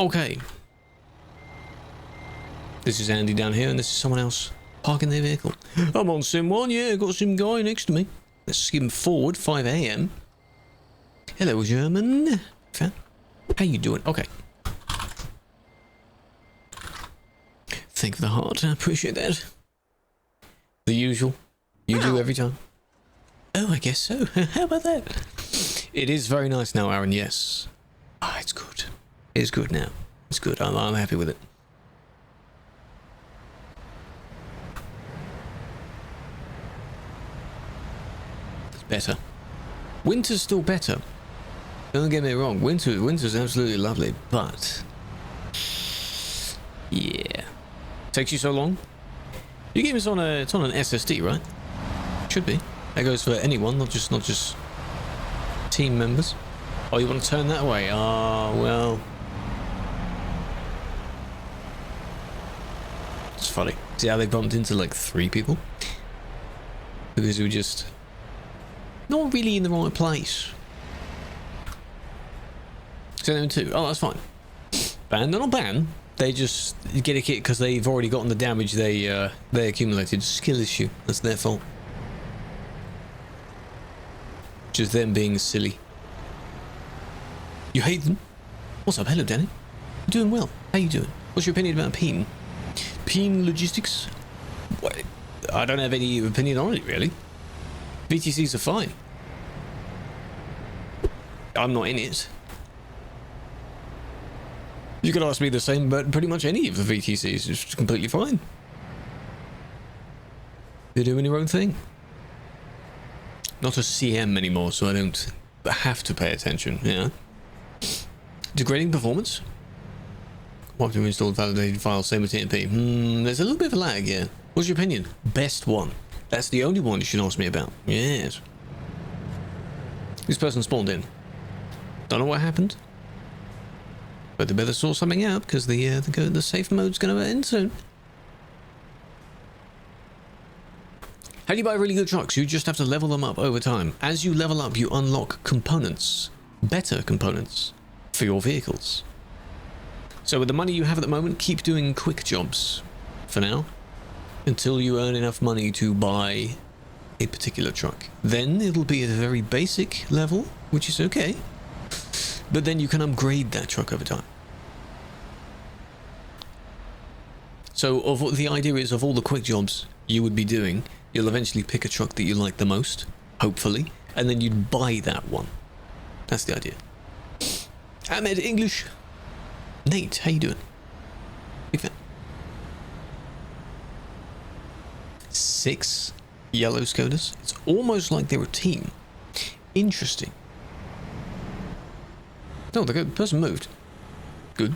Okay. This is Andy down here, and this is someone else parking their vehicle. I'm on Sim 1, yeah, got some guy next to me. Let's skim forward, 5 AM. Hello, German. Fan. How you doing? Okay. Thank you for the heart, I appreciate that. The usual. You do every time. Oh, I guess so. How about that? It is very nice now, Aaron, yes. Ah, it's good. It's good now. It's good. I'm happy with it. It's better. Winter's still better. Don't get me wrong. Winter's absolutely lovely, but yeah, takes you so long. Your game is on it's on an SSD, right? Should be. That goes for anyone, not just team members. Oh, you want to turn that way? Ah, well. It's funny. See how they bumped into like 3 people? Because we were just not really in the right place. So them 2. Oh, that's fine. Ban? They're not ban. They just get a kit because they've already gotten the damage they accumulated. Skill issue. That's their fault. Just them being silly. You hate them? What's up? Hello, Danny. I'm doing well. How you doing? What's your opinion about Peen? Peen Logistics? What? I don't have any opinion on it, really. VTCs are fine. I'm not in it. You could ask me the same, but pretty much any of the VTCs is completely fine. They're doing their own thing. Not a CM anymore, so I don't have to pay attention, yeah. Degrading performance? Wipe to install validated file, same with TMP. There's a little bit of a lag, yeah. What's your opinion? Best one. That's the only one you should ask me about. Yes. This person spawned in. Don't know what happened. But they better sort something out, because the safe mode's going to end soon. How do you buy really good trucks? You just have to level them up over time. As you level up, you unlock components. Better components for your vehicles. So with the money you have at the moment, keep doing quick jobs for now. Until you earn enough money to buy a particular truck. Then it'll be at a very basic level, which is okay. But then you can upgrade that truck over time. So the idea is, of all the quick jobs you would be doing, you'll eventually pick a truck that you like the most, hopefully, and then you'd buy that one. That's the idea. Ahmed English. Nate, how you doing? Big fan. 6 yellow Skodas. It's almost like they're a team. Interesting. No, the person moved. Good.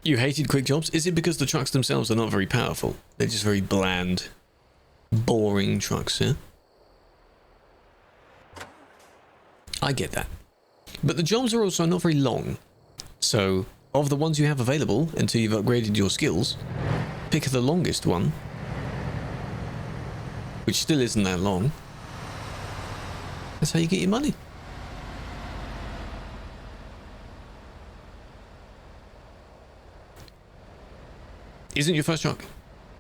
You hated quick jobs? Is it because the trucks themselves are not very powerful? They're just very bland, boring trucks, yeah? I get that. But the jobs are also not very long. So, of the ones you have available until you've upgraded your skills, pick the longest one, which still isn't that long. That's how you get your money. Isn't your first truck?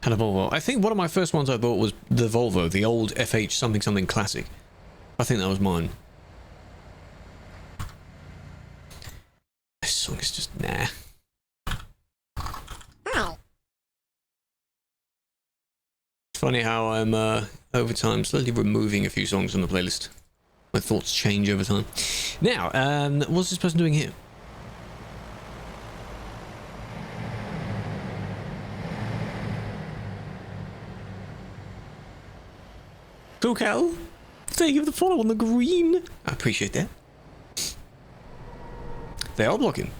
Had a Volvo. I think one of my first ones I bought was the Volvo, the old FH something something classic. I think that was mine. This song is just nah. It's funny how I'm over time slowly removing a few songs from the playlist. My thoughts change over time. Now, what's this person doing here? Cool Cal, thank you for the follow on the green. I appreciate that. They are blocking.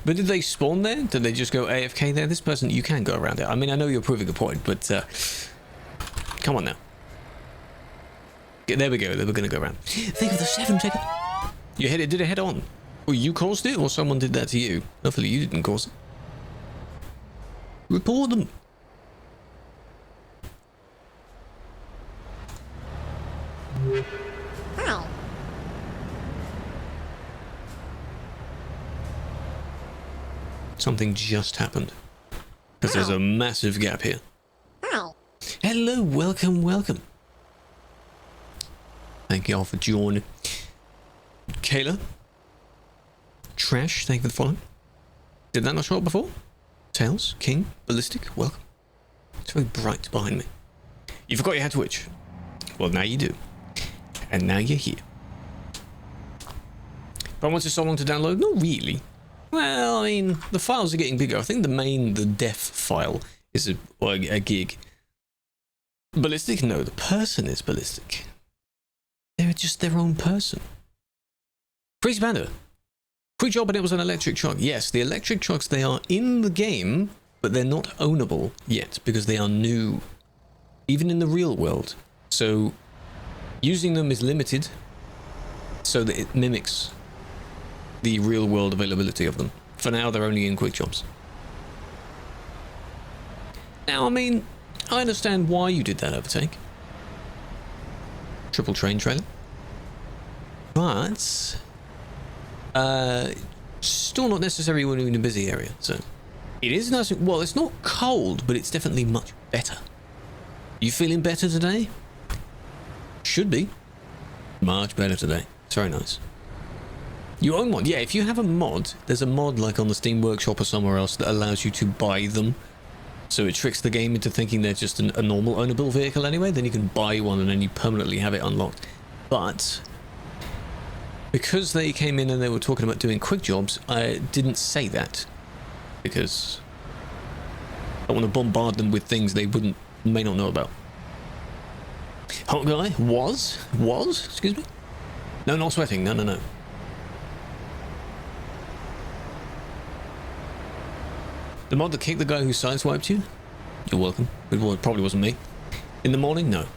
But did they spawn there? Did they just go AFK there? This person, you can go around it. I mean, I know you're proving a point, but come on now. There we go. They were going to go around. Thank you for the 7 second. You hit it. Did it head on? Well, you caused it, or someone did that to you? Hopefully you didn't cause it. Report them. Something just happened. Because there's a massive gap here. Hello, welcome, welcome. Thank you all for joining. Kayla. Trash, thank you for the follow. Did that not show up before? Tails, King, Ballistic, welcome. It's very bright behind me. You forgot you had Twitch. Well, now you do. And now you're here. But once it's so long to download? Not really. Well, I mean, the files are getting bigger. I think the def file is a gig. Ballistic? No, the person is ballistic. They're just their own person. Crazy Panda. Quick job, and it was an electric truck. Yes, the electric trucks, they are in the game, but they're not ownable yet because they are new. Even in the real world. So, using them is limited so that it mimics the real world availability of them. For now, they're only in quick jobs. Now, I mean, I understand why you did that overtake. Triple train trailer. But still not necessary when you're in a busy area. So it is nice. Well, it's not cold, but it's definitely much better. You feeling better today? Should be. Much better today. It's very nice. You own mod? Yeah, if you have a mod, there's a mod like on the Steam Workshop or somewhere else that allows you to buy them. So it tricks the game into thinking they're just a normal ownable vehicle anyway. Then you can buy one and then you permanently have it unlocked. But because they came in and they were talking about doing quick jobs, I didn't say that. Because I don't want to bombard them with things they may not know about. Hot guy? Was? Excuse me? No, not sweating. No. The mod that kicked the guy who sideswiped you? You're welcome. It probably wasn't me. In the morning? No.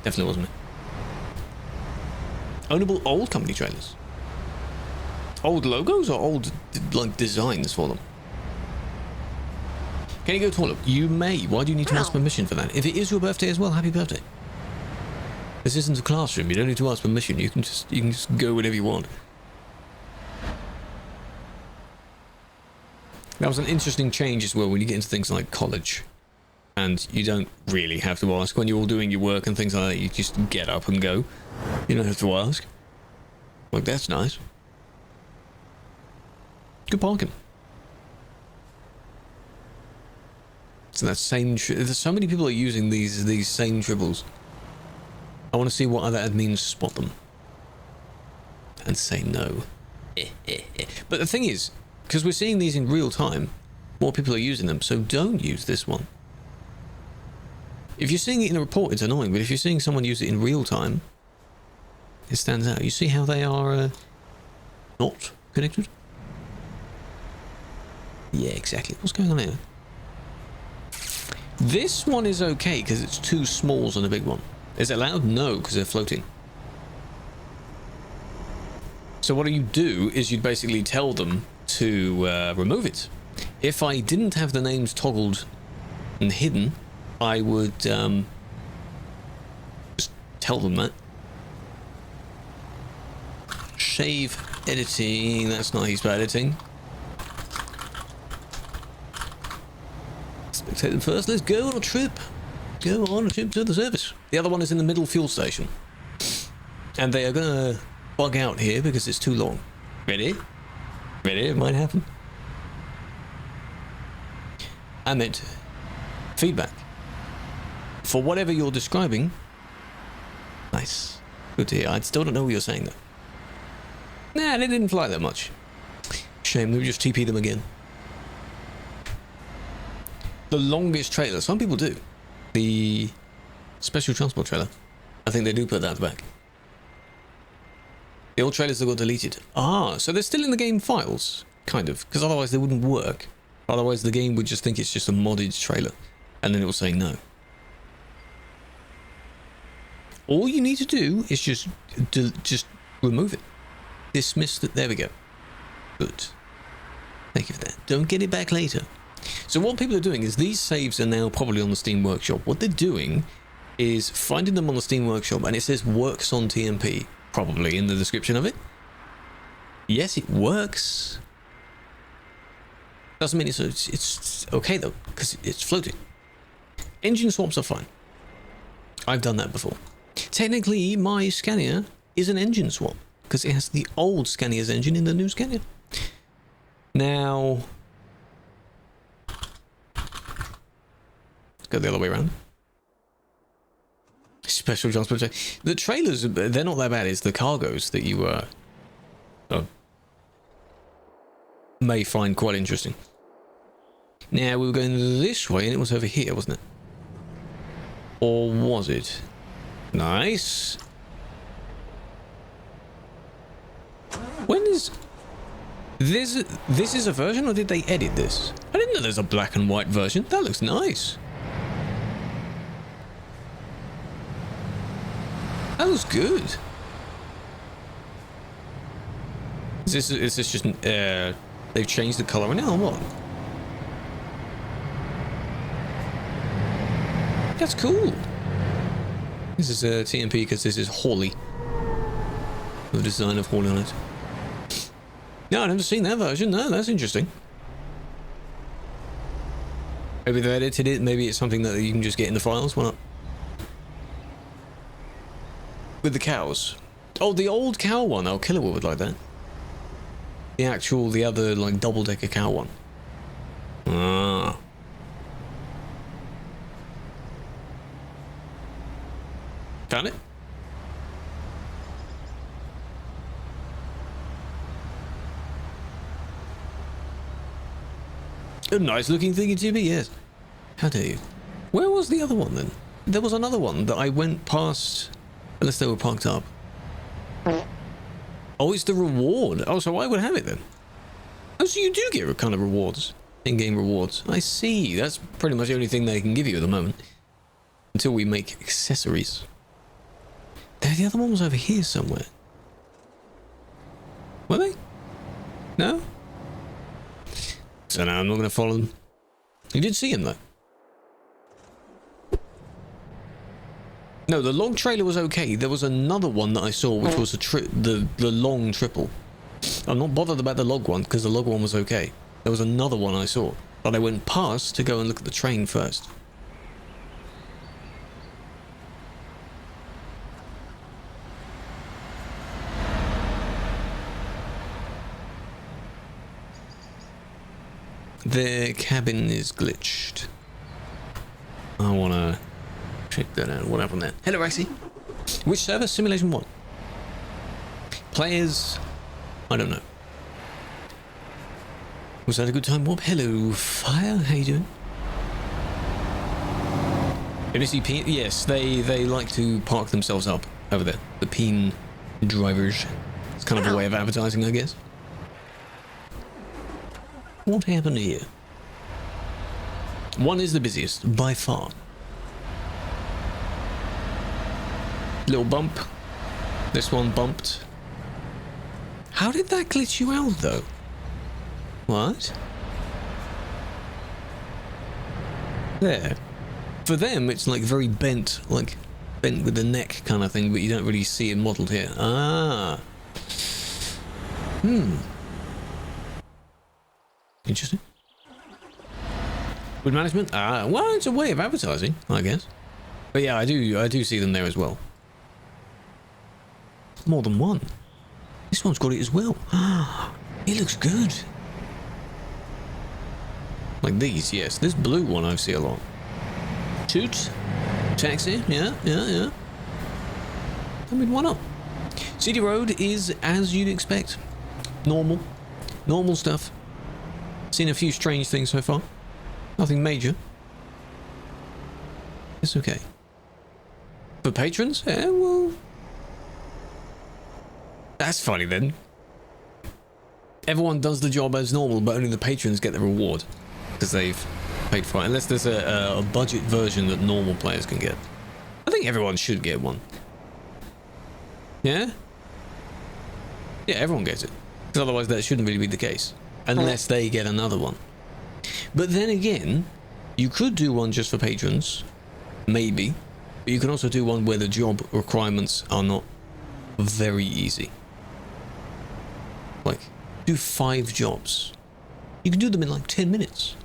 Definitely wasn't me. Ownable old company trailers? Old logos or old, like, designs for them? Can you go toilet? You may. Why do you need to ask permission for that? If it is your birthday as well, happy birthday. This isn't a classroom. You don't need to ask permission. You can just go whenever you want. That was an interesting change as well when you get into things like college. And you don't really have to ask. When you're all doing your work and things like that, you just get up and go. You don't have to ask. Like, that's nice. Good parking. So that same... There's so many people are using these same triples. I want to see what other admins spot them. And say no. But the thing is... Because we're seeing these in real time, more people are using them, so don't use this one. If you're seeing it in a report, it's annoying, but if you're seeing someone use it in real time, it stands out. You see how they are not connected? Yeah, exactly. What's going on here? This one is okay, because it's two smalls and a big one. Is it loud? No, because they're floating. So what you do is you'd basically tell them to remove it. If I didn't have the names toggled and hidden, I would just tell them that. Shave editing, that's not used for editing. Spectate them first, let's go on a trip. Go on a trip to the service. The other one is in the middle fuel station. And they are gonna bug out here because it's too long. Ready? Ready? It might happen. I meant feedback. For whatever you're describing. Nice. Good to hear. I still don't know what you're saying though. Nah, they didn't fly that much. Shame, we just TP them again. The longest trailer. Some people do. The special transport trailer. I think they do put that at the back. The old trailers that got deleted. Ah, so they're still in the game files, kind of, because otherwise they wouldn't work. Otherwise the game would just think it's just a modded trailer, and then it will say no. All you need to do is just remove it. Dismiss it. There we go. Good. Thank you for that. Don't get it back later. So what people are doing is these saves are now probably on the Steam Workshop. What they're doing is finding them on the Steam Workshop, and it says works on TMP. Probably in the description of it. Yes, it works. Doesn't mean it's okay though, because it's floating. Engine swaps are fine. I've done that before. Technically, my Scania is an engine swap because it has the old Scania's engine in the new Scania. Now, let's go the other way around. Special transport. The trailers, they're not that bad. It's the cargoes that you may find quite interesting. Now, we were going this way and it was over here, wasn't it? Or was it? Nice. When is this? This is a version, or did they edit this? I didn't know there's a black and white version. That looks nice. That looks good. Is this just they've changed the color now or what? That's cool. This is TMP because this is Hawley. The design of Hawley on it. No, I've never seen that version. No, that's interesting. Maybe they edited it. Maybe it's something that you can just get in the files. Why not? With the cows. Oh, the old cow one. Oh, Killer would like that. The other, like, double-decker cow one. Ah. Found it? A nice looking thingy to be, yes. How dare you? Where was the other one then? There was another one that I went past, unless they were parked up. Oh, it's the reward. Oh, so I would have it then. Oh, so you do get kind of rewards, in-game rewards. I see. That's pretty much the only thing they can give you at the moment, until we make accessories. The other one was over here somewhere. Were they? No? So no, I'm not going to follow them. You did see him though. No, the log trailer was okay. There was another one that I saw, which was the long triple. I'm not bothered about the log one because the log one was okay. There was another one I saw, but I went past to go and look at the train first. The cabin is glitched. I wanna check that out. What happened there? Hello, Rexy. Which server? Simulation 1. Players... I don't know. Was that a good time warp? Hello, Fire. How you doing? NSC Peen? Yes, they like to park themselves up over there. The Peen drivers. It's kind of a way of advertising, I guess. What happened here? One is the busiest, by far. Little bump. This one bumped. How did that glitch you out, though? What? There. For them, it's like very bent, like bent with the neck kind of thing, but you don't really see it modelled here. Ah. Interesting. Good management? Ah, well, it's a way of advertising, I guess. But yeah, I do see them there as well. More than one. This one's got it as well. Ah, it looks good. Like these, yes. This blue one I see a lot. Toot. Taxi, yeah. I mean, why not? City Road is as you'd expect. Normal stuff. Seen a few strange things so far. Nothing major. It's okay. For patrons? Yeah, well... That's funny then. Everyone does the job as normal, but only the patrons get the reward. Because they've paid for it. Unless there's a budget version that normal players can get. I think everyone should get one. Yeah? Yeah, everyone gets it. Because otherwise that shouldn't really be the case. Unless they get another one. But then again, you could do one just for patrons. Maybe. But you can also do one where the job requirements are not very easy. Like, do 5 jobs. You can do them in like 10 minutes.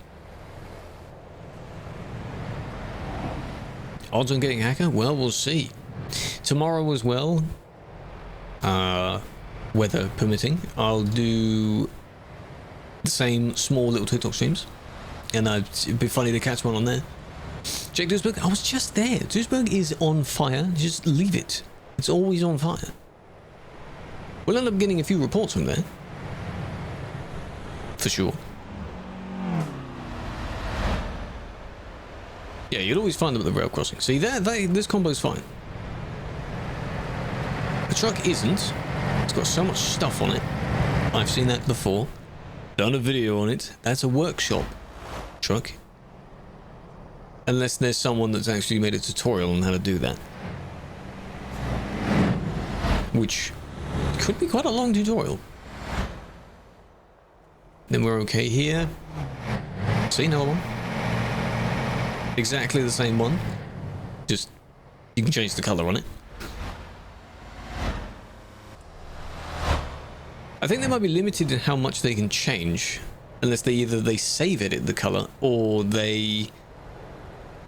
Odds on getting a hacker? Well, we'll see. Tomorrow as well, weather permitting, I'll do the same small little TikTok streams. And it'd be funny to catch one on there. Check Duisburg. I was just there. Duisburg is on fire. Just leave it. It's always on fire. We'll end up getting a few reports from there. For sure. Yeah, you'd always find them at the rail crossing. See, this combo's fine. The truck isn't. It's got so much stuff on it. I've seen that before. Done a video on it. That's a workshop truck. Unless there's someone that's actually made a tutorial on how to do that. Which could be quite a long tutorial. Then we're okay here. See, another one. Exactly the same one. Just, you can change the color on it. I think they might be limited in how much they can change. Unless they save edit the color or they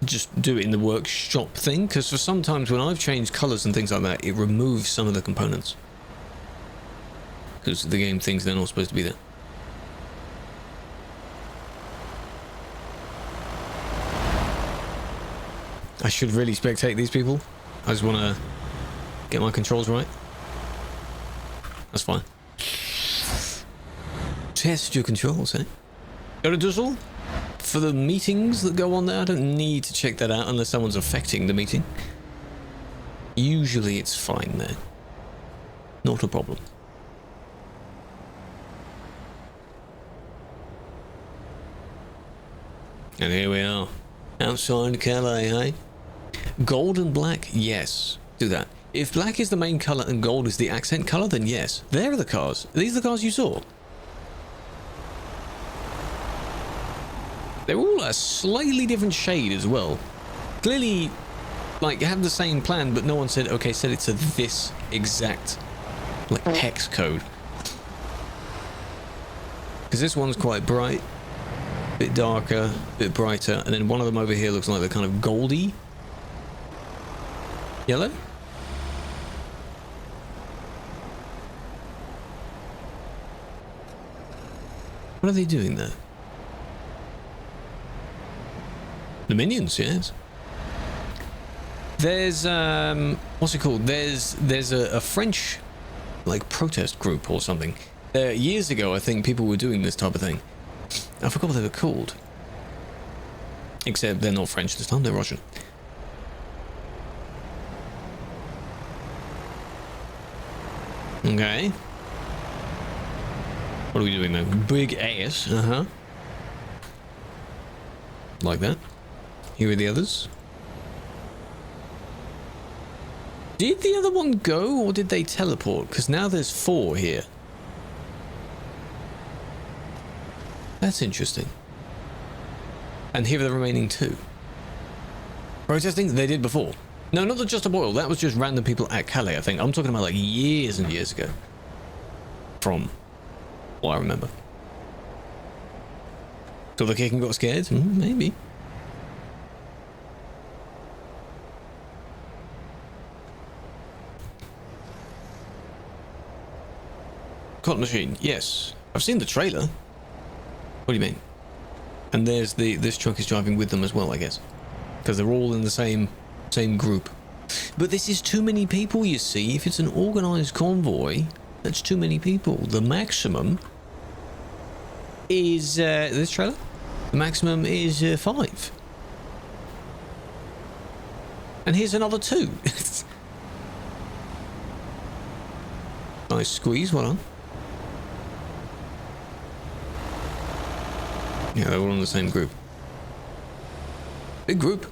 just do it in the workshop thing. Because for sometimes when I've changed colors and things like that, it removes some of the components. Because the game thinks they're not supposed to be there. I should really spectate these people. I just want to get my controls right. That's fine. Test your controls, eh? Go to Dussel for the meetings that go on there. I don't need to check that out unless someone's affecting the meeting. Usually it's fine there. Not a problem. And here we are. Outside Calais, hey? Gold and black, yes. Do that. If black is the main colour and gold is the accent colour, then yes. There are the cars. These are the cars you saw. They're all a slightly different shade as well. Clearly, like, have the same plan, but no one said, okay, set it to this exact, like, hex code. Because this one's quite bright. Bit darker, bit brighter, and then one of them over here looks like they're kind of goldy yellow. What are they doing there? The minions, yes. There's what's it called? There's a French like protest group or something. Years ago, I think people were doing this type of thing. I forgot what they were called. Except they're not French this time, they're Russian. Okay. What are we doing now? Big ass, like that. Here are the others. Did the other one go or did they teleport? Because now there's 4 here. That's interesting. And here are the remaining 2. Protesting? They did before. No, not the Just a Boil. That was just random people at Calais, I think. I'm talking about like years and years ago. From what I remember. So the kicking got scared? Maybe. Cotton machine, yes. I've seen the trailer. What do you mean? And there's this truck is driving with them as well, I guess. Because they're all in the same group. But this is too many people, you see. If it's an organized convoy, that's too many people. The maximum is this trailer? The maximum is 5. And here's another 2. Nice squeeze, well done. Yeah, they're all in the same group. Big group.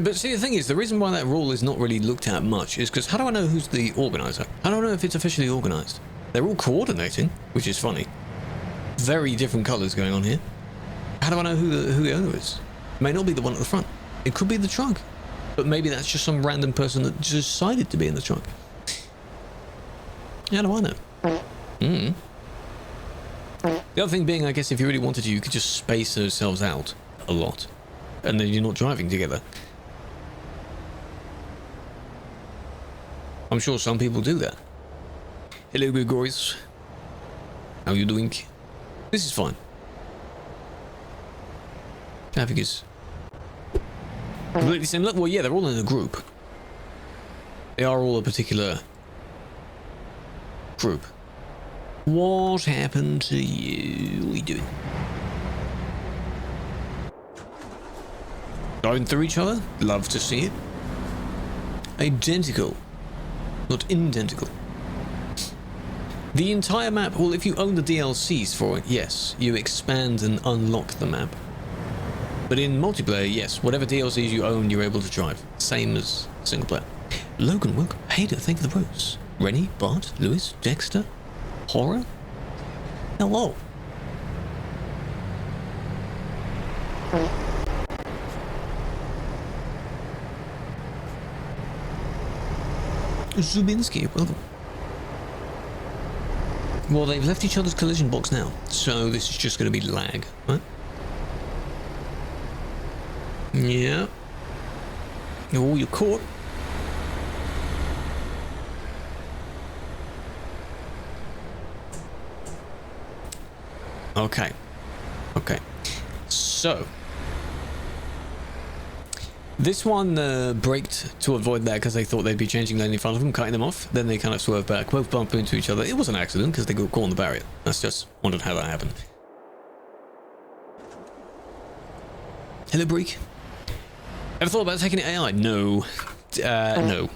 But see, the thing is, the reason why that rule is not really looked at much is because how do I know who's the organizer? How do I know if it's officially organized? They're all coordinating, which is funny. Very different colors going on here. How do I know who the owner is? It may not be the one at the front. It could be the trunk. But maybe that's just some random person that decided to be in the trunk. How do I know? The other thing being, I guess if you really wanted to, you could just space yourselves out a lot. And then you're not driving together. I'm sure some people do that. Hello, Gregorius. How you doing? This is fine. Traffic is completely similar. Well, yeah, they're all in a group. They are all a particular group. What happened to you? What are you doing? Driving through each other? Love to see it. Identical. Not identical. The entire map, well, if you own the DLCs for it, yes, you expand and unlock the map. But in multiplayer, yes, whatever DLCs you own, you're able to drive. Same as single player. Logan, welcome. Hader, thank you for the rose. Rennie, Bart, Lewis, Dexter, Horror. Hello. Zubinski, welcome. Well, they've left each other's collision box now, so this is just going to be lag, right? Yeah. Oh, you're caught. Okay. Okay. So. This one braked to avoid that because they thought they'd be changing lane in front of them, cutting them off. Then they kind of swerved back, both bumped into each other. It was an accident because they got caught on the barrier. That's just wondered how that happened. Hello, Breek. Ever thought about taking AI? No. No.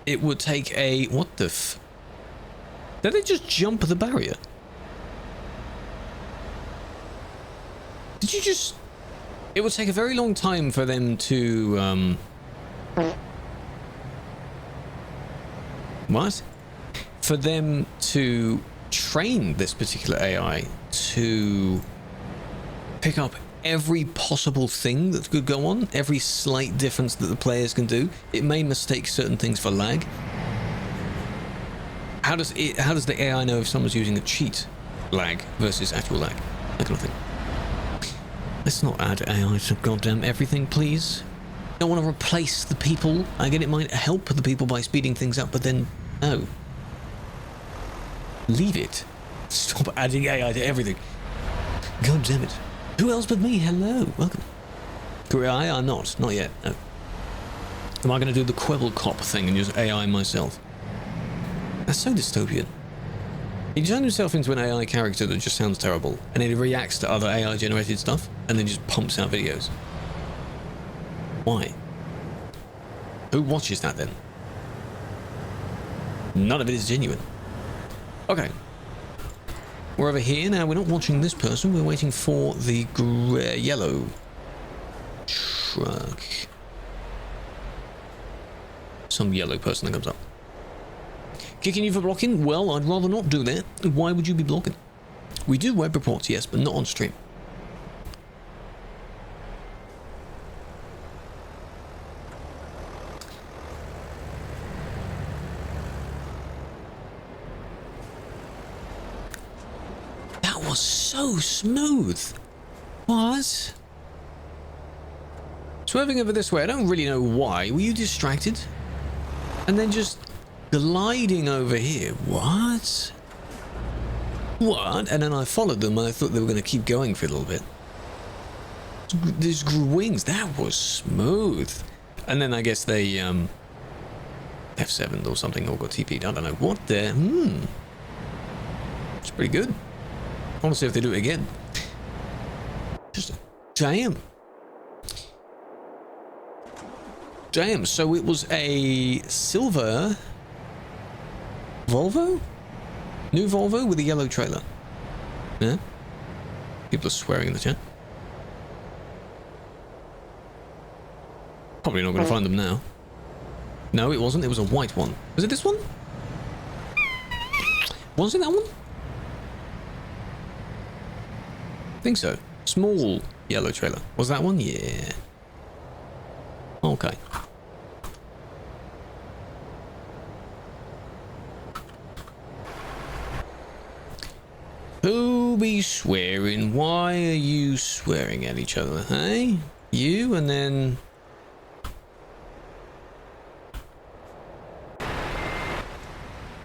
It would take a... What the f... Did they just jump the barrier? Did you just... It would take a very long time for them to, What? For them to train this particular AI to pick up every possible thing that could go on, every slight difference that the players can do. It may mistake certain things for lag. How does the AI know if someone's using a cheat lag versus actual lag? That kind of thing. Let's not add AI to goddamn everything, please. Don't want to replace the people. I get it might help the people by speeding things up, but then, no. Leave it. Stop adding AI to everything. God damn it. Who else but me? Hello. Welcome. AI? I'm not. Not yet. No. Am I going to do the Quibble Cop thing and use AI myself? That's so dystopian. He turned himself into an AI character that just sounds terrible, and it reacts to other AI-generated stuff, and then just pumps out videos. Why? Who watches that then? None of it is genuine. Okay. We're over here now. We're not watching this person. We're waiting for the yellow truck. Some yellow person that comes up. Kicking you for blocking? Well, I'd rather not do that. Why would you be blocking? We do web reports, yes, but not on stream. That was so smooth. What? Swerving over this way, I don't really know why. Were you distracted? And then just... gliding over here. What? What? And then I followed them and I thought they were going to keep going for a little bit. These grew wings. That was smooth. And then I guess they F7'd or something or got TP'd. I don't know. What the? It's pretty good. I want to see if they do it again. Just damn. Damn. So it was a silver... Volvo? New Volvo with a yellow trailer. Yeah? People are swearing in the chat. Probably not going to find them now. No, it wasn't. It was a white one. Was it this one? Was it that one? I think so. Small yellow trailer. Was that one? Yeah. Okay. you be swearing? Why are you swearing at each other, hey? You, and then...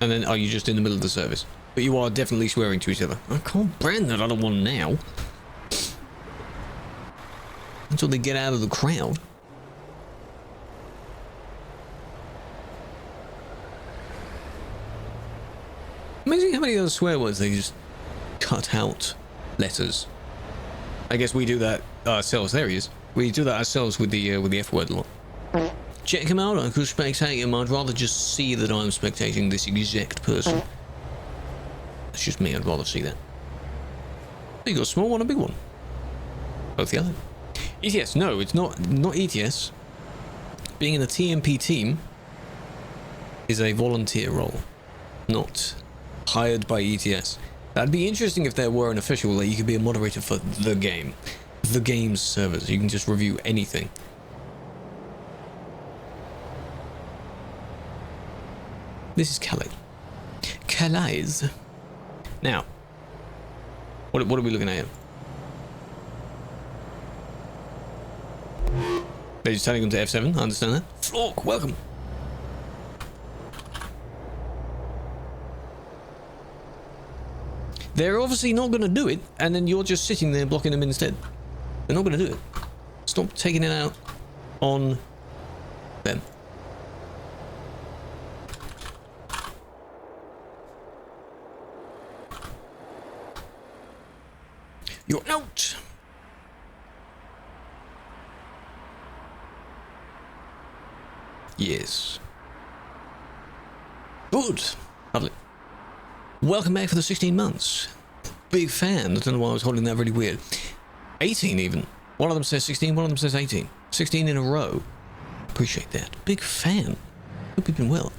And then, are you just in the middle of the service? But you are definitely swearing to each other. I can't brand that other one now. Until they get out of the crowd. Amazing how many other swear words they just cut out letters. I guess we do that ourselves. There he is. We do that ourselves with the F word a lot. Check him out. I could spectate him. I'd rather just see that I'm spectating this exact person. That's just me. I'd rather see that. You got a small one, a big one. Both yellow. ETS. No, it's not ETS. Being in a TMP team is a volunteer role, not hired by ETS. That'd be interesting if there were an official that you could be a moderator for the game. The game's servers. You can just review anything. This is Calais. Calais. Now, what are we looking at here? They're just telling them to F7, I understand that. Flork, welcome. They're obviously not going to do it, and then you're just sitting there blocking them instead. They're not going to do it. Stop taking it out on them. Your note. Yes. Good. Lovely. Welcome back for the 16 months. Big fan. I don't know why I was holding that really weird. 18 even. One of them says 16, one of them says 18. 16 in a row. Appreciate that. Big fan. Hope you've been well.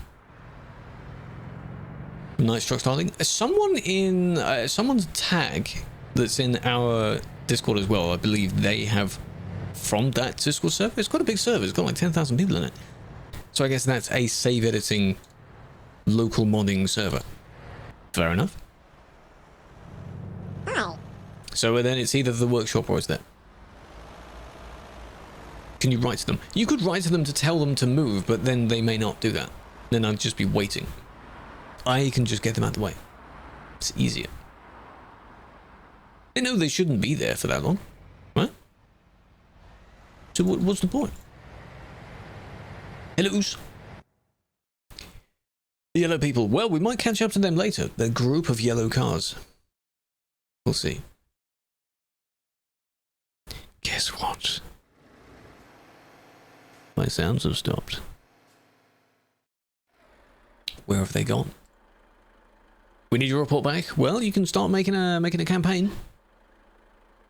Nice truck starting. Someone in someone's tag that's in our Discord as well. I believe they have from that Discord server. It's quite a big server. It's got like 10,000 people in it. So I guess that's a save editing local modding server. Fair enough. Hi. So then it's either the workshop or it's there. Can you write to them? You could write to them to tell them to move, but then they may not do that. Then I'd just be waiting. I can just get them out of the way. It's easier. They know they shouldn't be there for that long, right? So what's the point? Hellos. Yellow people. Well, we might catch up to them later. The group of yellow cars. We'll see. Guess what? My sounds have stopped. Where have they gone? We need your report back. Well, you can start making a campaign.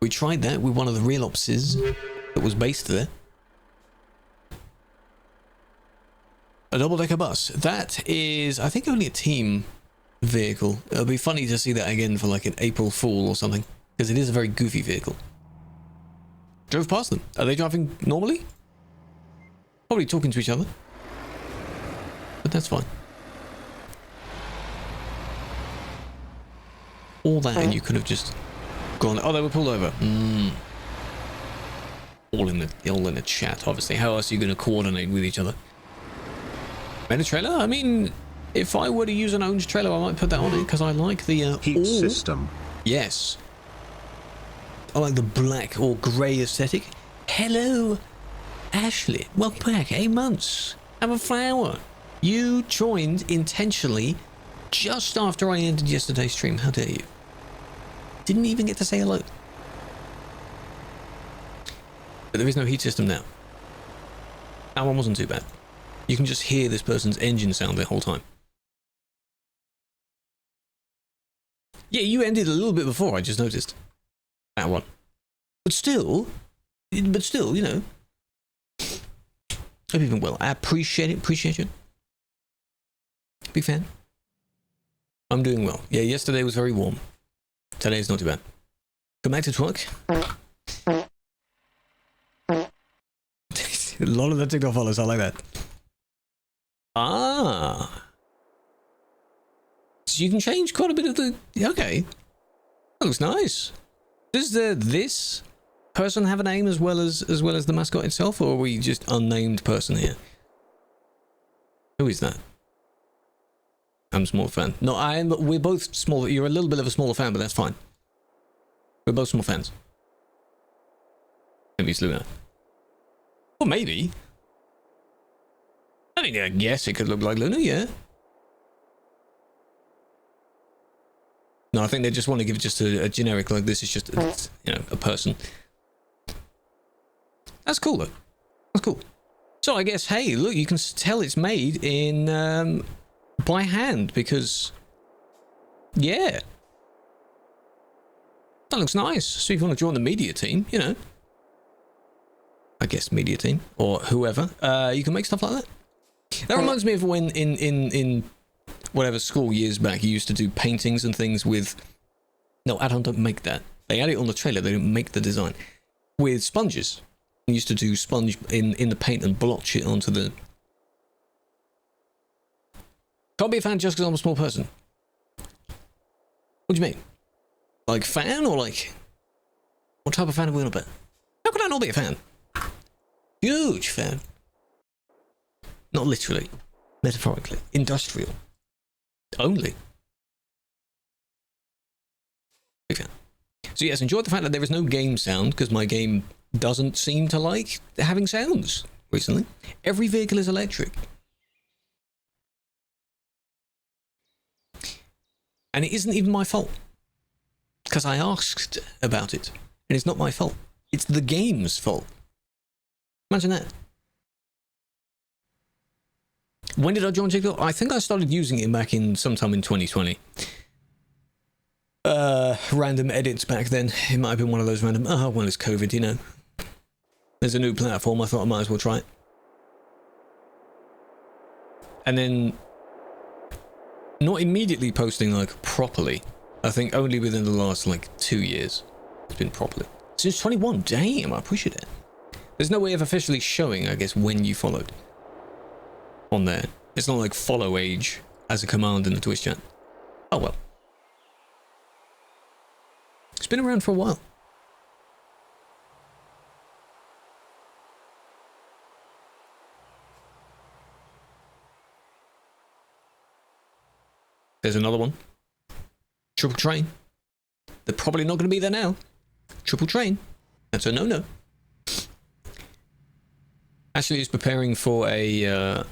We tried that with one of the real opses that was based there. A double-decker bus. That is, I think, only a team vehicle. It'll be funny to see that again for like an April Fool or something, because it is a very goofy vehicle. Drove past them. Are they driving normally? Probably talking to each other. But that's fine. All that and you could have just gone... Oh, they were pulled over. All in the chat, obviously. How else are you going to coordinate with each other? Made a trailer? I mean, if I were to use an owned trailer, I might put that on it, because I like the... heat system. Yes. I like the black or grey aesthetic. Hello, Ashley. Welcome back. 8 months. Have a flower. You joined intentionally just after I ended yesterday's stream. How dare you? Didn't even get to say hello. But there is no heat system now. That one wasn't too bad. You can just hear this person's engine sound the whole time. Yeah, you ended a little bit before, I just noticed. That one. But still, you know. Hope you've been well. I appreciate it. Big fan. I'm doing well. Yeah, yesterday was very warm. Today's not too bad. Come back to truck. A lot of the TikTok follows, I like that. Ah. So you can change quite a bit of the... Okay. That looks nice. Does this person have a name as well as the mascot itself, or are we just unnamed person here? Who is that? I'm a small fan. No, we're both small. You're a little bit of a smaller fan, but that's fine. We're both small fans. Maybe it's Luna. Or maybe. I mean, I guess it could look like Luna, yeah. No, I think they just want to give it just a generic, like this is just, you know, a person. That's cool, though. That's cool. So I guess, hey, look, you can tell it's made in, by hand, because, yeah. That looks nice. So if you want to join the media team, you know. I guess media team, or whoever, you can make stuff like that. That reminds me of when in whatever school years back, you used to do paintings and things with... No, Addon don't make that. They add it on the trailer, they don't make the design. With sponges. You used to do sponge in the paint and blotch it onto the... Can't be a fan just because I'm a small person. What do you mean? Like fan or like... What type of fan are we on about? How can I not be a fan? Huge fan. Not literally. Metaphorically. Industrial. Only. Big fan. So yes, enjoyed the fact that there is no game sound, because my game doesn't seem to like having sounds recently. Every vehicle is electric. And it isn't even my fault. Because I asked about it. And it's not my fault. It's the game's fault. Imagine that. When did I join TikTok? I think I started using it back in sometime in 2020. Random edits back then. It might have been one of those random, oh, well, it's COVID, you know. There's a new platform, I thought I might as well try it. And then, not immediately posting, like, properly. I think only within the last, like, 2 years. It's been properly. Since 21, damn, I appreciate it. There's no way of officially showing, I guess, when you followed. On there. It's not like follow age as a command in the Twitch chat. Oh well. It's been around for a while. There's another one. Triple train. They're probably not going to be there now. Triple train. That's a no-no. Ashley is preparing for a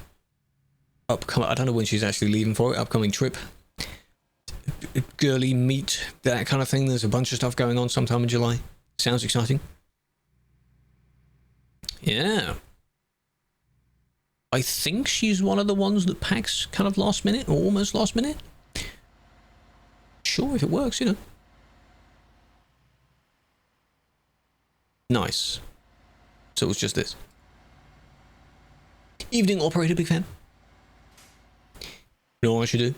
upcoming, I don't know when she's actually leaving for it, upcoming trip. Girly meet, that kind of thing. There's a bunch of stuff going on sometime in July. Sounds exciting. Yeah. I think she's one of the ones that packs kind of last minute, or almost last minute. Sure, if it works, you know. Nice. So it was just this. Evening operator, big fan. You know what I should do?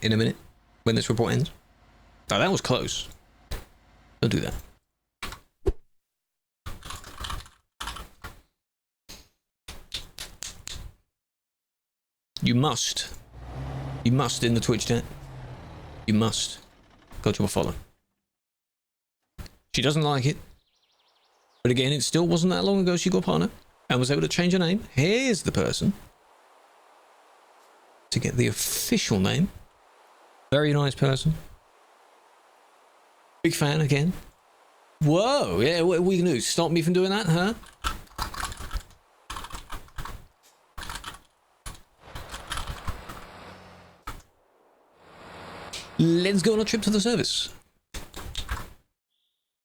In a minute, when this report ends. Oh, that was close. Don't do that. You must. You must in the Twitch chat. You must go to a follow. She doesn't like it. But again, it still wasn't that long ago she got a partner and was able to change her name. Here's the person. To get the official name. Very nice person. Big fan again. Whoa, yeah, what are we gonna do? Stop me from doing that, huh? Let's go on a trip to the service.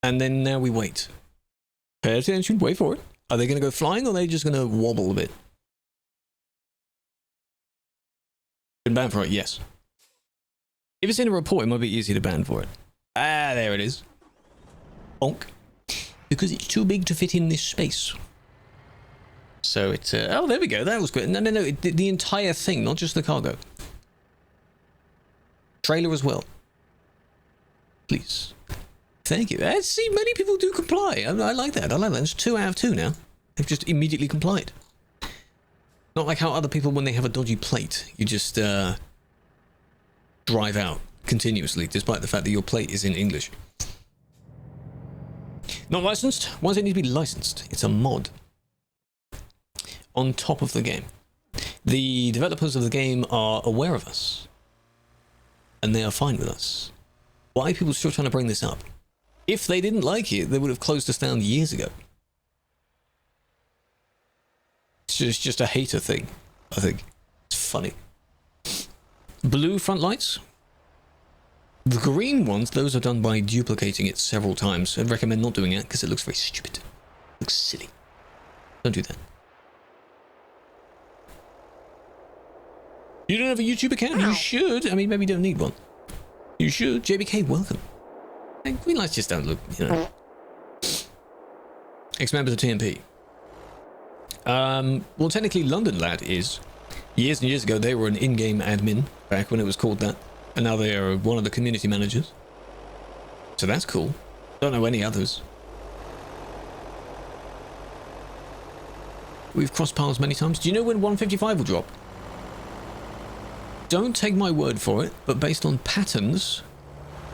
And then now we wait. Pay attention, wait for it. Are they gonna go flying or are they just gonna wobble a bit? Been banned for it, yes. If it's in a report, it might be easy to ban for it. Ah, there it is. Bonk. Because it's too big to fit in this space. So it's, oh, there we go. That was good. No, the entire thing, not just the cargo. Trailer as well. Please. Thank you. See, many people do comply. I like that. I like that. It's 2 out of 2 now. They've just immediately complied. Not like how other people, when they have a dodgy plate, you just drive out continuously, despite the fact that your plate is in English. Not licensed? Why does it need to be licensed? It's a mod on top of the game. The developers of the game are aware of us, and they are fine with us. Why are people still trying to bring this up? If they didn't like it, they would have closed us down years ago. It's just a hater thing, I think. It's funny. Blue front lights? The green ones, those are done by duplicating it several times. I'd recommend not doing it because it looks very stupid. It looks silly. Don't do that. You don't have a YouTube account? You should. I mean, maybe you don't need one. You should. JBK, welcome. And green lights just don't look, you know. Ex-members of TMP. Well, technically, London Lad is. Years and years ago, they were an in-game admin, back when it was called that. And now they are one of the community managers. So that's cool. Don't know any others. We've crossed paths many times. Do you know when 155 will drop? Don't take my word for it, but based on patterns,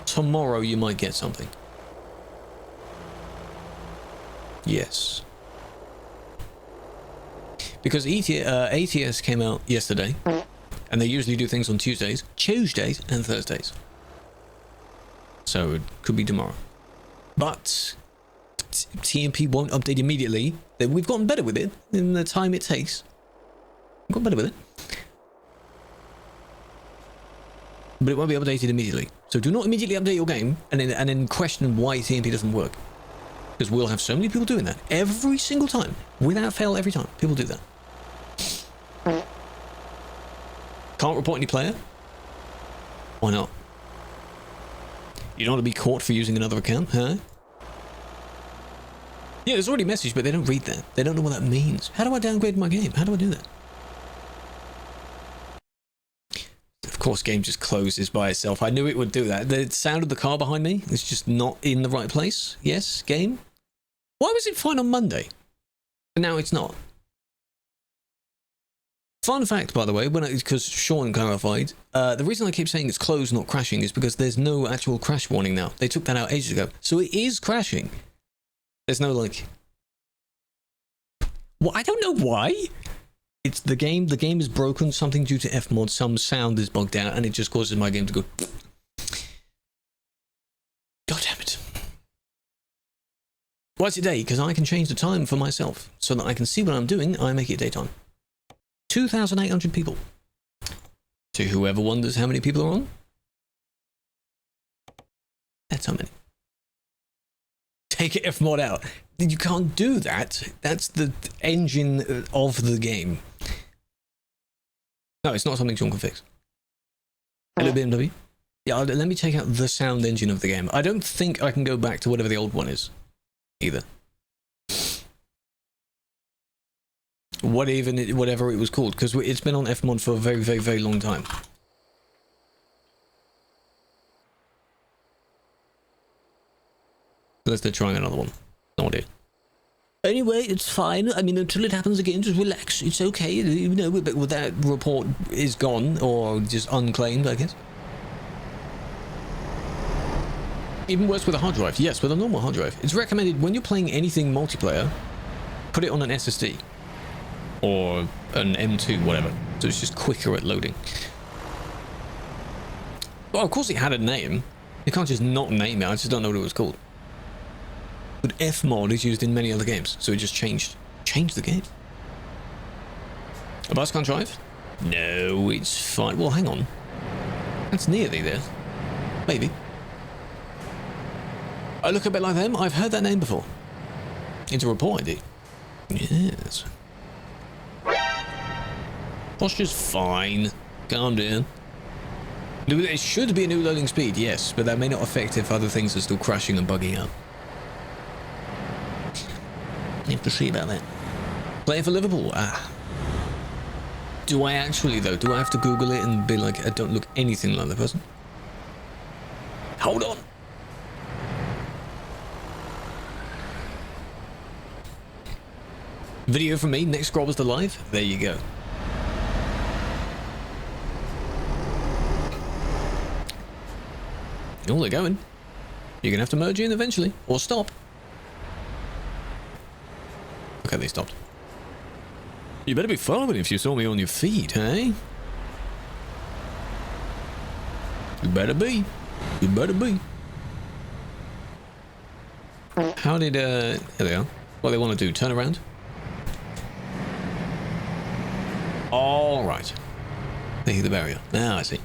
tomorrow you might get something. Yes. Because ATS came out yesterday, and they usually do things on Tuesdays and Thursdays. So it could be tomorrow. But TMP won't update immediately. We've gotten better with it in the time it takes. We've gotten better with it. But it won't be updated immediately. So do not immediately update your game and then question why TMP doesn't work. Because we'll have so many people doing that every single time, without fail, every time people do that. Can't report any player? Why not? You don't want to be caught for using another account, huh? Yeah, there's already a message, but they don't read that. They don't know what that means. How do I downgrade my game? How do I do that? Of course, game just closes by itself. I knew it would do that. The sound of the car behind me is just not in the right place. Yes, game? Why was it fine on Monday? And now it's not. Fun fact, by the way, because Sean clarified, the reason I keep saying it's closed, not crashing, is because there's no actual crash warning now. They took that out ages ago. So it is crashing. There's no, like... Well, I don't know why. It's the game. The game is broken. Something due to Fmod. Some sound is bugged out, and it just causes my game to go... God damn it. Why is it day? Because I can change the time for myself. So that I can see what I'm doing, I make it daytime. 2,800 people. To whoever wonders how many people are on, that's how many. Take Fmod out. You can't do that. That's the engine of the game. No, it's not something Sean can fix. Hello, BMW. Yeah, let me take out the sound engine of the game. I don't think I can go back to whatever the old one is, either. Whatever it was called, because it's been on Fmod for a very, very, very long time. Unless they're trying another one. No idea. Anyway, it's fine. I mean, until it happens again, just relax. It's okay. You know, but that report is gone, or just unclaimed, I guess. Even worse with a hard drive. Yes, with a normal hard drive. It's recommended when you're playing anything multiplayer, put it on an SSD. Or an M2, whatever. So it's just quicker at loading. Well, of course it had a name. You can't just not name it. I just don't know what it was called. But Fmod is used in many other games, so it just changed the game. A bus can't drive? No, it's fine. Well, hang on. That's nearly there. Maybe. I look a bit like them. I've heard that name before. It's a report ID. Yes. Posture's fine. Calm down. It should be a new loading speed, yes, but that may not affect if other things are still crashing and bugging out. You have to see about that. Playing for Liverpool? Ah. Do I actually, though? Do I have to Google it and be like, I don't look anything like the person? Hold on. Video from me, next scroll was the live. There you go. Oh, they're going. You're gonna have to merge in eventually, or stop. Okay, they stopped. You better be following if you saw me on your feet, hey? You better be. You better be. How did, here they are. What do they want to do? Turn around? Alright. They hit the barrier. Now I see.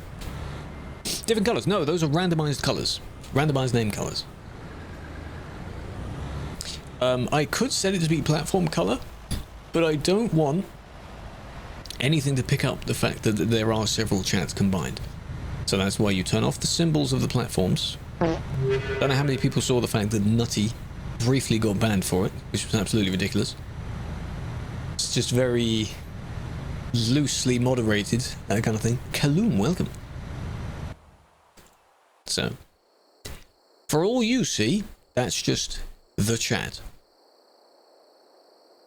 Different colours. No, those are randomized colours. Randomized name colours. I could set it to be platform colour, but I don't want anything to pick up the fact that there are several chats combined. So that's why you turn off the symbols of the platforms. Don't know how many people saw the fact that Nutty briefly got banned for it, which was absolutely ridiculous. It's just very loosely moderated, that kind of thing. Kaloom, welcome. So, for all you see, that's just the chat.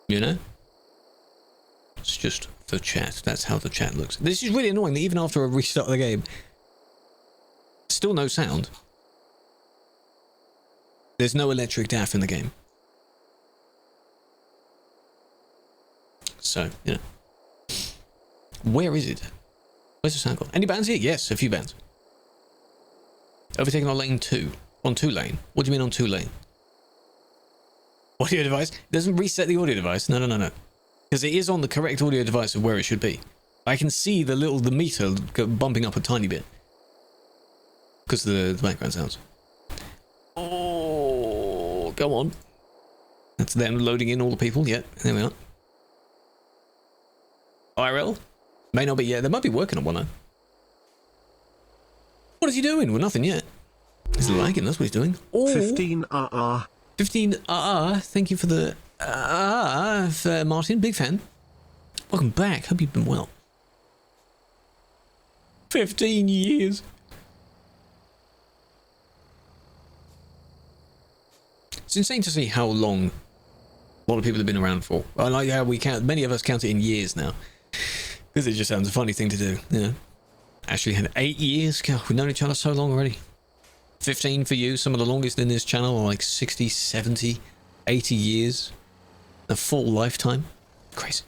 You know? It's just the chat. That's how the chat looks. This is really annoying that even after a restart of the game, still no sound. There's no electric DAF in the game. So, you know. Where is it? Where's the sound gone? Any bands here? Yes, a few bands. Overtaken on lane 2. On 2 lane? What do you mean on 2 lane? Audio device? It doesn't reset the audio device. No. Because it is on the correct audio device of where it should be. I can see the meter bumping up a tiny bit. Because of the background sounds. Oh, go on. That's them loading in all the people. Yeah, there we are. IRL? May not be yet. They might be working on one though. What is he doing? Well, nothing yet. He's lagging, that's what he's doing. Oh, 15 15 thank you for the for Martin, big fan. Welcome back. Hope you've been well. 15 years. It's insane to see how long a lot of people have been around for. I like how we count. Many of us count it in years now, because it just sounds a funny thing to do. You know, actually had 8 years. God, we've known each other so long already. 15 for you. Some of the longest in this channel are like 60, 70, 80 years. A full lifetime. Crazy.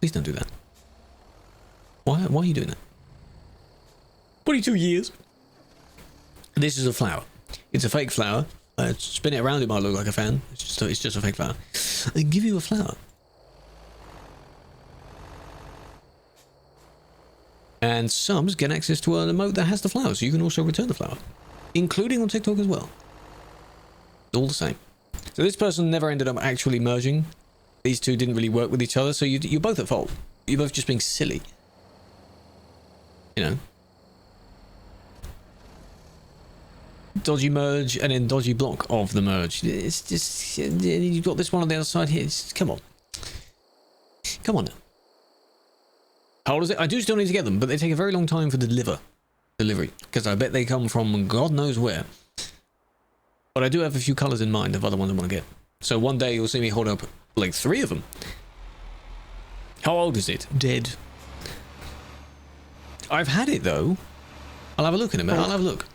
Please don't do that. Why are you doing that? 22 years. This is a flower. It's a fake flower. Spin it around, it might look like a fan. It's just a fake flower. They give you a flower. And subs get access to an emote that has the flower, so you can also return the flower. Including on TikTok as well. All the same. So this person never ended up actually merging. These two didn't really work with each other, so you're both at fault. You're both just being silly. You know? Dodgy merge and then dodgy block of the merge. It's just... You've got this one on the other side here. Come on. Come on now. How old is it? I do still need to get them, but they take a very long time for delivery. Because I bet they come from God knows where. But I do have a few colours in mind of other ones I want to get. So one day you'll see me hold up like 3 of them. How old is it? Dead. I've had it though. I'll have a look in a minute. I'll have a look.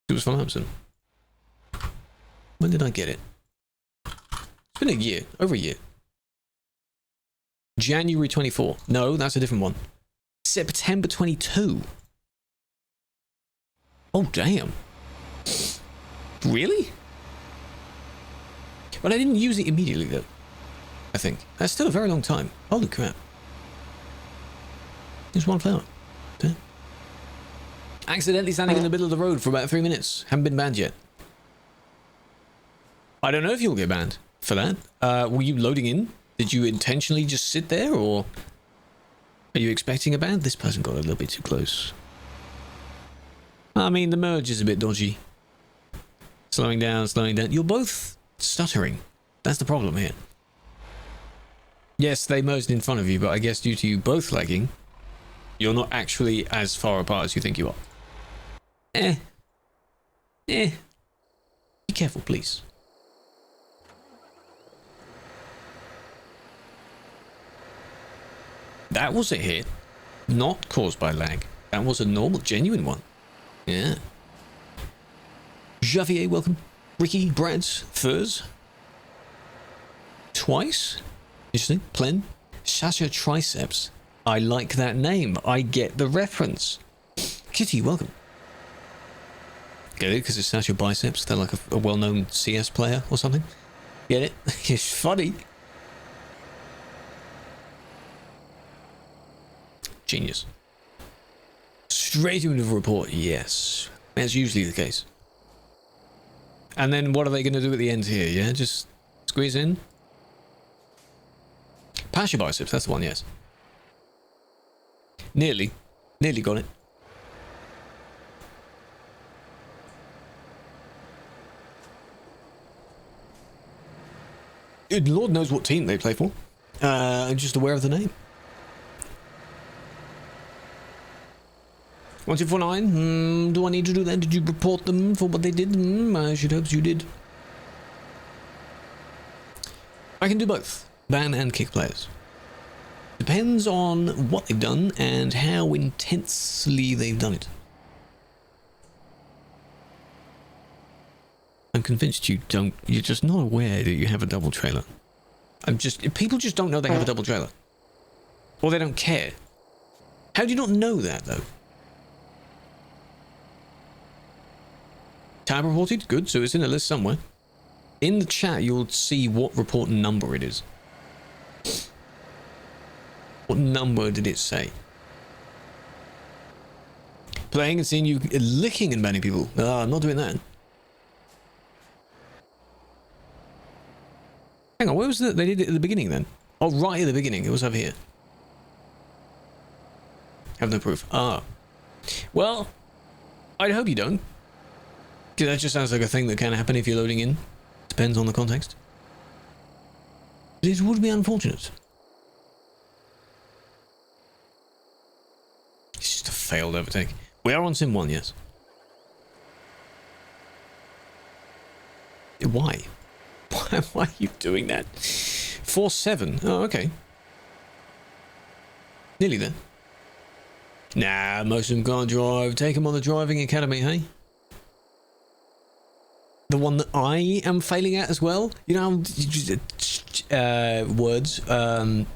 It was from Amazon. When did I get it? It's been a year. Over a year. January 24. No, that's a different one. September 22. Oh, damn. Really? But I didn't use it immediately, though. I think. That's still a very long time. Holy crap. Just one flower. Okay. Accidentally standing in the middle of the road for about 3 minutes. Haven't been banned yet. I don't know if you'll get banned for that. Were you loading in? Did you intentionally just sit there, or are you expecting a ban? This person got a little bit too close. I mean, the merge is a bit dodgy. Slowing down, slowing down. You're both stuttering. That's the problem here. Yes, they merged in front of you, but I guess due to you both lagging, you're not actually as far apart as you think you are. Be careful, please. That was a hit. not caused by lag. That was a normal, genuine one. Yeah. Javier, welcome. Ricky, Brad, Furs. Twice. Interesting. Plen. Sasha Triceps. I like that name. I get the reference. Kitty, welcome. Get it? Because it's Sasha Biceps. They're like a well-known CS player or something. Get it? It's funny. Genius. Straight into the report. Yes. That's usually the case. And then what are they going to do at the end here? Yeah, just squeeze in. Pass your biceps. That's the one, yes. Nearly got it. Lord knows what team they play for. I'm just aware of the name. 1249. Do I need to do that? Did you report them for what they did? I should hope you did. I can do both. Ban and kick players. Depends on what they've done and how intensely they've done it. I'm convinced you're just not aware that you have a double trailer. People just don't know they have a double trailer. Or they don't care. How do you not know that, though? Tab reported? Good, so it's in a list somewhere. In the chat, you'll see what report number it is. What number did it say? Playing and seeing you licking and banning people. I'm not doing that. Hang on, where was it? They did it at the beginning then. Oh, right at the beginning. It was over here. Have no proof. Ah. Well, I'd hope you don't. Because that just sounds like a thing that can happen if you're loading in. Depends on the context. But it would be unfortunate. It's just a failed overtake. We are on Sim 1, yes. Why? Why are you doing that? 4-7. Oh, okay. Nearly there. Nah, most of them can't drive. Take them on the driving academy, hey? The one that I am failing at as well. You know how words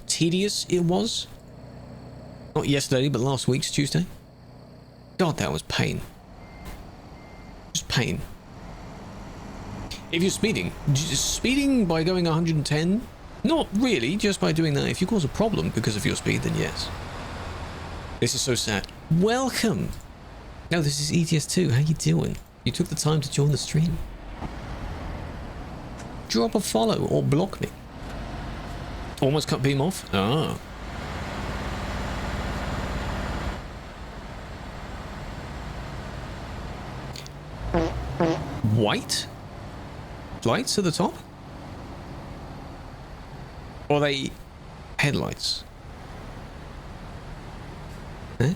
tedious it was? Not yesterday, but last week's Tuesday. God, that was pain. Just pain. If you're speeding by going 110, not really, just by doing that. If you cause a problem because of your speed, then yes. This is so sad. Welcome. No, this is ETS2. How you doing? You took the time to join the stream. Drop a follow or block me. Almost cut beam off. Ah. White lights at the top? Or are they headlights? Eh?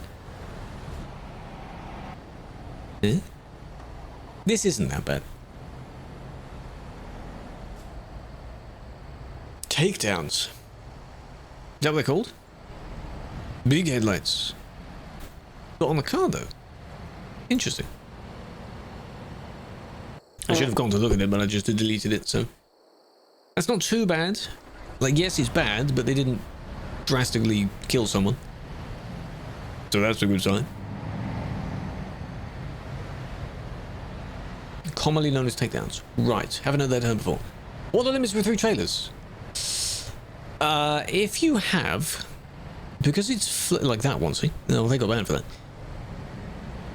Eh? This isn't that bad. Takedowns. Is that what they're called? Big headlights. But on the car though. Interesting. I should have gone to look at it, but I just deleted it, so... That's not too bad. Like, yes, it's bad, but they didn't drastically kill someone. So that's a good sign. Commonly known as takedowns. Right, haven't heard that term before. What are the limits for 3 trailers? If you have... Because it's like that one, see? No, they got banned for that.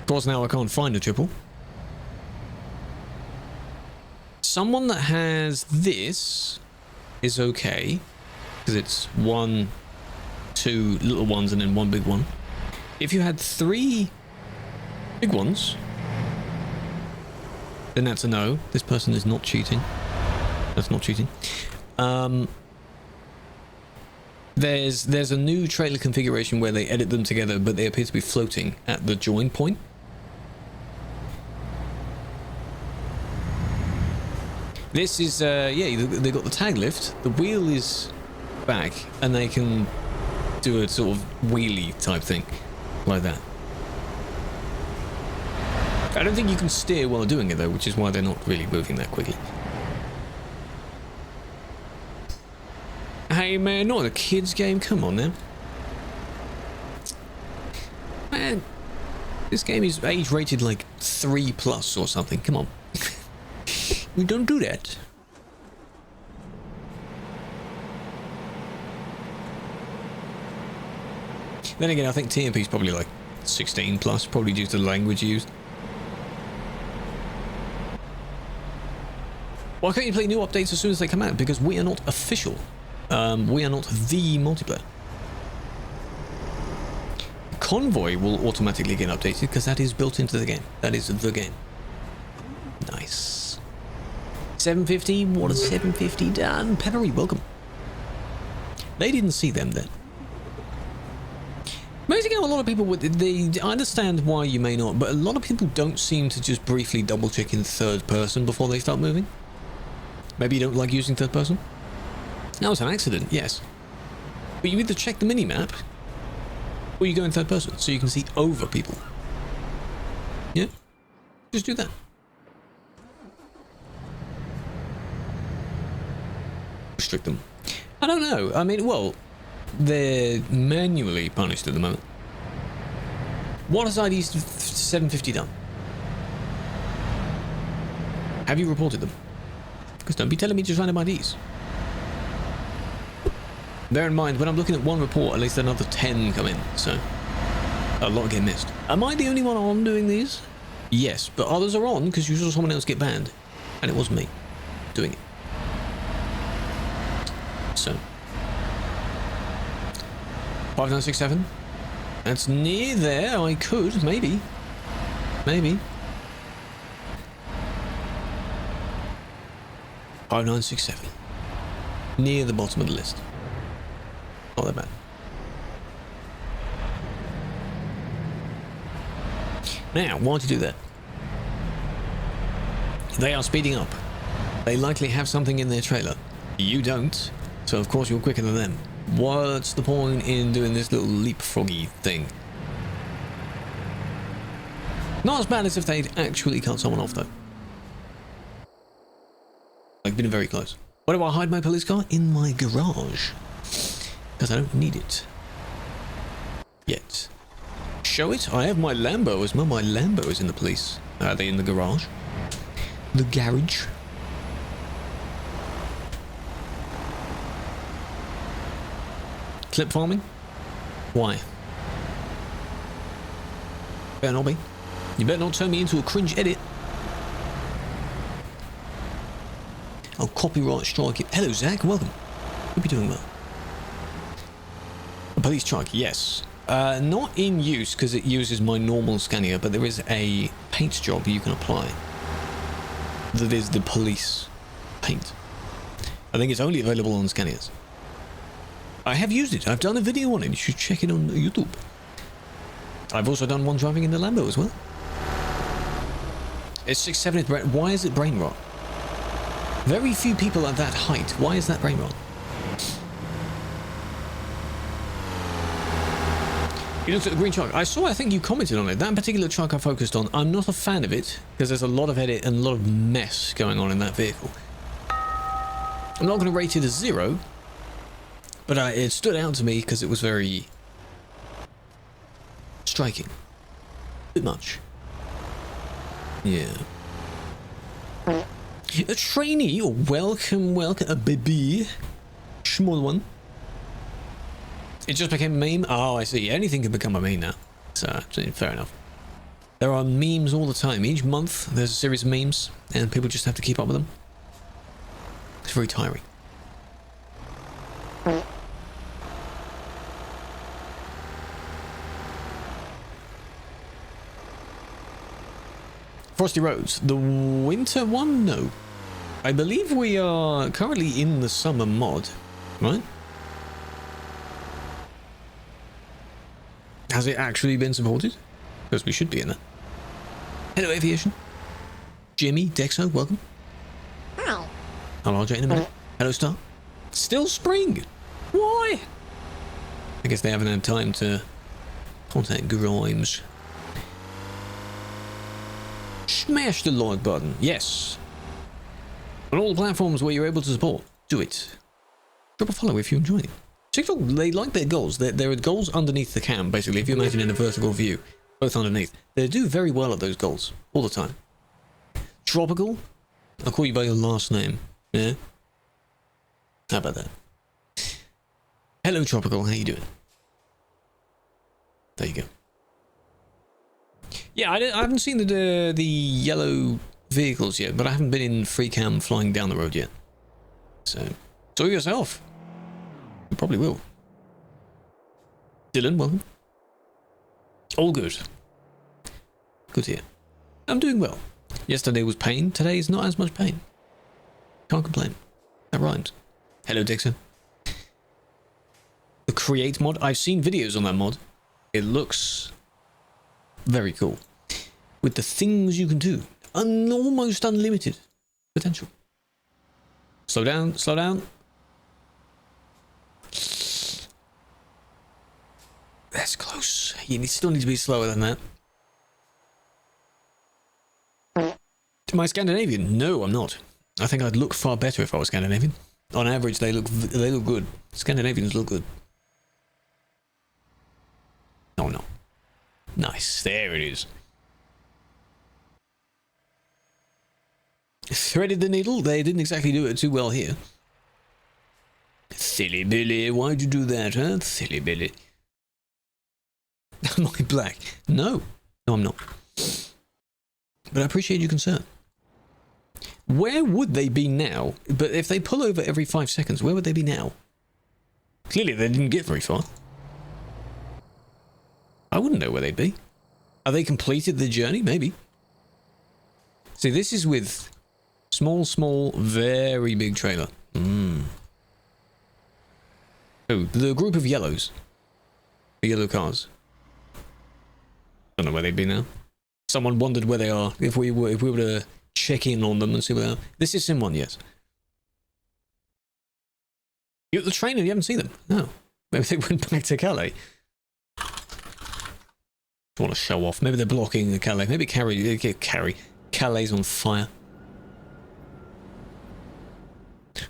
Of course, now I can't find a triple. Someone that has this is okay, because it's 1, 2 little ones and then 1 big one. If you had 3 big ones, then that's a no. This person is not cheating. That's not cheating. There's a new trailer configuration where they edit them together, but they appear to be floating at the join point. This is, yeah, they got the tag lift, the wheel is back, and they can do a sort of wheelie type thing like that. I don't think you can steer while doing it though, which is why they're not really moving that quickly. Hey man, not a kids game, come on now. Man, this game is age rated like 3+ or something, come on. We don't do that. Then again, I think TMP is probably like 16+, probably due to the language used. Why can't you play new updates as soon as they come out? Because we are not official. We are not the multiplayer. Convoy will automatically get updated because that is built into the game. That is the game. Nice. 750. What has 750 done? Peppery, welcome. They didn't see them then. Amazing how a lot of people would. I understand why you may not, but a lot of people don't seem to just briefly double check in third person before they start moving. Maybe you don't like using third person? That was an accident, yes. But you either check the mini-map, or you go in third person, so you can see over people. Yeah? Just do that. Restrict them. I don't know. I mean, well, they're manually punished at the moment. What has ID 750 done? Have you reported them? Because don't be telling me just random IDs. Bear in mind, when I'm looking at one report, at least another 10 come in, so a lot get missed. Am I the only one on doing these? Yes, but others are on because you saw someone else get banned, and it was me doing it. So 5967. That's near there. I could maybe. 5967. Near the bottom of the list. Not that bad. Now, why do you do that? They are speeding up. They likely have something in their trailer. You don't, so of course you're quicker than them. What's the point in doing this little leapfroggy thing? Not as bad as if they'd actually cut someone off, though. I've been very close. Where do I hide my police car? In my garage. Because I don't need it. Yet. Show it? I have my Lambo as well. My Lambo is in the police. Are they in the garage? The garage. Clip farming? Why? Better not be. You better not turn me into a cringe edit. I'll copyright strike it. Hello, Zach. Welcome. Hope you're doing well. A police truck, yes. Not in use because it uses my normal Scania, but there is a paint job you can apply. That is the police paint. I think it's only available on Scanias. I have used it. I've done a video on it. You should check it on YouTube. I've also done one driving in the Lambo as well. It's 6'7". Why is it brain rot? Very few people at that height. Why is that brain rot? You looked at the green truck. I saw, I think you commented on it. That particular truck I focused on, I'm not a fan of it because there's a lot of edit and a lot of mess going on in that vehicle. I'm not going to rate it as 0, but it stood out to me because it was very striking. A bit much. Yeah. A trainee, or welcome, a baby. Small one. It just became a meme? Oh, I see. Anything can become a meme now. So, fair enough. There are memes all the time. Each month, there's a series of memes, and people just have to keep up with them. It's very tiring. Frosty Roads. The winter one? No. I believe we are currently in the summer mod, right? Has it actually been supported? Because we should be in that. Hello, Aviation. Jimmy, Dexo, welcome. Hi. I'll RJ in a minute. Hello, Star. Still spring. Why? I guess they haven't had time to contact Grimes. Smash the like button. Yes. On all the platforms where you're able to support, do it. Drop a follow if you enjoy it. TikTok, they like their goals. There are goals underneath the cam, basically. If you imagine in a vertical view, both underneath. They do very well at those goals, all the time. Tropical, I'll call you by your last name. Yeah? How about that? Hello, Tropical. How you doing? There you go. Yeah, I haven't seen the yellow vehicles yet, but I haven't been in free cam flying down the road yet. So, enjoy yourself. You probably will. Dylan, welcome. All good. Good here. I'm doing well. Yesterday was pain. Today is not as much pain. Can't complain. That rhymes. Hello, Dixon. The Create mod. I've seen videos on that mod. It looks very cool. With the things you can do. Almost unlimited potential. Slow down. Slow down. That's close. You still need to be slower than that. Am I Scandinavian? No, I'm not. I think I'd look far better if I was Scandinavian. On average, they look good. Scandinavians look good. Oh no. Nice. There it is. Threaded the needle. They didn't exactly do it too well here. Silly Billy. Why'd you do that, huh? Silly Billy. Am I black? No. No, I'm not. But I appreciate your concern. Where would they be now? But if they pull over every 5 seconds, where would they be now? Clearly they didn't get very far. I wouldn't know where they'd be. Have they completed the journey? Maybe. See, this is with small, very big trailer. Oh, the group of yellows. The yellow cars. Don't know where they'd be now. Someone wondered where they are. If we were to check in on them and see where they are. This is Sim 1, yes. You're at the train and you haven't seen them? No. Maybe they went back to Calais. Just want to show off. Maybe they're blocking the Calais. Maybe Calais on fire.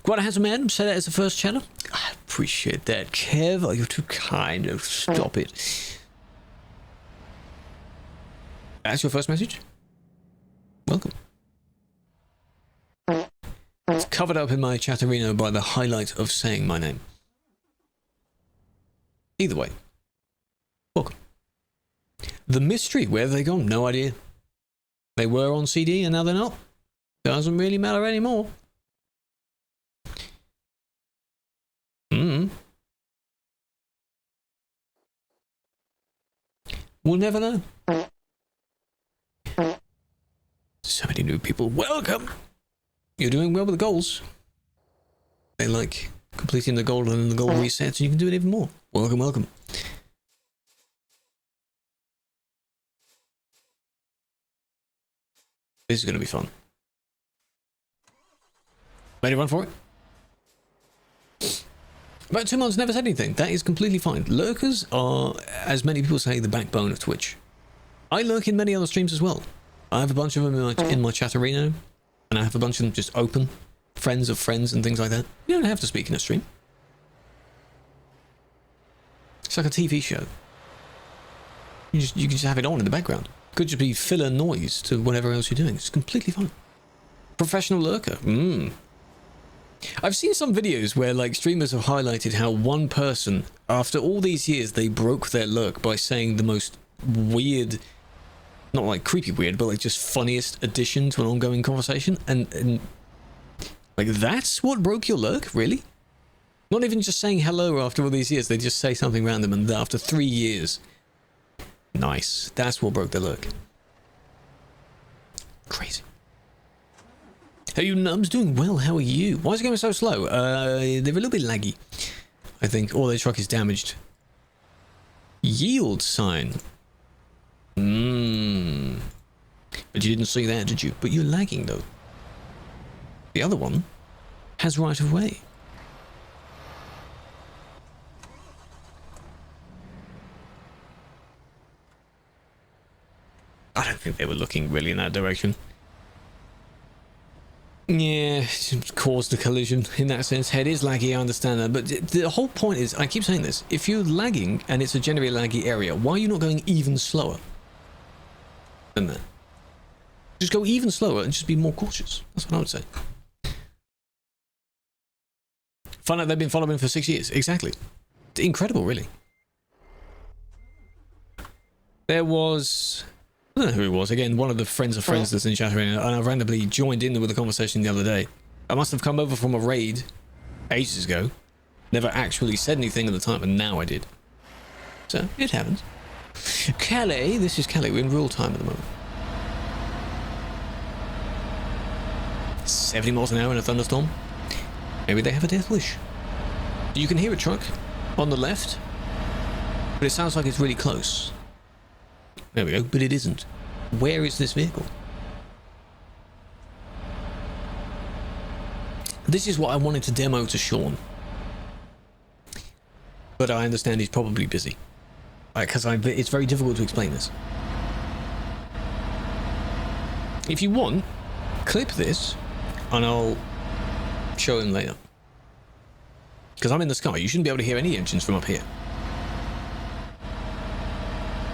Quite a handsome man. Say that as the first channel. I appreciate that, Kev. Oh, you're too kind. Oh, stop it. That's your first message? Welcome. It's covered up in my chatterino by the highlight of saying my name. Either way. Welcome. The mystery. Where have they gone? No idea. They were on CD and now they're not. Doesn't really matter anymore. We'll never know. So many new people. Welcome! You're doing well with the goals. They like completing the goal and then the goal resets and you can do it even more. Welcome, welcome. This is going to be fun. Ready to run for it? About 2 months, never said anything. That is completely fine. Lurkers are, as many people say, the backbone of Twitch. I lurk in many other streams as well. I have a bunch of them in my chatterino, and I have a bunch of them just open. Friends of friends and things like that. You don't have to speak in a stream. It's like a TV show. You can just have it on in the background. Could just be filler noise to whatever else you're doing. It's completely fine. Professional lurker. I've seen some videos where like streamers have highlighted how one person, after all these years, they broke their lurk by saying the most weird, not like creepy weird, but like just funniest addition to an ongoing conversation. And like that's what broke your lurk? Really? Not even just saying hello after all these years. They just say something random and after 3 years. Nice. That's what broke their lurk. Crazy. How are you nubs? Doing well. How are you? Why is it going so slow? They're a little bit laggy, I think. Or their truck is damaged. Yield sign. But you didn't see that, did you? But you're lagging, though. The other one has right of way. I don't think they were looking really in that direction. Yeah, it caused a collision in that sense. It is laggy, I understand that, but the whole point is, I keep saying this, if you're lagging and it's a generally laggy area, why are you not going even slower than that? Just go even slower and just be more cautious. That's what I would say. Find out they've been following for 6 years. Exactly. It's incredible, really. There was... I don't know who it was. Again, one of the friends of friends that's in chat right now, and I randomly joined in with the conversation the other day. I must have come over from a raid ages ago. Never actually said anything at the time, and now I did. So, it happens. Calais. This is Calais. We're in real time at the moment. 70 miles an hour in a thunderstorm. Maybe they have a death wish. You can hear a truck on the left, but it sounds like it's really close. There we go, but it isn't. Where is this vehicle? This is what I wanted to demo to Sean. But I understand he's probably busy. Because it's very difficult to explain this. If you want, clip this, and I'll show him later. Because I'm in the sky, you shouldn't be able to hear any engines from up here.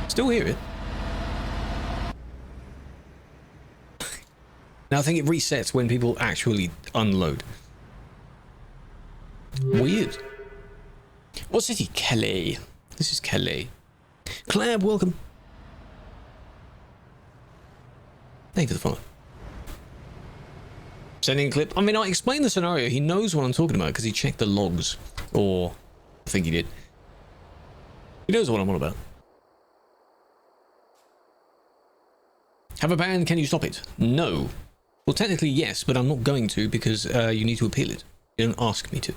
Still hear it. Now I think it resets when people actually unload. Weird. What city? Calais. This is Calais. Clab, welcome. Thank you for the follow. Sending a clip. I mean, I explained the scenario. He knows what I'm talking about because he checked the logs. Or, I think he did. He knows what I'm on about. Have a ban, can you stop it? No. Well, technically, yes, but I'm not going to because you need to appeal it. You don't ask me to.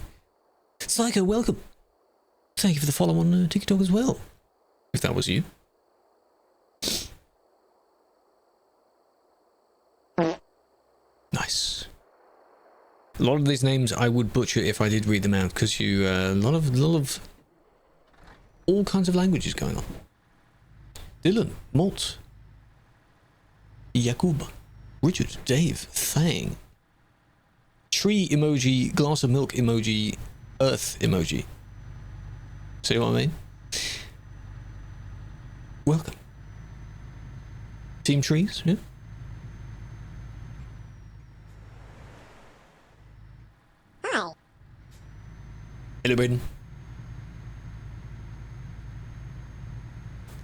Psycho, welcome. Thank you for the follow on TikTok as well. If that was you. Nice. A lot of these names I would butcher if I did read them out because you a lot of all kinds of languages going on. Dylan, Malt, Yakub, Richard, Dave, Thang, tree emoji, glass of milk emoji, earth emoji. See what I mean? Welcome. Team trees, yeah? Hi. Hello, Braden.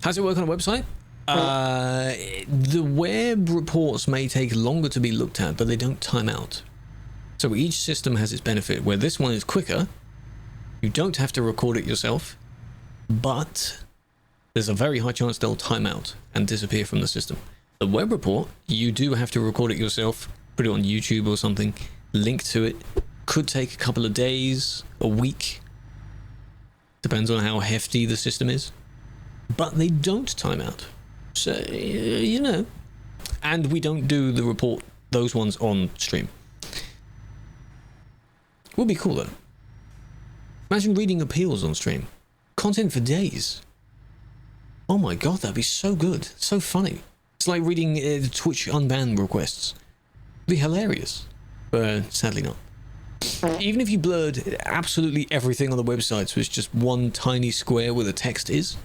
How's it work on a website? The web reports may take longer to be looked at, but they don't time out. So each system has its benefit, where this one is quicker. You don't have to record it yourself, but there's a very high chance they'll time out and disappear from the system. The web report, you do have to record it yourself, put it on YouTube or something, link to it. Could take a couple of days, a week. Depends on how hefty the system is. But they don't time out. So, you know. And we don't do the report, those ones on stream. Would be cool though. Imagine reading appeals on stream. Content for days. Oh my god, that'd be so good. So funny. It's like reading Twitch unban requests. It'd be hilarious. But sadly not. Even if you blurred absolutely everything on the website so it's just one tiny square where the text is.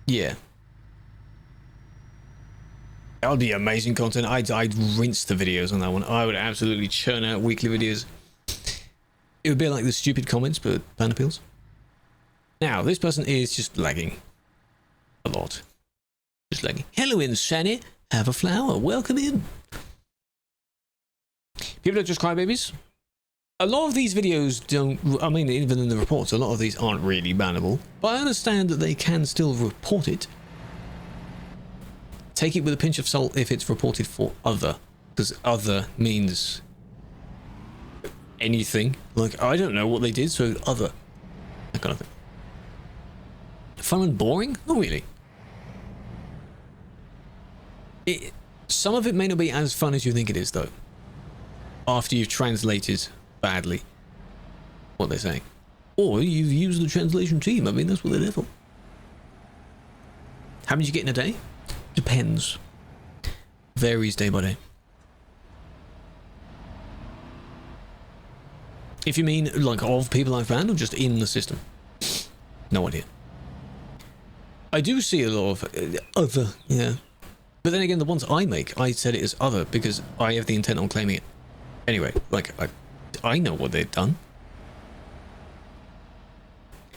Yeah. That would be amazing content. I'd rinse the videos on that one. I would absolutely churn out weekly videos. It would be like the stupid comments, but ban appeals. Now, this person is just lagging. A lot. Just lagging. Hello, Insanity. Have a flower. Welcome in. People are just crybabies. A lot of these videos don't, I mean, even in the reports, a lot of these aren't really bannable. But I understand that they can still report it. Take it with a pinch of salt if it's reported for other. Because other means anything. Like, I don't know what they did, so other. That kind of thing. Fun and boring? Not really. Some of it may not be as fun as you think it is, though. After you've translated badly what they're saying. Or you've used the translation team. I mean, that's what they're there for. How many do you get in a day? Depends. Varies day by day. If you mean like of people I've banned or just in the system? No idea. I do see a lot of other, yeah. But then again, the ones I make, I set it as other because I have the intent on claiming it. Anyway, like, I know what they've done.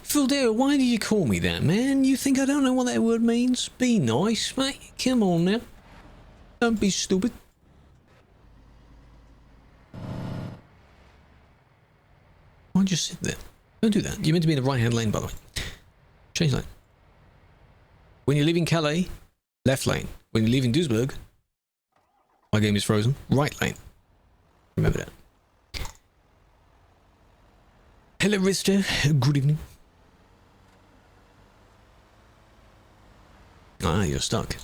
Fildeo, why do you call me that, man? You think I don't know what that word means? Be nice, mate. Come on now. Don't be stupid. Why'd you sit there? Don't do that. You're meant to be in the right-hand lane, by the way. Change lane. When you're leaving Calais, left lane. When you're leaving Duisburg, my game is frozen, right lane. Remember that. Hello, Rister. Good evening. Ah, you're stuck.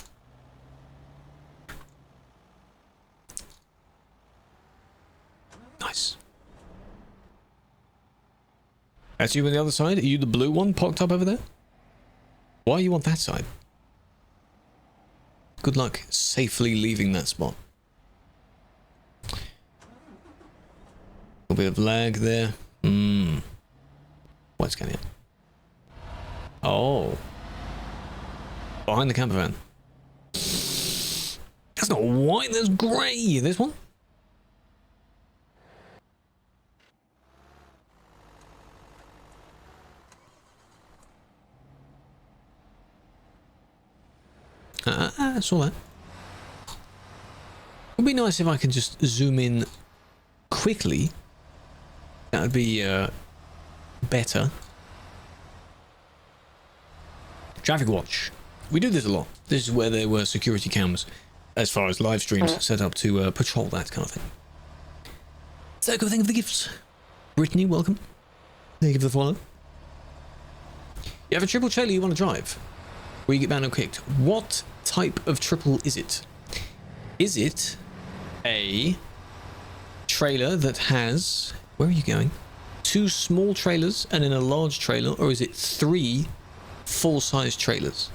Nice. That's you on the other side? Are you the blue one parked up over there? Why are you on that side? Good luck safely leaving that spot. A bit of lag there. What's going on? Oh. Behind the camper van. That's not white, that's grey. This one? I saw that. It would be nice if I could just zoom in quickly. That would be better. Traffic watch. We do this a lot. This is where there were security cams as far as live streams set up to patrol that kind of thing. Circle, thank you for the gifts. Brittany, welcome. Thank you for the follow. You have a triple trailer you want to drive? Where you get banned or kicked. What type of triple is it? Is it a trailer that has... Where are you going? 2 small trailers and then a large trailer, or is it 3 full-size trailers?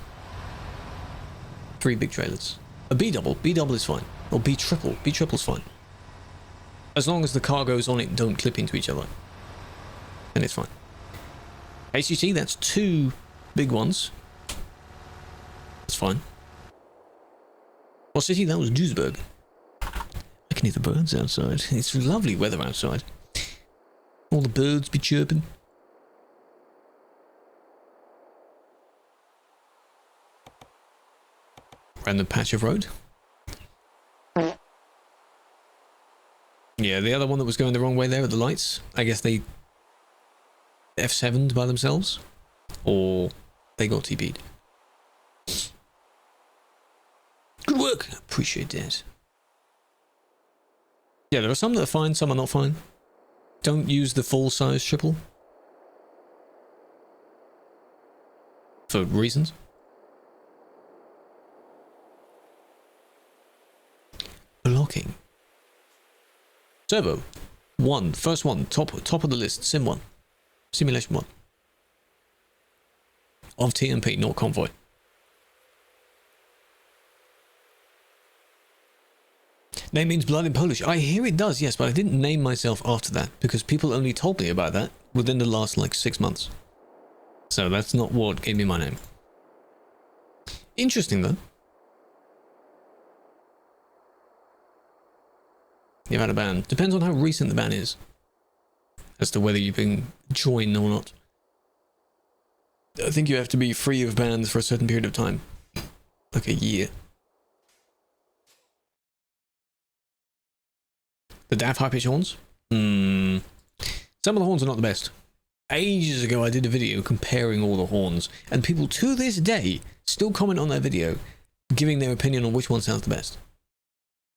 3 big trailers. A B double. B double is fine. Or B triple. B triple is fine. As long as the cargoes on it don't clip into each other. Then it's fine. HCT, that's 2 big ones. That's fine. What city? That was Duisburg. I can hear the birds outside. It's lovely weather outside. All the birds be chirping. Random patch of road. Yeah, the other one that was going the wrong way there at the lights. I guess they F7'd by themselves. Or they got TP'd. Good work. Appreciate that. Yeah, there are some that are fine, some are not fine. Don't use the full size triple. For reasons. Blocking. Turbo. 1. First one. Top of the list. Sim 1. Simulation 1. Of TMP, not convoy. Name means blood in Polish. I hear it does, yes, but I didn't name myself after that because people only told me about that within the last, like, 6 months. So that's not what gave me my name. Interesting, though. You've had a ban. Depends on how recent the ban is. As to whether you've been joined or not. I think you have to be free of bans for a certain period of time. Like a year. The DAF high-pitch horns? Some of the horns are not the best. Ages ago I did a video comparing all the horns, and people to this day still comment on that video, giving their opinion on which one sounds the best.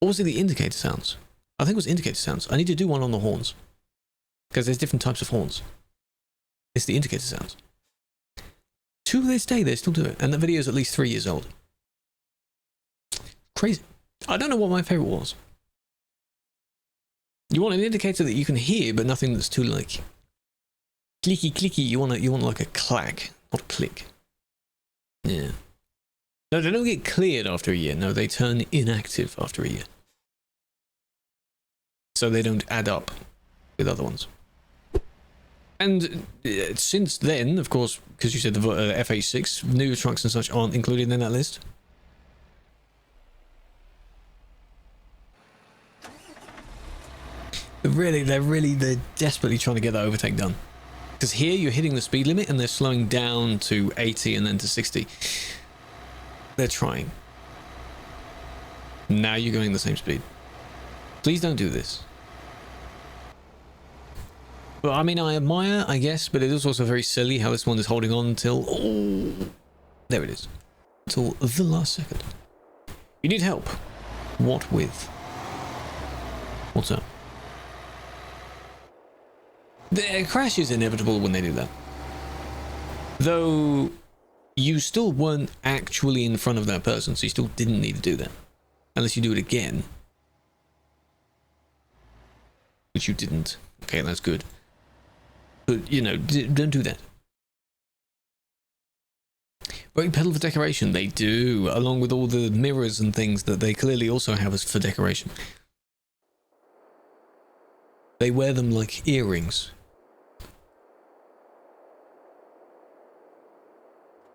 Or was it the indicator sounds? I think it was indicator sounds. I need to do one on the horns. Because there's different types of horns. It's the indicator sounds. To this day they still do it, and that video is at least 3 years old. Crazy. I don't know what my favourite was. You want an indicator that you can hear, but nothing that's too like clicky clicky. You want like a clack, not a click. Yeah. No, they don't get cleared after a year. No, they turn inactive after a year. So they don't add up with other ones. And since then, of course, because you said the FH6, new trucks and such aren't included in that list. They're desperately trying to get that overtake done. Because here you're hitting the speed limit and they're slowing down to 80 and then to 60. They're trying. Now you're going the same speed. Please don't do this. But I mean, I admire, I guess, but it is also very silly how this one is holding on until... Oh, there it is. Until the last second. You need help. What with? What's up? The crash is inevitable when they do that. Though you still weren't actually in front of that person, so you still didn't need to do that. Unless you do it again. Which you didn't. Okay, that's good. But, you know, don't do that. Brake pedal for decoration. They do, along with all the mirrors and things that they clearly also have as for decoration. They wear them like earrings.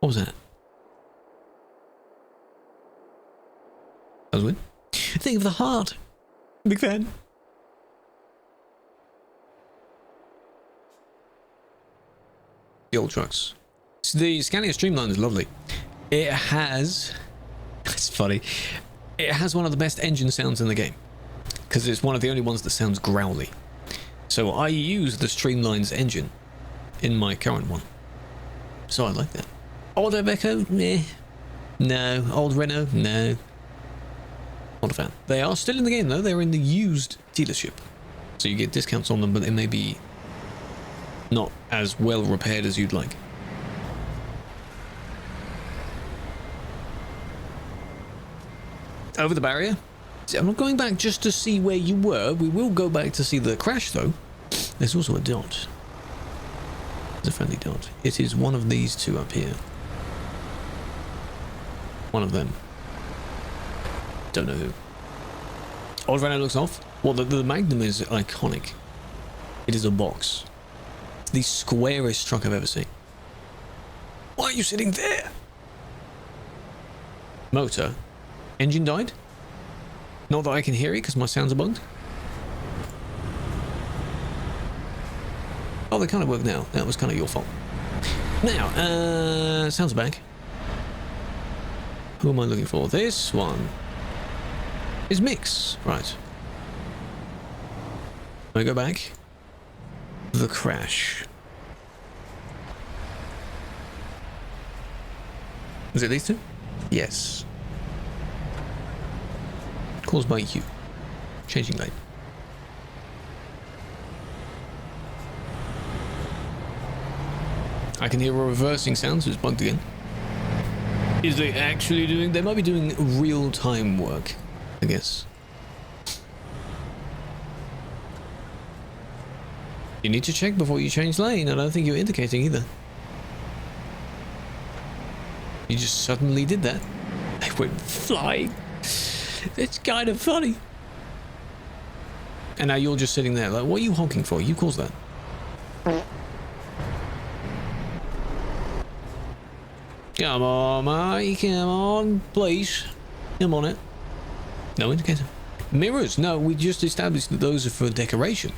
What was that? That was weird. Think of the heart. Big fan. The old trucks. So the Scania Streamline is lovely. It has... It's funny. It has one of the best engine sounds in the game. Because it's one of the only ones that sounds growly. So I use the Streamline's engine in my current one. So I like that. Old Iveco? Meh. No. Old Renault? No. Not a fan. They are still in the game though. They're in the used dealership. So you get discounts on them, but they may be not as well repaired as you'd like. Over the barrier? I'm not going back just to see where you were. We will go back to see the crash though. There's also a dot. There's a friendly dot. It is one of these two up here. One of them. Don't know who. Old Renault looks off. Well, the Magnum is iconic. It is a box. It's the squarest truck I've ever seen. Why are you sitting there? Motor. Engine died? Not that I can hear it because my sounds are bugged. Oh, they kind of work now. That was kind of your fault. Now, sounds are back. Who am I looking for? This one is Mix. Right. I go back. The crash. Is it these two? Yes. Caused by you. Changing lane. I can hear a reversing sound, so it's bugged again. Is they actually doing... They might be doing real-time work, I guess. You need to check before you change lane. I don't think you're indicating either. You just suddenly did that. They went flying. It's kind of funny. And now you're just sitting there like, what are you honking for? You caused that. Come on, mate. Come on, please. Come on it. No indicator. Mirrors. No, we just established that those are for decoration.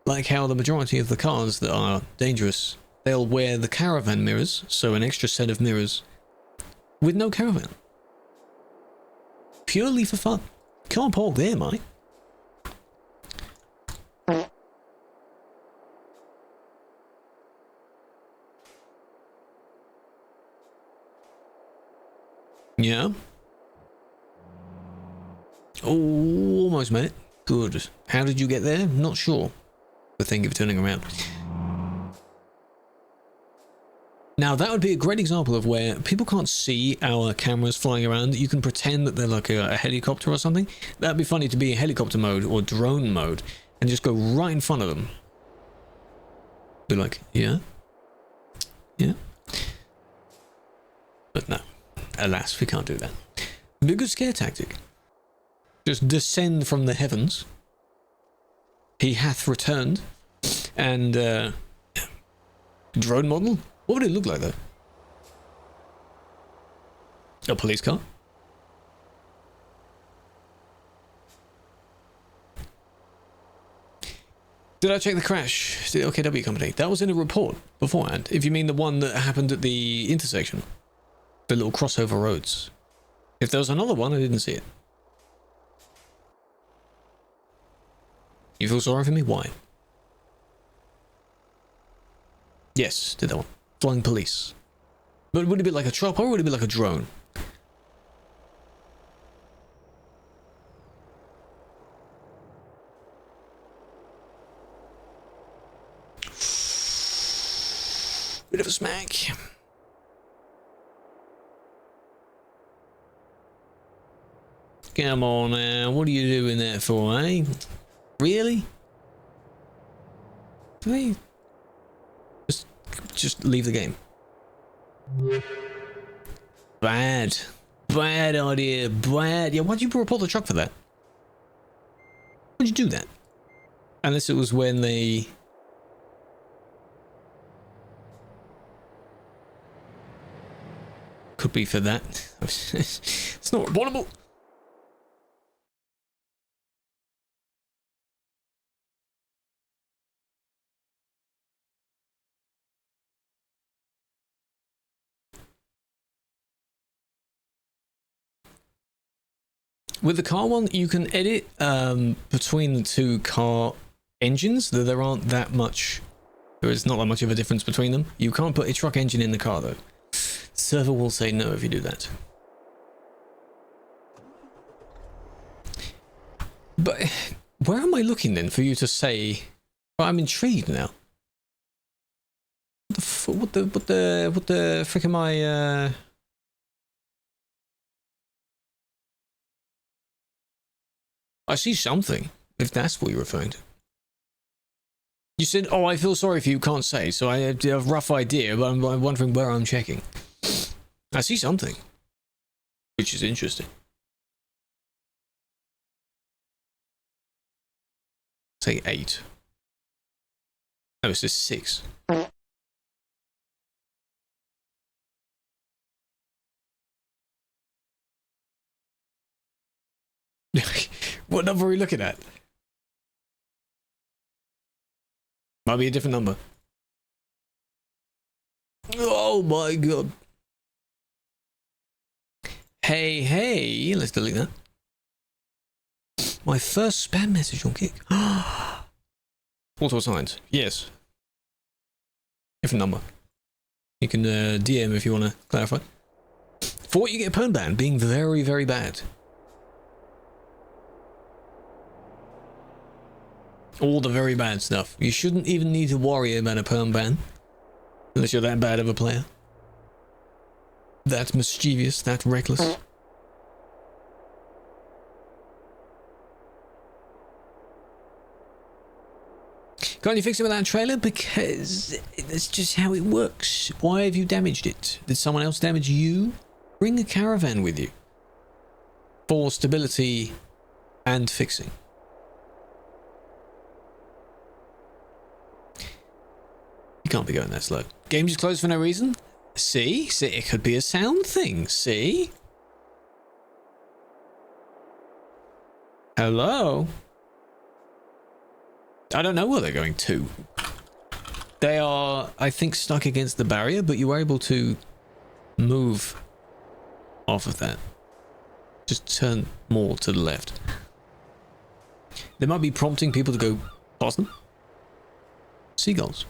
Like how the majority of the cars that are dangerous, they'll wear the caravan mirrors, so an extra set of mirrors with no caravan. Purely for fun. Can't park there, mate. Yeah. Oh, almost made it. Good. How did you get there? Not sure. But thank you for turning around. Now that would be a great example of where people can't see our cameras flying around. You can pretend that they're like a helicopter or something. That'd be funny to be in helicopter mode or drone mode and just go right in front of them. Be like, yeah. Yeah. But no. alas, we can't do that. It'd be a good scare tactic. Just descend from the heavens. He hath returned. And, drone model? What would it look like, though? A police car? Did I check the crash? The LKW company. That was in a report beforehand. If you mean the one that happened at the intersection. The little crossover roads. If there was another one, I didn't see it. You feel sorry for me? Why? Yes, did that one. Flying police. But would it be like a truck or would it be like a drone? Bit of a smack. Come on now, what are you doing that for, eh? Really? Really? Just leave the game. Bad. Bad idea. Bad. Yeah, why'd you report the truck for that? Why'd you do that? Unless it was when they... Could be for that. It's not reportable. With the car one, you can edit between the two car engines. Though there aren't that much. There is not that much of a difference between them. You can't put a truck engine in the car though. The server will say no if you do that. But where am I looking then for you to say? Well, I'm intrigued now. What the frick am I? I see something, if that's what you're referring to. You said, oh, I feel sorry for you, can't say, so I have a rough idea, but I'm wondering where I'm checking. I see something, which is interesting. Say 8. No, it's just 6. What number are we looking at? Might be a different number. Oh my god. Hey, let's delete that. My first spam message on Kick. Auto signs. Yes. Different number. You can DM if you want to clarify. For what you get perm ban, being very, very bad. All the very bad stuff. You shouldn't even need to worry about a perm ban. Unless you're that bad of a player. That mischievous, that reckless. Can't you fix it without a trailer? Because that's just how it works. Why have you damaged it? Did someone else damage you? Bring a caravan with you. For stability and fixing. You can't be going that slow. Game just closed for no reason? See? See, it could be a sound thing. See? Hello? I don't know where they're going to. They are, I think, stuck against the barrier, but you were able to move off of that. Just turn more to the left. They might be prompting people to go past them. Seagulls.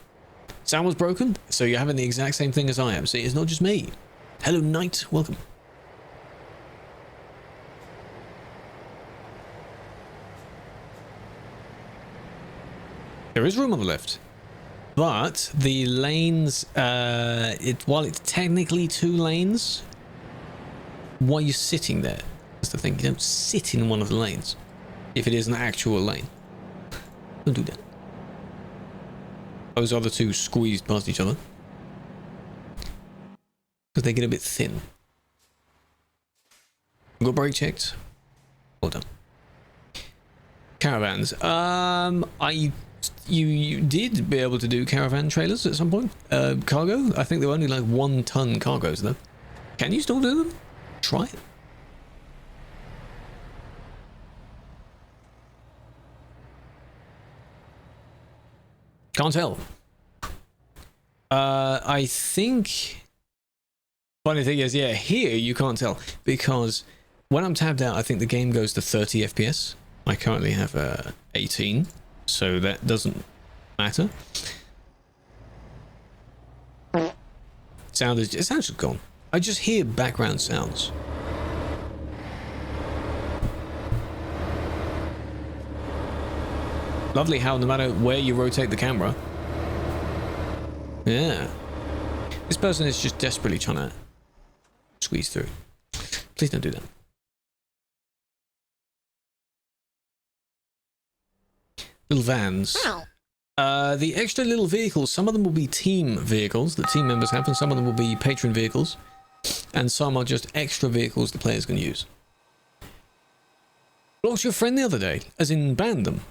Sound was broken, so you're having the exact same thing as I am. See, it's not just me. Hello, Knight. Welcome. There is room on the left, but the lanes, while it's technically 2 lanes, why are you sitting there? That's the thing. You don't sit in one of the lanes if it is an actual lane. Don't do that. Those other 2 squeezed past each other because they get a bit thin. Got brake checked. Well done. Caravans. You did be able to do caravan trailers at some point. Cargo. I think they were only like 1 ton cargoes though. Can you still do them? Try it. Can't tell. I think. Funny thing is, yeah, here you can't tell because when I'm tabbed out, I think the game goes to 30 FPS. I currently have 18, so that doesn't matter. Sound is just gone. I just hear background sounds. Lovely how no matter where you rotate the camera. Yeah. This person is just desperately trying to squeeze through. Please don't do that. Little vans. The extra little vehicles, some of them will be team vehicles that team members have, and some of them will be patron vehicles. And some are just extra vehicles the players can use. Blocked your friend the other day, as in banned them.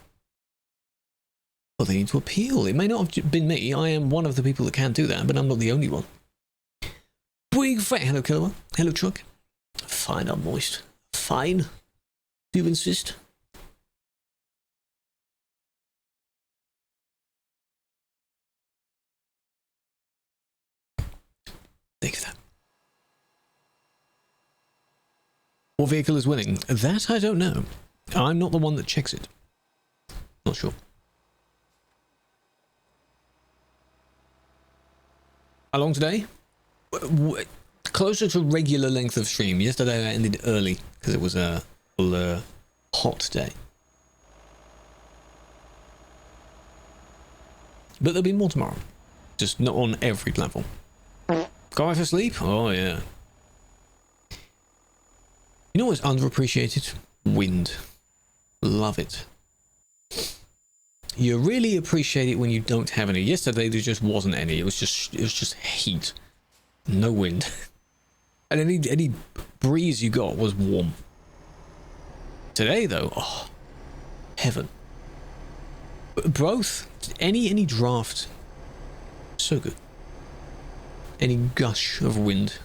Well, they need to appeal. It may not have been me. I am one of the people that can do that, but I'm not the only one. Big fat. Hello, Killer. Hello, Truck. Fine, I'm moist. Fine. Do you insist? Think of that. What vehicle is winning? That I don't know. I'm not the one that checks it. Not sure. How long today? Closer to regular length of stream. Yesterday I ended early because it was a hot day. But there'll be more tomorrow. Just not on every platform. Going for sleep? Oh yeah. You know what's underappreciated? Wind. Love it. You really appreciate it when you don't have any. Yesterday there just wasn't any. It was just heat. No wind. And any breeze you got was warm. Today though, oh, heaven. Both, any draft, so good. Any gush of wind.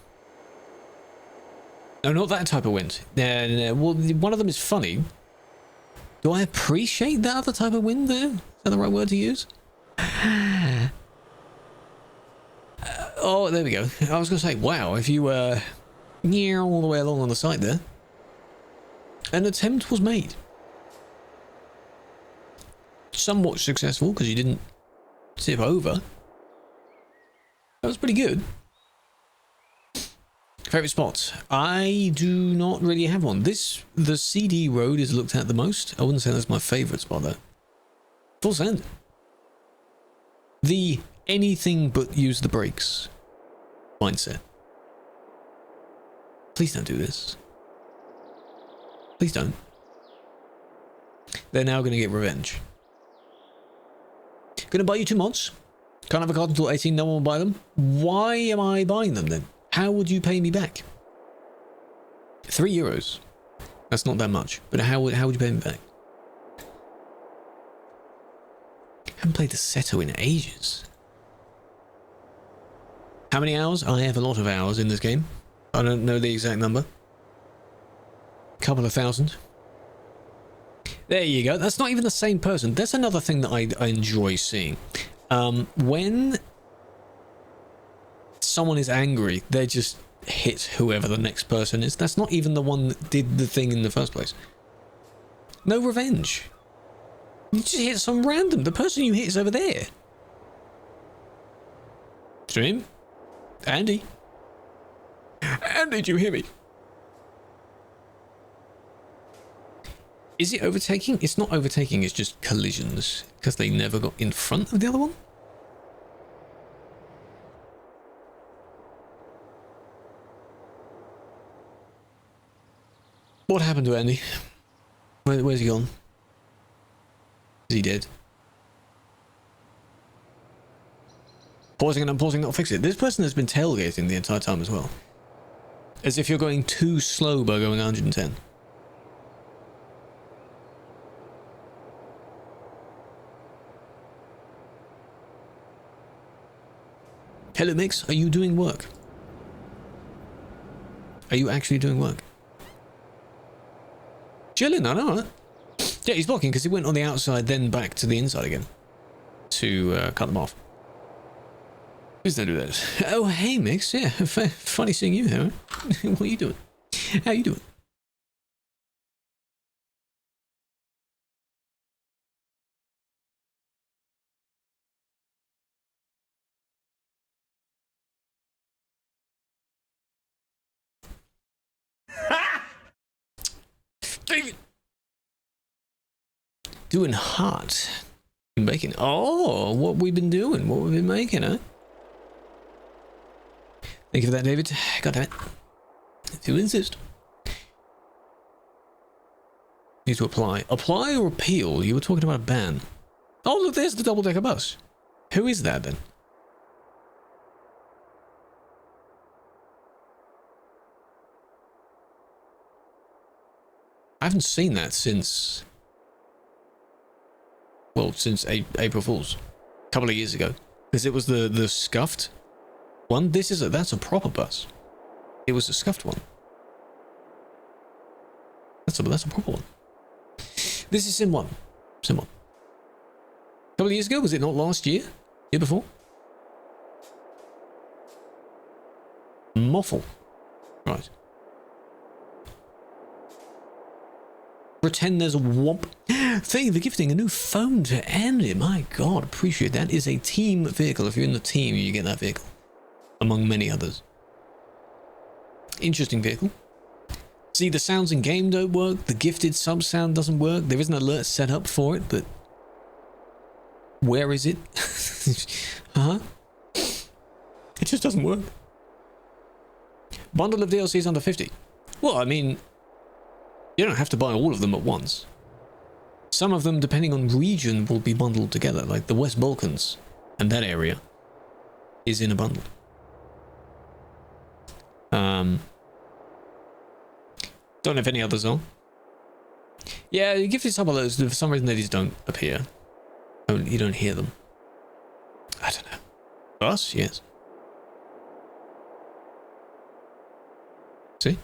No, not that type of wind. No. Well, one of them is funny. Do I appreciate that other type of wind there? Is that the right word to use? Oh, there we go. I was going to say, wow, if you were all the way along on the side there. An attempt was made. Somewhat successful because you didn't tip over. That was pretty good. Favorite spots? I do not really have one. The CD road is looked at the most. I wouldn't say that's my favorite spot though. Full send. The anything but use the brakes mindset. Please don't do this. Please don't. They're now going to get revenge. Going to buy you 2 mods. Can't have a card until 18. No one will buy them. Why am I buying them then? How would you pay me back? €3. That's not that much. But how would you pay me back? I haven't played the Seto in ages. How many hours? I have a lot of hours in this game. I don't know the exact number. Couple of thousand. There you go. That's not even the same person. That's another thing that I enjoy seeing. When someone is angry, they just hit whoever the next person is. That's not even the one that did the thing in the first place. No revenge. You just hit some random. The person you hit is over there. Stream? Andy? Andy, do you hear me? Is it overtaking? It's not overtaking, it's just collisions. Because they never got in front of the other one? What happened to Andy? Where's he gone? Is he dead? Pausing and unpausing, that'll fix it. This person has been tailgating the entire time as well. As if you're going too slow by going 110. Hello, Mix. Are you doing work? Are you actually doing work? Chilling, I know, right? Yeah, he's blocking because he went on the outside, then back to the inside again to cut them off. Please don't do that. Oh, hey, Mix. Yeah, funny seeing you here. What are you doing? How you doing? David! Doing hot. Making. Oh, what we've been doing. What we've been making, huh? Thank you for that, David. God damn it. If you insist. Need to apply. Apply or appeal? You were talking about a ban. Oh, look, there's the double-decker bus. Who is that, then? I haven't seen that since... Well, since April Fool's. A couple of years ago. Because it was the scuffed one. That's a proper bus. It was a scuffed one. That's a proper one. This is Sim 1. Sim 1. A couple of years ago, was it not last year? Year before? Moffle. Right. Pretend there's a womp. Thank you for gifting a new phone to Andy. My God, appreciate that. Is a team vehicle. If you're in the team, you get that vehicle. Among many others. Interesting vehicle. See, the sounds in game don't work. The gifted sub sound doesn't work. There is an alert set up for it, but where is it? Huh? It just doesn't work. Bundle of DLCs under 50. Well, I mean, you don't have to buy all of them at once. Some of them, depending on region, will be bundled together. Like the West Balkans and that area is in a bundle. Don't know if any others are. Yeah, you gifted sub alerts, for some reason they just don't appear. You don't hear them. I don't know. Us? Yes. See?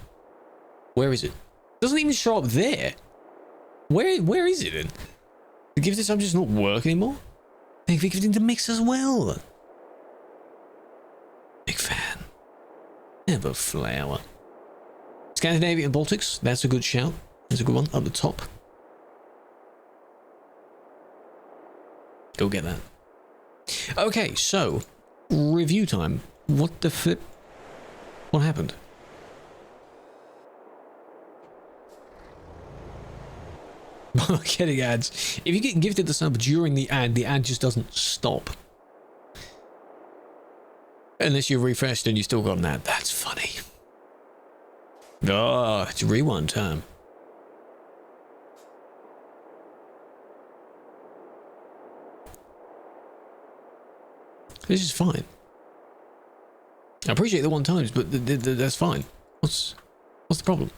Where is it? Doesn't even show up there. Where is it then? The gifted sub just not work anymore? Thank you for gifting the mix as well. Big fan. Never flower. Scandinavia and Baltics, that's a good shout. That's a good one, up the top. Go get that. Okay, so, review time. What the flip? What happened? Getting ads. If you get gifted the sub during the ad just doesn't stop. Unless you're refreshed and you still got an ad. That's funny. Oh, it's rewind time. This is fine. I appreciate the one times, but that's fine. What's the problem?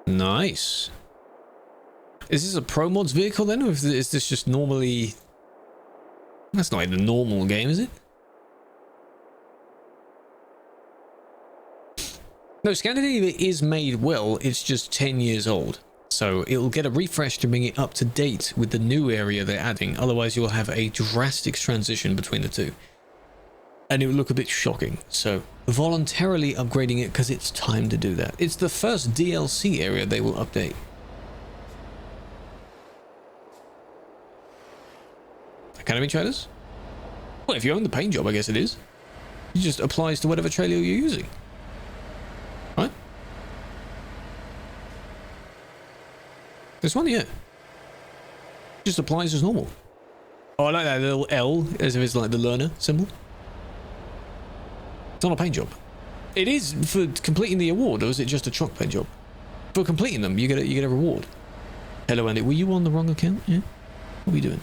Nice. Is this a Pro Mods vehicle then, or is this just normally... That's not in the normal game, is it? No, Scandinavia is made well, it's just 10 years old. So it'll get a refresh to bring it up to date with the new area they're adding, otherwise you'll have a drastic transition between the two. And it will look a bit shocking, so voluntarily upgrading it because it's time to do that. It's the first DLC area they will update. Academy trailers? Well, if you own the paint job, I guess it is. It just applies to whatever trailer you're using. Right? This one, yeah. Just applies as normal. Oh, I like that little L, as if it's like the learner symbol. It's not a paint job. It is for completing the award, or is it just a truck paint job? For completing them, you get a reward. Hello, Andy. Were you on the wrong account? Yeah. What are we doing?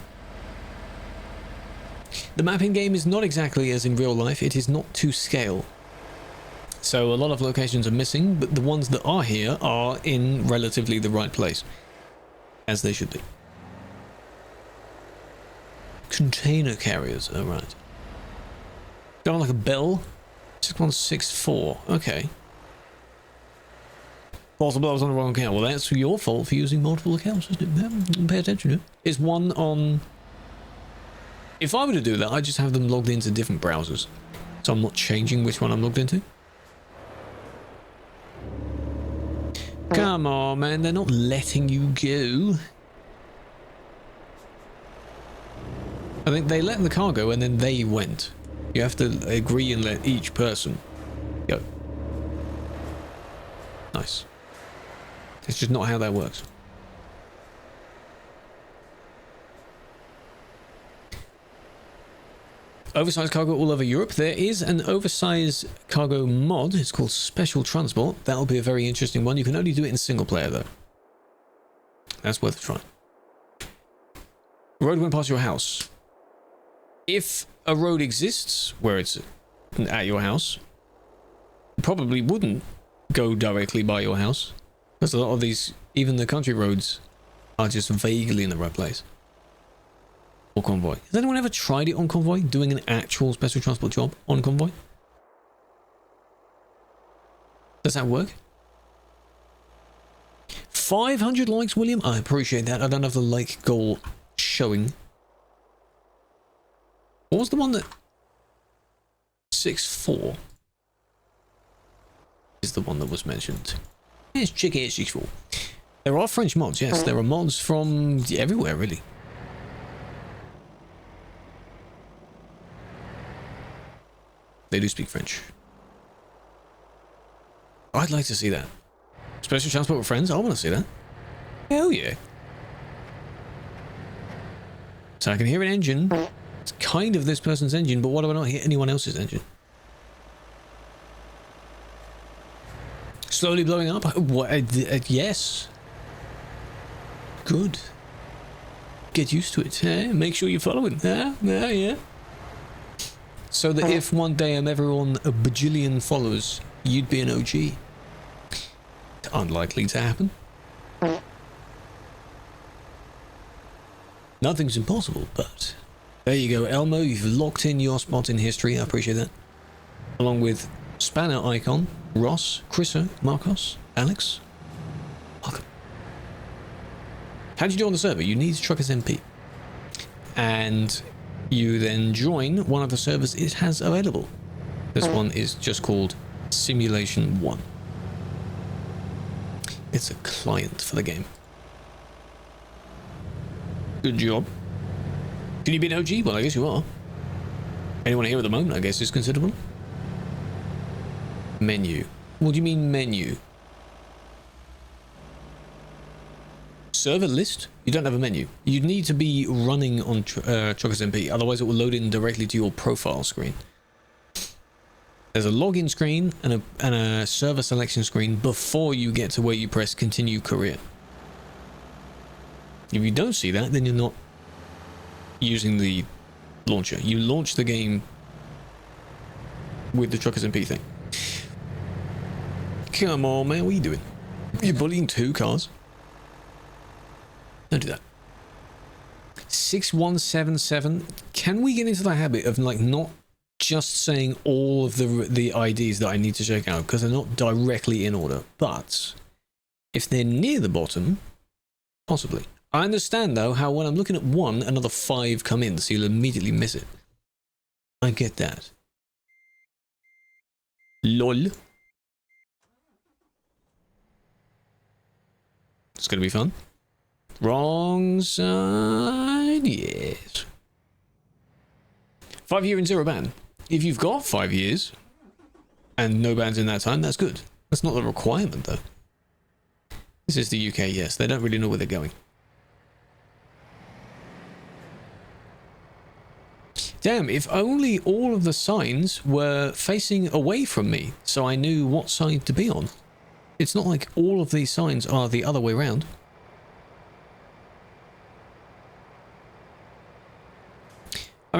The map in game is not exactly as in real life. It is not to scale. So a lot of locations are missing, but the ones that are here are in relatively the right place. As they should be. Container carriers, oh right. Got like a bell. 6164, okay. Possible I was on the wrong account. Well, that's your fault for using multiple accounts, isn't it? Pay attention to it. Is one on... If I were to do that, I'd just have them logged into different browsers. So I'm not changing which one I'm logged into. Come on, man. They're not letting you go. I think they let the car go and then they went. You have to agree and let each person go. Nice. It's just not how that works. Oversized cargo all over Europe. There is an oversized cargo mod. It's called Special Transport. That'll be a very interesting one. You can only do it in single player though. That's worth a try. Road went past your house. If a road exists where it's at your house, it probably wouldn't go directly by your house. Because a lot of these, even the country roads, are just vaguely in the right place. Or Convoy. Has anyone ever tried it on Convoy? Doing an actual special transport job on Convoy? Does that work? 500 likes, William? I appreciate that. I don't have the like goal showing. What was the one that... 6-4 is the one that was mentioned. It's Chicky 6-4. There are French mods, yes. There are mods from everywhere, really. They do speak French. I'd like to see that. Special transport with friends? I want to see that. Hell yeah. So I can hear an engine. It's kind of this person's engine, but what do I not hear anyone else's engine? Slowly blowing up? What, yes. Good. Get used to it. Eh? Make sure you're following. Yeah. So that if one day I'm ever on a bajillion followers, you'd be an OG. It's unlikely to happen. Nothing's impossible, but there you go, Elmo. You've locked in your spot in history. I appreciate that. Along with Spanner Icon, Ross, Chriso, Marcos, Alex. Welcome. How do you do on the server? You need TruckersMP. And you then join one of the servers it has available. This one is just called Simulation 1. It's a client for the game. Good job. Can you be an OG? Well, I guess you are. Anyone here at the moment, I guess, is considerable. Menu. What do you mean menu? Server list? You don't have a menu. You need to be running on TruckersMP, otherwise it will load in directly to your profile screen. There's a login screen and a server selection screen before you get to where you press continue career. If you don't see that, then you're not using the launcher. You launch the game with the TruckersMP thing. Come on, man, what are you doing? You're bullying 2 cars? Don't do that. 6177. Can we get into the habit of like not just saying all of the IDs that I need to check out because they're not directly in order, but if they're near the bottom, possibly. I understand though how when I'm looking at 1, another 5 come in, so you'll immediately miss it. I get that. LOL. It's gonna be fun. Wrong side, yes. 5 year and 0 ban. If you've got 5 years and no bans in that time, that's good. That's not the requirement though. This is the UK, yes. They don't really know where they're going. Damn, if only all of the signs were facing away from me so I knew what side to be on. It's not like all of these signs are the other way around.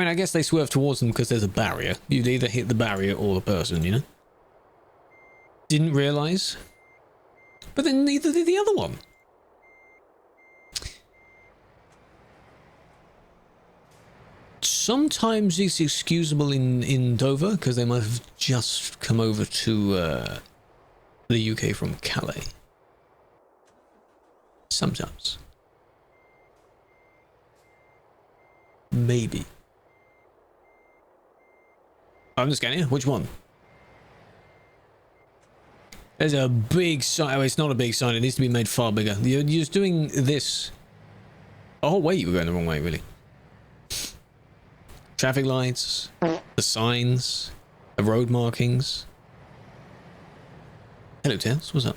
mean, I guess they swerve towards them because there's a barrier. You'd either hit the barrier or the person, you know? Didn't realize. But then neither did the other one. Sometimes it's excusable in Dover because they might have just come over to the UK from Calais. Sometimes. Maybe. I'm just scanning. Which one? There's a big sign. Oh, it's not a big sign. It needs to be made far bigger. You're just doing this. Oh, wait, you were going the wrong way, really. Traffic lights, the signs, the road markings. Hello, Tails. What's up?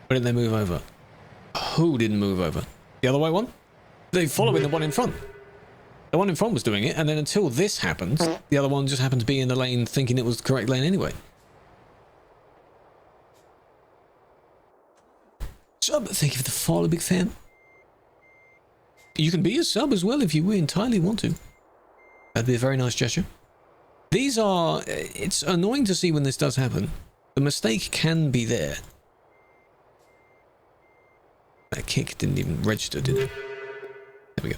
Where did they move over? Who didn't move over? The other way one? They following the one in front. The one in front was doing it, and then until this happened, the other one just happened to be in the lane thinking it was the correct lane anyway. Sub, thank you for the follow, big fan. You can be a sub as well if you entirely want to. That'd be a very nice gesture. These are... It's annoying to see when this does happen. The mistake can be there. That kick didn't even register, did it? There we go.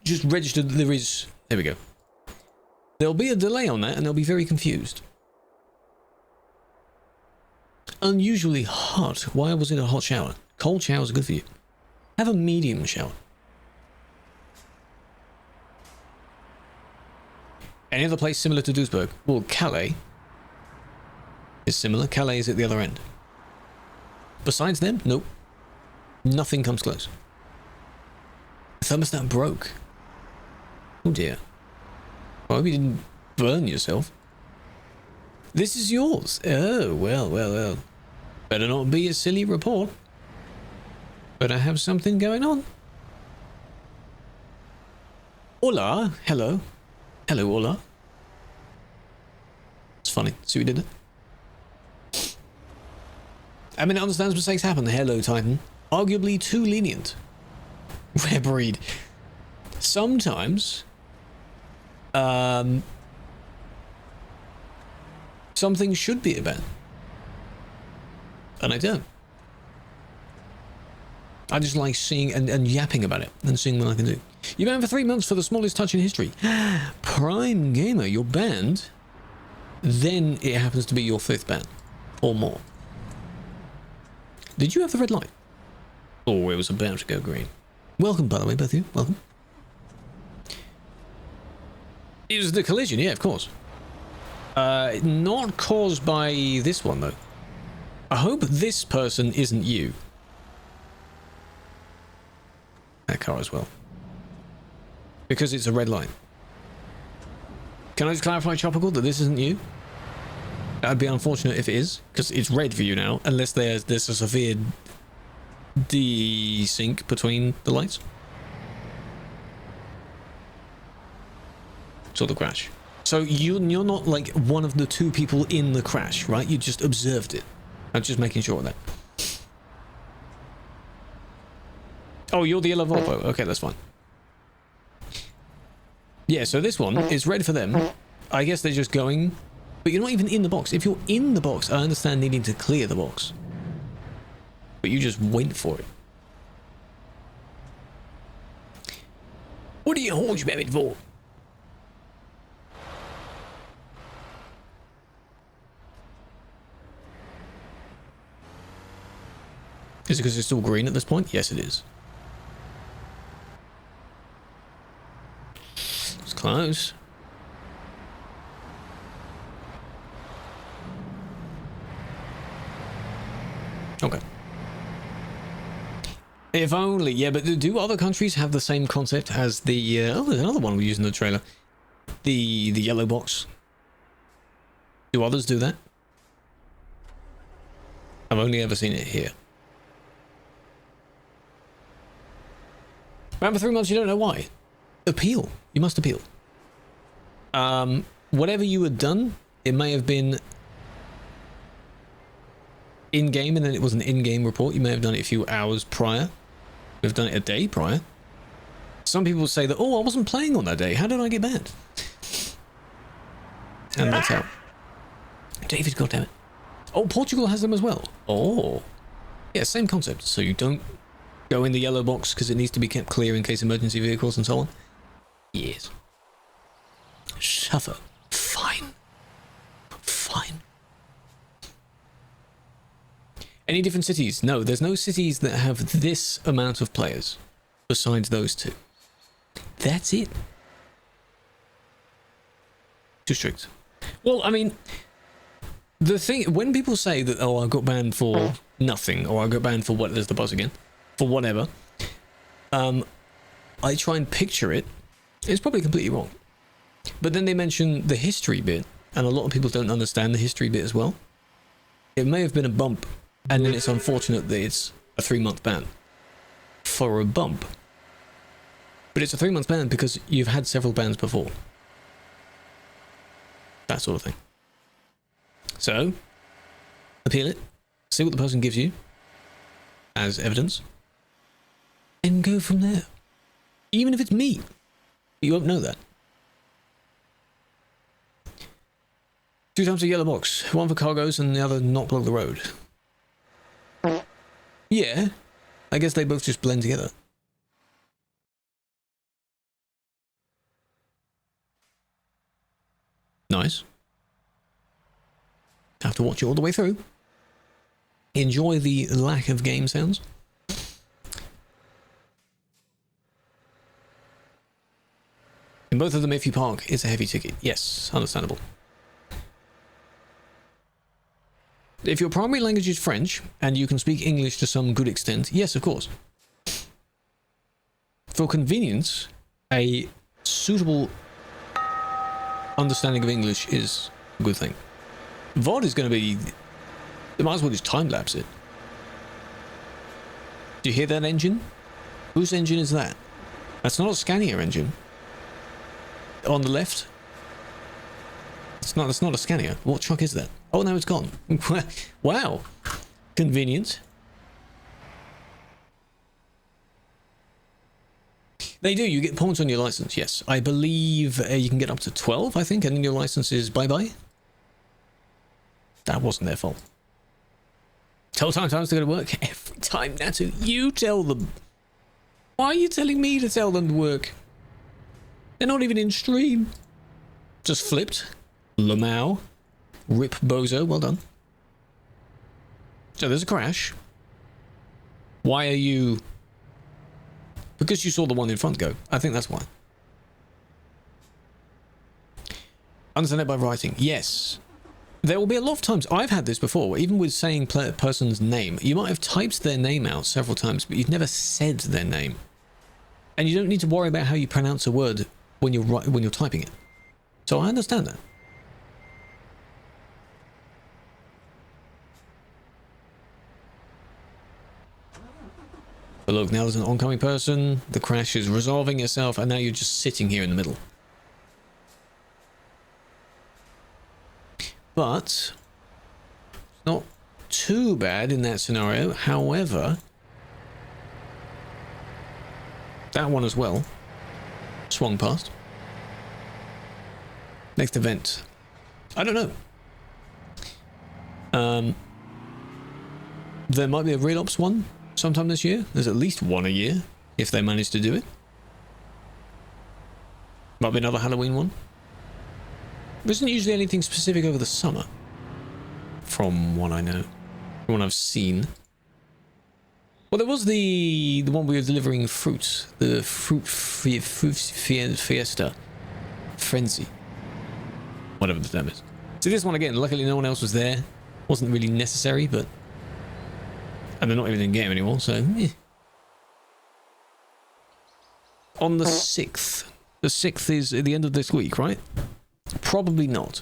Just register that there is... There we go. There'll be a delay on that and they'll be very confused. Unusually hot. Why was it a hot shower? Cold showers are good for you. Have a medium shower. Any other place similar to Duisburg? Well, Calais is similar. Calais is at the other end. Besides them, nope. Nothing comes close. The thermostat broke. Oh dear. I hope you didn't burn yourself. This is yours. Oh, well. Better not be a silly report. But I have something going on. Hola. Hello. Hello, hola. It's funny. See what we did there? I mean, it understands mistakes happen. Hello, Titan. Arguably too lenient. Rare breed. Sometimes... something should be a ban. And I don't. I just like seeing and yapping about it and seeing what I can do. You've been banned for 3 months for the smallest touch in history. Prime Gamer, you're banned. Then it happens to be your 5th ban. Or more. Did you have the red light? Oh, it was about to go green. Welcome, by the way, both of you. Welcome. It was the collision, yeah, of course. Not caused by this one, though. I hope this person isn't you. That car as well. Because it's a red line. Can I just clarify, Tropical, that this isn't you? That'd be unfortunate if it is, because it's red for you now, unless there's a severe desync between the lights. Saw the crash. So you're not like one of the 2 people in the crash, right? You just observed it. I'm just making sure of that. Oh, you're the yellow Volvo. Okay, that's fine. Yeah, so this one is red for them. I guess they're just going... But you're not even in the box. If you're in the box, I understand needing to clear the box. But you just wait for it. What are you horse rabbit for? Is it because it's still green at this point? Yes, it is. It's close. Okay. If only, yeah, but do other countries have the same concept as the, oh, there's another one we use in the trailer. The yellow box. Do others do that? I've only ever seen it here. Remember 3 months, you don't know why. Appeal. You must appeal. Whatever you had done, it may have been in-game and then it was an in-game report. You may have done it a few hours prior. We've done it a day prior. Some people say that, oh, I wasn't playing on that day. How did I get banned? And that's how. David, goddammit. Oh, Portugal has them as well. Oh. Yeah, same concept. So you don't go in the yellow box because it needs to be kept clear in case emergency vehicles and so on. Yes. Suffer. Fine. Fine. Any different cities? No, there's no cities that have this amount of players besides those two. That's it. Too strict. Well, I mean, the thing, when people say that, oh, I got banned for nothing, or I got banned for what, there's the buzz again, for whatever, I try and picture it. It's probably completely wrong. But then they mention the history bit, and a lot of people don't understand the history bit as well. It may have been a bump, and then it's unfortunate that it's a 3-month ban for a bump. But it's a 3-month ban because you've had several bans before. That sort of thing. So, appeal it, see what the person gives you as evidence, and go from there. Even if it's me, you won't know that. 2 times a yellow box, one for cargoes and the other not block the road. Yeah, I guess they both just blend together. Nice. Have to watch it all the way through. Enjoy the lack of game sounds. In both of them, if you park, it's a heavy ticket. Yes, understandable. If your primary language is French, and you can speak English to some good extent, yes, of course. For convenience, a suitable understanding of English is a good thing. VOD is going to be... They might as well just time-lapse it. Do you hear that engine? Whose engine is that? That's not a Scania engine. On the left? That's not a Scania. What truck is that? Oh, no, it's gone. Wow. Convenient. They do. You get points on your license, yes. I believe you can get up to 12, I think, and then your license is bye-bye. That wasn't their fault. Tell times to go to work. Every time, Natu, you tell them. Why are you telling me to tell them to work? They're not even in stream. Just flipped. Lamau. Rip Bozo. Well done. So there's a crash. Why are you... Because you saw the one in front go. I think that's why. Understand it by writing. Yes. There will be a lot of times, I've had this before, even with saying person's name, you might have typed their name out several times, but you've never said their name. And you don't need to worry about how you pronounce a word when you're typing it. So I understand that. But look, now there's an oncoming person, the crash is resolving itself, and now you're just sitting here in the middle. But it's not too bad in that scenario. However, that one as well swung past. Next event, I don't know. There might be a real ops one sometime this year. There's at least one a year if they manage to do it. Might be another Halloween one. There isn't usually anything specific over the summer, from what I know, from what I've seen. Well, there was the one we were delivering fruit, the fruit fiesta frenzy, whatever the term is. So this one again, luckily no one else was there. Wasn't really necessary, but and they're not even in game anymore, so eh. On the 6th. The 6th is at the end of this week, right? Probably not.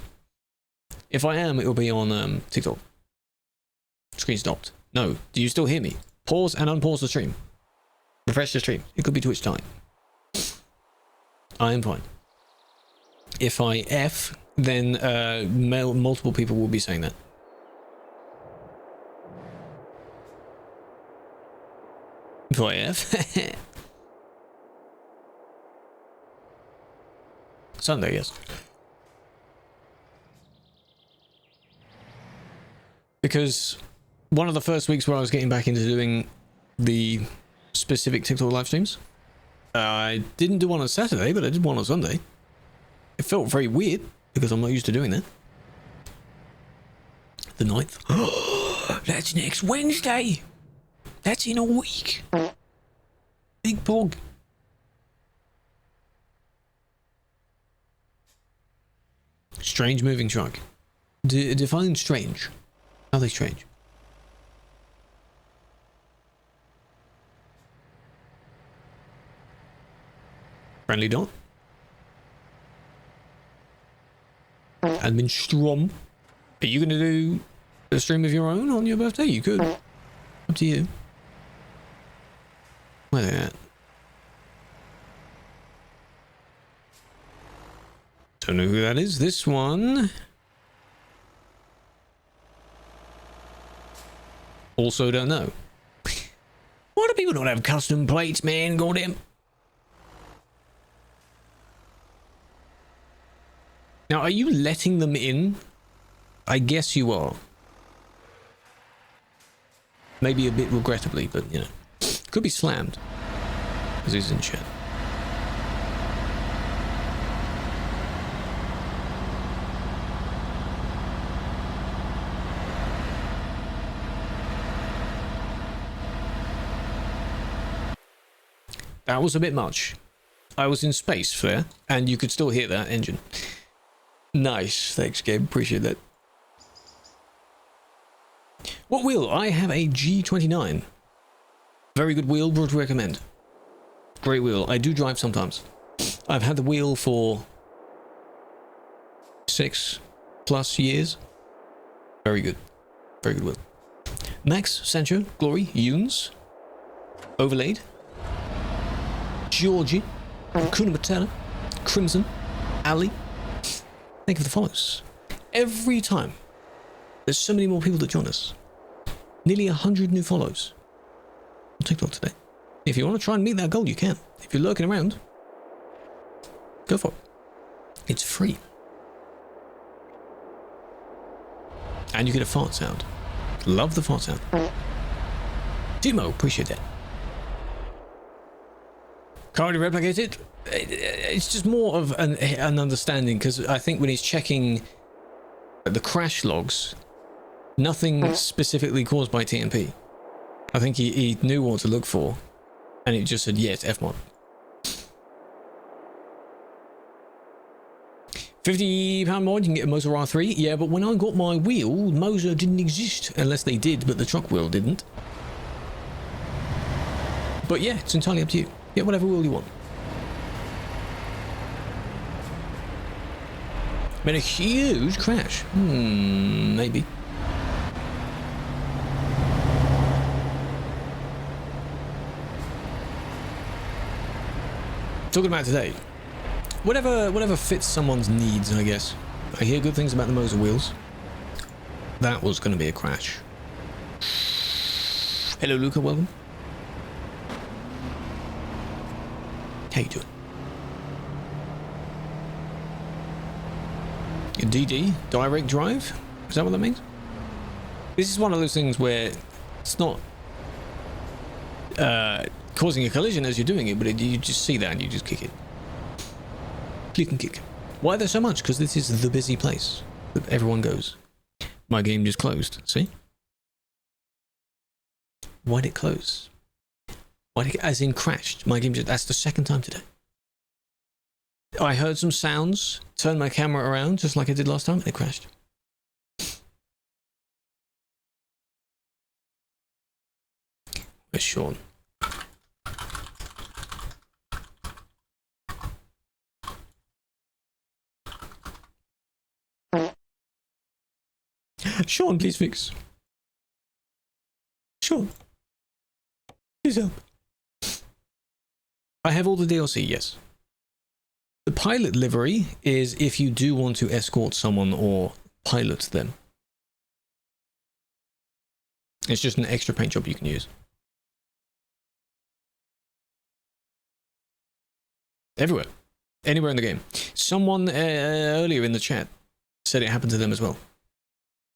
If I am, it'll be on TikTok. Screen stopped. No. Do you still hear me? Pause and unpause the stream. Refresh the stream. It could be Twitch time. I am fine. If I F, then multiple people will be saying that. If I F. Sunday, yes. Because one of the first weeks where I was getting back into doing the specific TikTok live streams, I didn't do one on Saturday, but I did one on Sunday. It felt very weird because I'm not used to doing that. The 9th. That's next Wednesday. That's in a week. Big pog. Strange moving truck. Define strange. How are they strange? Friendly dot. Admin Strom. Are you going to do a stream of your own on your birthday? You could. Up to you. Where are they at? Don't know who that is. This one. Also don't know. Why do people not have custom plates, man? Goddamn. Now, are you letting them in? I guess you are. Maybe a bit regrettably, but you know. Could be slammed. Because he's in chat. That was a bit much. I was in space, Flair, and you could still hear that engine. Nice. Thanks, Gabe. Appreciate that. What wheel? I have a G29. Very good wheel. Would recommend. Great wheel. I do drive sometimes. I've had the wheel for 6+ years. Very good. Very good wheel. Max, Sancho, Glory, Yunes, Overlaid, Georgie, Kuna Matera, Crimson, Ali. Thank you for the follows. Every time, there's so many more people that join us. Nearly 100 new follows on TikTok today. If you want to try and meet that goal, you can. If you're lurking around, go for it. It's free. And you get a fart sound. Love the fart sound. Timo, appreciate that. Can't really replicate it. It's just more of an understanding, because I think when he's checking the crash logs, nothing specifically caused by TMP. I think he knew what to look for, and it just said, yes, Fmod. 50 pound more, you can get a Moser R3. Yeah, but when I got my wheel, Moser didn't exist, unless they did, but the truck wheel didn't. But yeah, it's entirely up to you. Get whatever wheel you want. Been a huge crash. Maybe. Talking about today. Whatever fits someone's needs, I guess. I hear good things about the Moser wheels. That was going to be a crash. Hello, Luca. Welcome. How you doing? DD, direct drive? Is that what that means? This is one of those things where it's not causing a collision as you're doing it, but you just see that and you just kick it. Click and kick. Why there's so much? Because this is the busy place that everyone goes. My game just closed. See? Why'd it close? As in crashed. My game just... That's the second time today. I heard some sounds, turned my camera around just like I did last time, and it crashed. Where's Sean? Sean, please fix. Sean. Please help. I have all the DLC, yes. The pilot livery is if you do want to escort someone or pilot them. It's just an extra paint job you can use. Everywhere. Anywhere in the game. Someone earlier in the chat said it happened to them as well.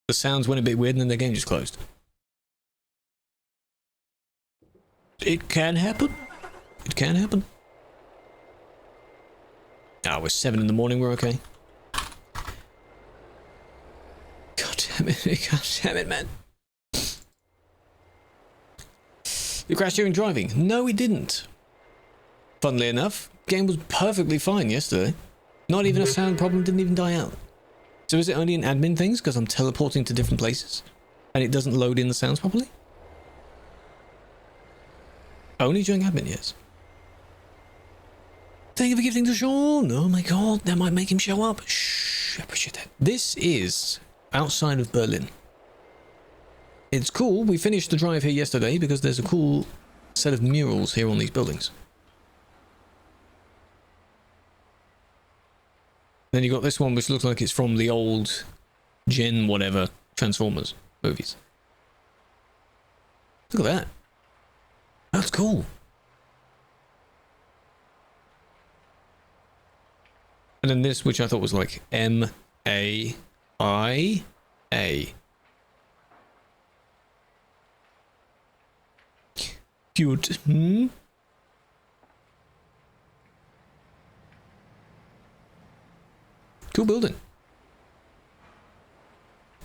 The sounds went a bit weird and then the game just closed. It can happen. It can happen. Ah, we're 7 in the morning, we're okay. God damn it, man. You crashed during driving? No, we didn't. Funnily enough, game was perfectly fine yesterday. Not even a sound problem, didn't even die out. So is it only in admin things because I'm teleporting to different places and it doesn't load in the sounds properly? Only during admin, yes. Thank you for gifting to Sean. Oh my god, that might make him show up. Shh, I appreciate that. This is outside of Berlin. It's cool. We finished the drive here yesterday because there's a cool set of murals here on these buildings. Then you got this one which looks like it's from the old Gen whatever Transformers movies. Look at that. That's cool. And then this, which I thought was like M-A-I-A. Cute. Hmm? Cool building.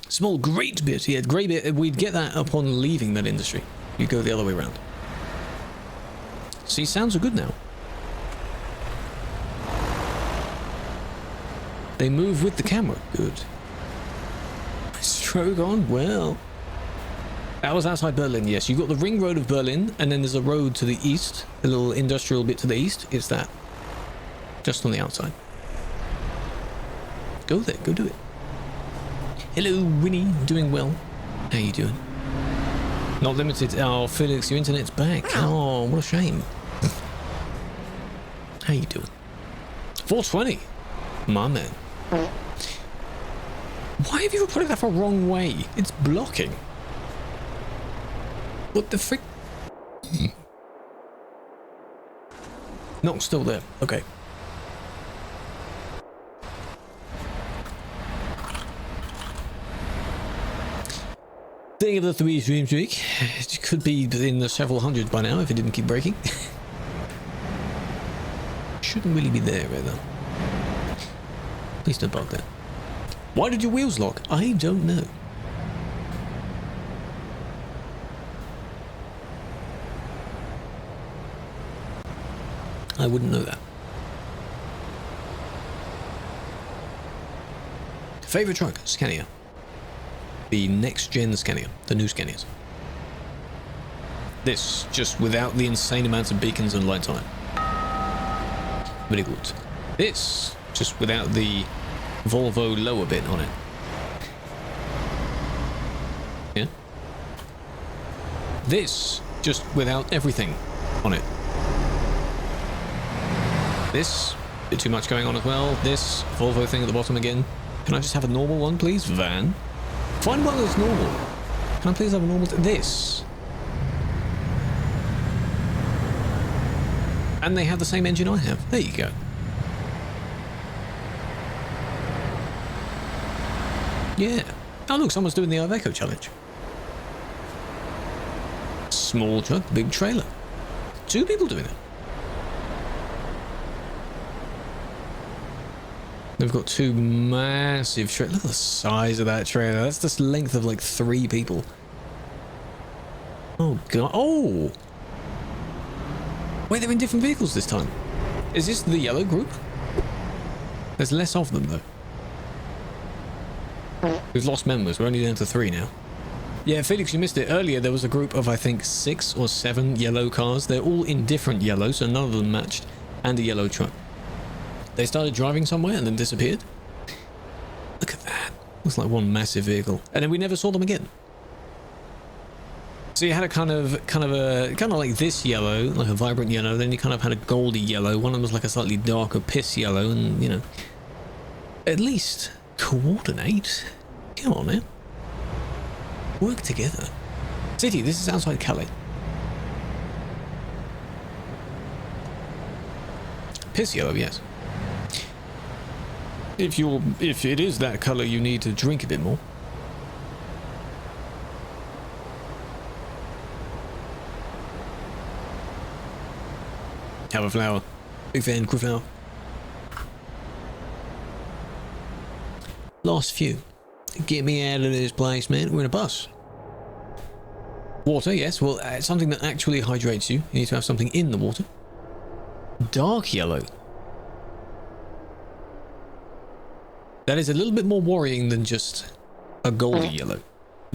Small great bit. Yeah, grey bit. We'd get that upon leaving that industry. You go the other way around. See, sounds are good now. They move with the camera. Good. Stroke on. Well. That was outside Berlin, yes. You've got the ring road of Berlin, and then there's a road to the east. A little industrial bit to the east. It's that. Just on the outside. Go there. Go do it. Hello, Winnie. Doing well. How you doing? Not limited. Oh, Felix, your internet's back. Oh, what a shame. How you doing? 420. My man. Why have you reported that for wrong way? It's blocking. What the frick? Not still there. Okay. Think of the 3 stream streak. It could be in the several hundred by now if it didn't keep breaking. Shouldn't really be there either. Please don't bug that. Why did your wheels lock? I don't know. I wouldn't know that. Favorite truck? Scania. The next gen Scania. The new Scanias. This, just without the insane amounts of beacons and lights on it. Very good. This, just without the Volvo lower bit on it. Yeah. This, just without everything on it. This, a bit too much going on as well. This Volvo thing at the bottom again. Can I just have a normal one, please? Van. Find one that's normal. Can I please have a normal... This. And they have the same engine I have. There you go. Yeah. Oh, look, someone's doing the Iveco challenge. Small truck, big trailer. 2 people doing it. They've got 2 massive trailers. Look at the size of that trailer. That's the length of like 3 people. Oh, God. Oh! Wait, they're in different vehicles this time. Is this the yellow group? There's less of them, though. We've lost members. We're only down to 3 now. Yeah, Felix, you missed it. Earlier, there was a group of, I think, 6 or 7 yellow cars. They're all in different yellows, so none of them matched. And a yellow truck. They started driving somewhere and then disappeared. Look at that. Looks like one massive vehicle. And then we never saw them again. So you had a kind of like this yellow, like a vibrant yellow. Then you kind of had a goldy yellow. One of them was like a slightly darker piss yellow. And, you know, at least coordinate. Come on now. Work together. City, this is outside Calais. Piss yellow, yes. If it is that color, you need to drink a bit more. Have a flower. Big fan, Krewlex. Last few. Get me out of this place, man. We're in a bus. Water, yes. Well, something that actually hydrates you. You need to have something in the water. Dark yellow. That is a little bit more worrying than just a goldy yellow.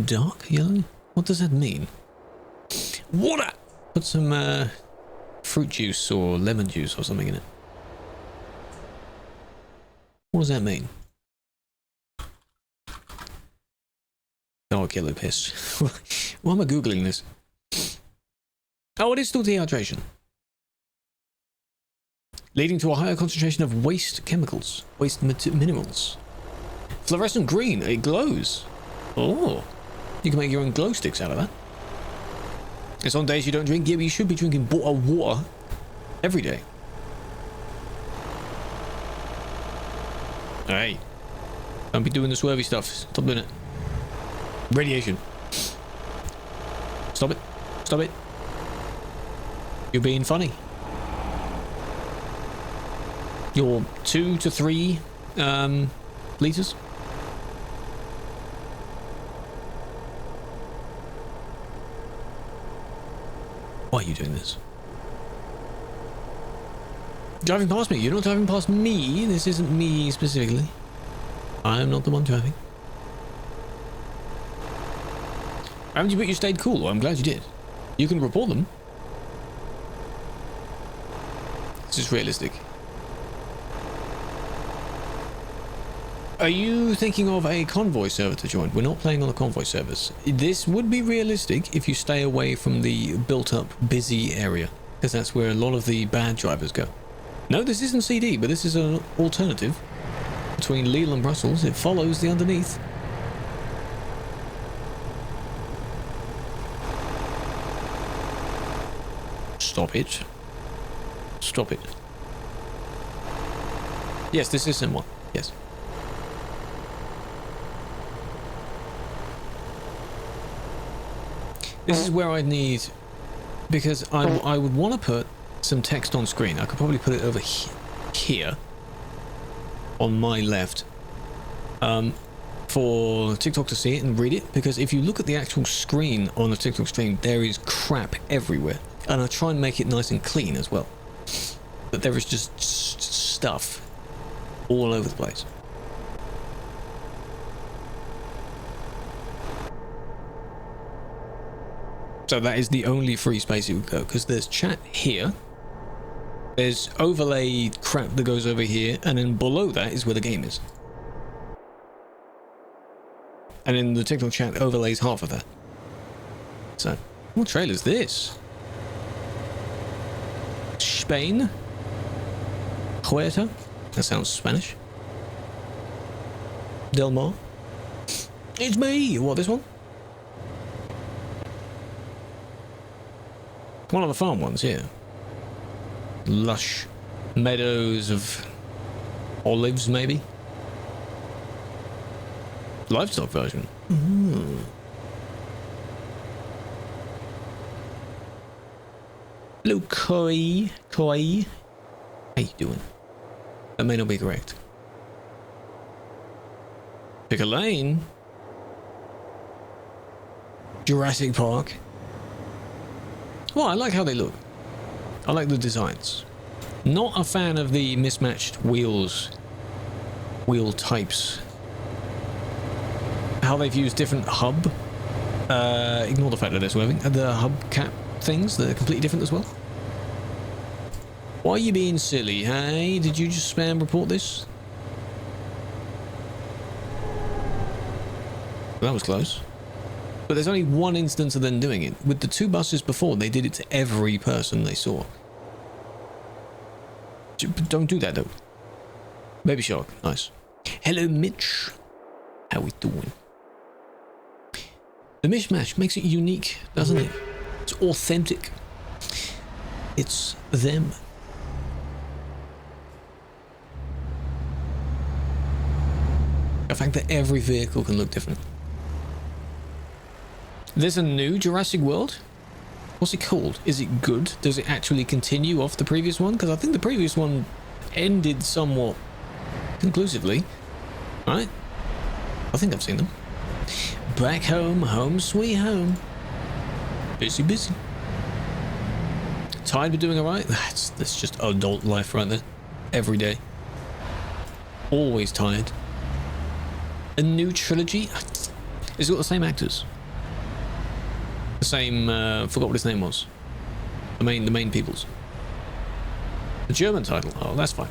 Dark yellow? What does that mean? Water! Put some fruit juice or lemon juice or something in it. What does that mean? Dark yellow piss. Why am I Googling this? Oh, it is still dehydration. Leading to a higher concentration of waste chemicals, waste minerals. Fluorescent green, it glows. Oh, you can make your own glow sticks out of that. It's on days you don't drink. Yeah, but you should be drinking bottled water every day. Hey, don't be doing the swervy stuff. Stop doing it. Radiation. Stop it. Stop it. You're being funny. You're 2 to 3 liters. Why are you doing this? Driving past me. You're not driving past me. This isn't me specifically. I'm not the one driving. Haven't you, but you stayed cool? Well, I'm glad you did. You can report them. This is realistic. Are you thinking of a convoy server to join? We're not playing on the convoy servers. This would be realistic if you stay away from the built-up, busy area, because that's where a lot of the bad drivers go. No, this isn't CD, but this is an alternative between Lille and Brussels. It follows the underneath. Stop it. Stop it. Yes, this is M1. Yes. This is where I need, because I would want to put some text on screen. I could probably put it over here on my left for TikTok to see it and read it, because if you look at the actual screen on the TikTok stream, there is crap everywhere, and I try and make it nice and clean as well, but there is just stuff all over the place. So that is the only free space it would go, because there's chat here, there's overlay crap that goes over here, and then below that is where the game is. And in the TikTok chat overlays half of that. So, what trail is this? Spain? Huerta? That sounds Spanish. Del Mar? It's me! What, this one? One of the farm ones, yeah. Lush meadows of olives, maybe? Livestock version. Hello, Koi. Koi. How you doing? That may not be correct. Pick a lane. Jurassic Park. Well, I like how they look. I like the designs. Not a fan of the mismatched wheels. Wheel types. How they've used different hub. Ignore the fact that they're swerving. The hubcap things that are completely different as well. Why are you being silly, hey? Did you just spam report this? That was close. But there's only one instance of them doing it. With the 2 buses before, they did it to every person they saw. Don't do that, though. Baby Shark, nice. Hello, Mitch. How we doing? The mishmash makes it unique, doesn't it? It's authentic. It's them. The fact that every vehicle can look different. There's a new Jurassic World? What's it called? Is it good? Does it actually continue off the previous one? Because I think the previous one ended somewhat conclusively. Right? I think I've seen them. Back home, home sweet home. Busy, busy. Tired but doing alright? That's just adult life right there. Every day. Always tired. A new trilogy? It's got the same actors. The same, forgot what his name was. The main peoples. The German title. Oh, that's fine.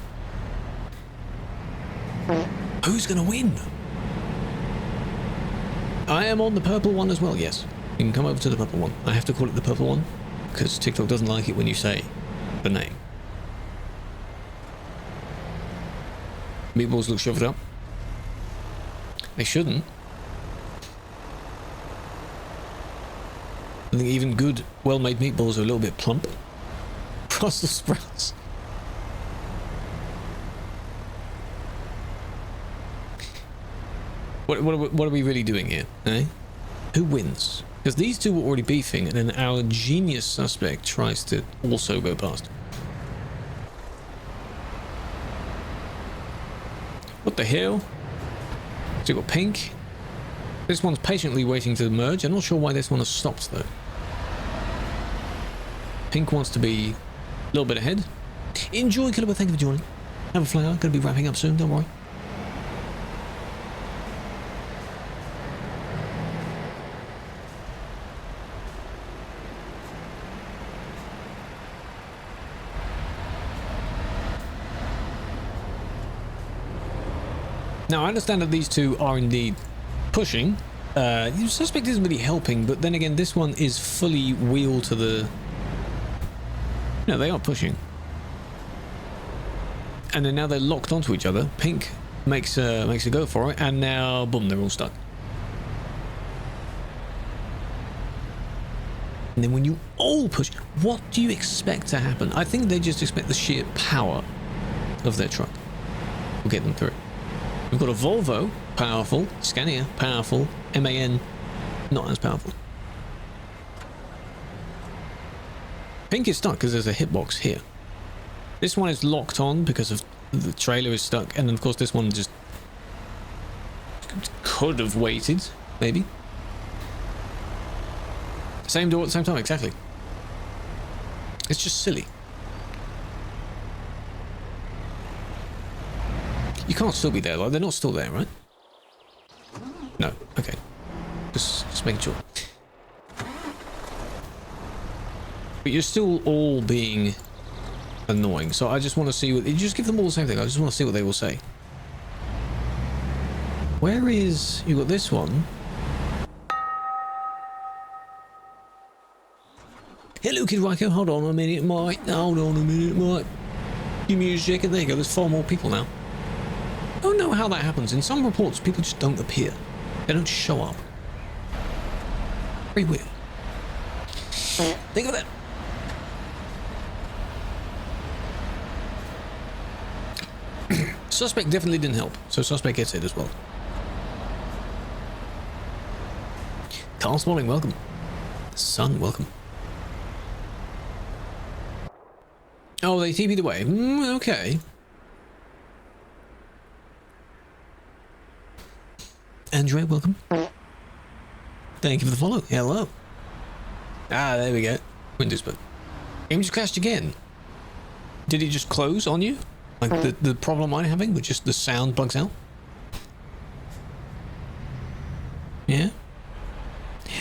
Who's gonna win? I am on the purple one as well, yes. You can come over to the purple one. I have to call it the purple one because TikTok doesn't like it when you say the name. Meatballs look shoved up. They shouldn't. I think even good, well-made meatballs are a little bit plump. Brussels sprouts. What are we really doing here, eh? Who wins? Because these two were already beefing, and then our genius suspect tries to also go past. What the hell? So you've got pink. This one's patiently waiting to merge. I'm not sure why this one has stopped, though. Pink wants to be a little bit ahead. Enjoy, Killer, thank you for joining. Have a fly out. Gonna be wrapping up soon, don't worry. Now, I understand that these two are indeed pushing. The suspect isn't really helping, but then again, this one is fully wheeled to the... No, they are pushing. And then now they're locked onto each other. Pink makes a go for it, and now, boom, they're all stuck. And then when you all push, what do you expect to happen? I think they just expect the sheer power of their truck will get them through. We've got a Volvo, powerful. Scania, powerful. MAN, not as powerful. Pink is stuck because there's a hitbox here. This one is locked on because of the trailer is stuck, and then of course this one just could have waited, maybe. Same door at the same time, exactly. It's just silly. You can't still be there, like, they're not still there, right? No, okay. Just making sure. But you're still all being annoying, so I just want to see what... You just give them all the same thing, I just want to see what they will say. Where is... You got this one. Hello, Kid Ryko, hold on a minute, mate. Hold on a minute, mate. Give me a second, there you go, there's 4 more people now. I don't know how that happens. In some reports, people just don't appear. They don't show up. Very weird. Think of that. Suspect definitely didn't help, so suspect gets it as well. Carl Smalling, welcome. Son, welcome. Oh, they TP'd away. Okay. Andre, welcome. Thank you for the follow. Hello. Ah, there we go. Windows book. Game just crashed again. Did it just close on you? Like the problem I'm having with just the sound bugs out? Yeah?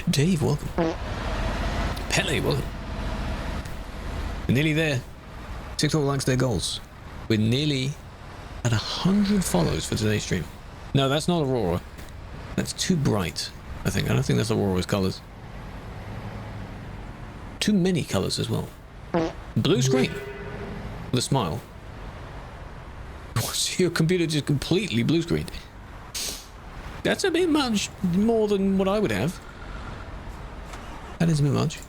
Dave, welcome. Pele, welcome. We're nearly there. TikTok likes their goals. We're nearly at 100 follows for today's stream. No, that's not Aurora. That's too bright, I think. I don't think that's Aurora's colours. Too many colours as well. Blue screen. With a smile. Your computer just completely blue screened. That's a bit much more than what I would have. That is a bit much.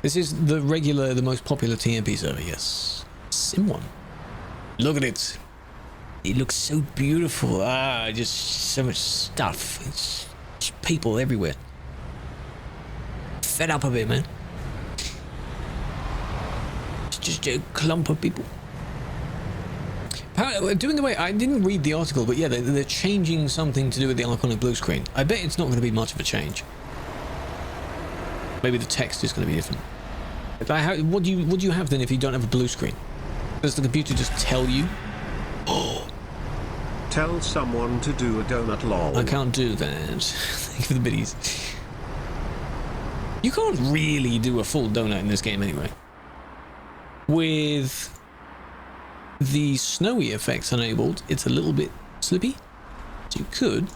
This is the regular, the most popular TMP server, yes. Sim one. Look at it. It looks so beautiful. Ah, just so much stuff. It's just people everywhere. Fed up a bit, man. It's just a clump of people. Doing away, I didn't read the article, but yeah, they're changing something to do with the iconic blue screen. I bet it's not going to be much of a change. Maybe the text is going to be different. What do you have then if you don't have a blue screen? Does the computer just tell you? Oh. Tell someone to do a donut lol. I can't do that. Thank you for the biddies. You can't really do a full donut in this game anyway. With the snowy effects enabled, it's a little bit slippy. So you could.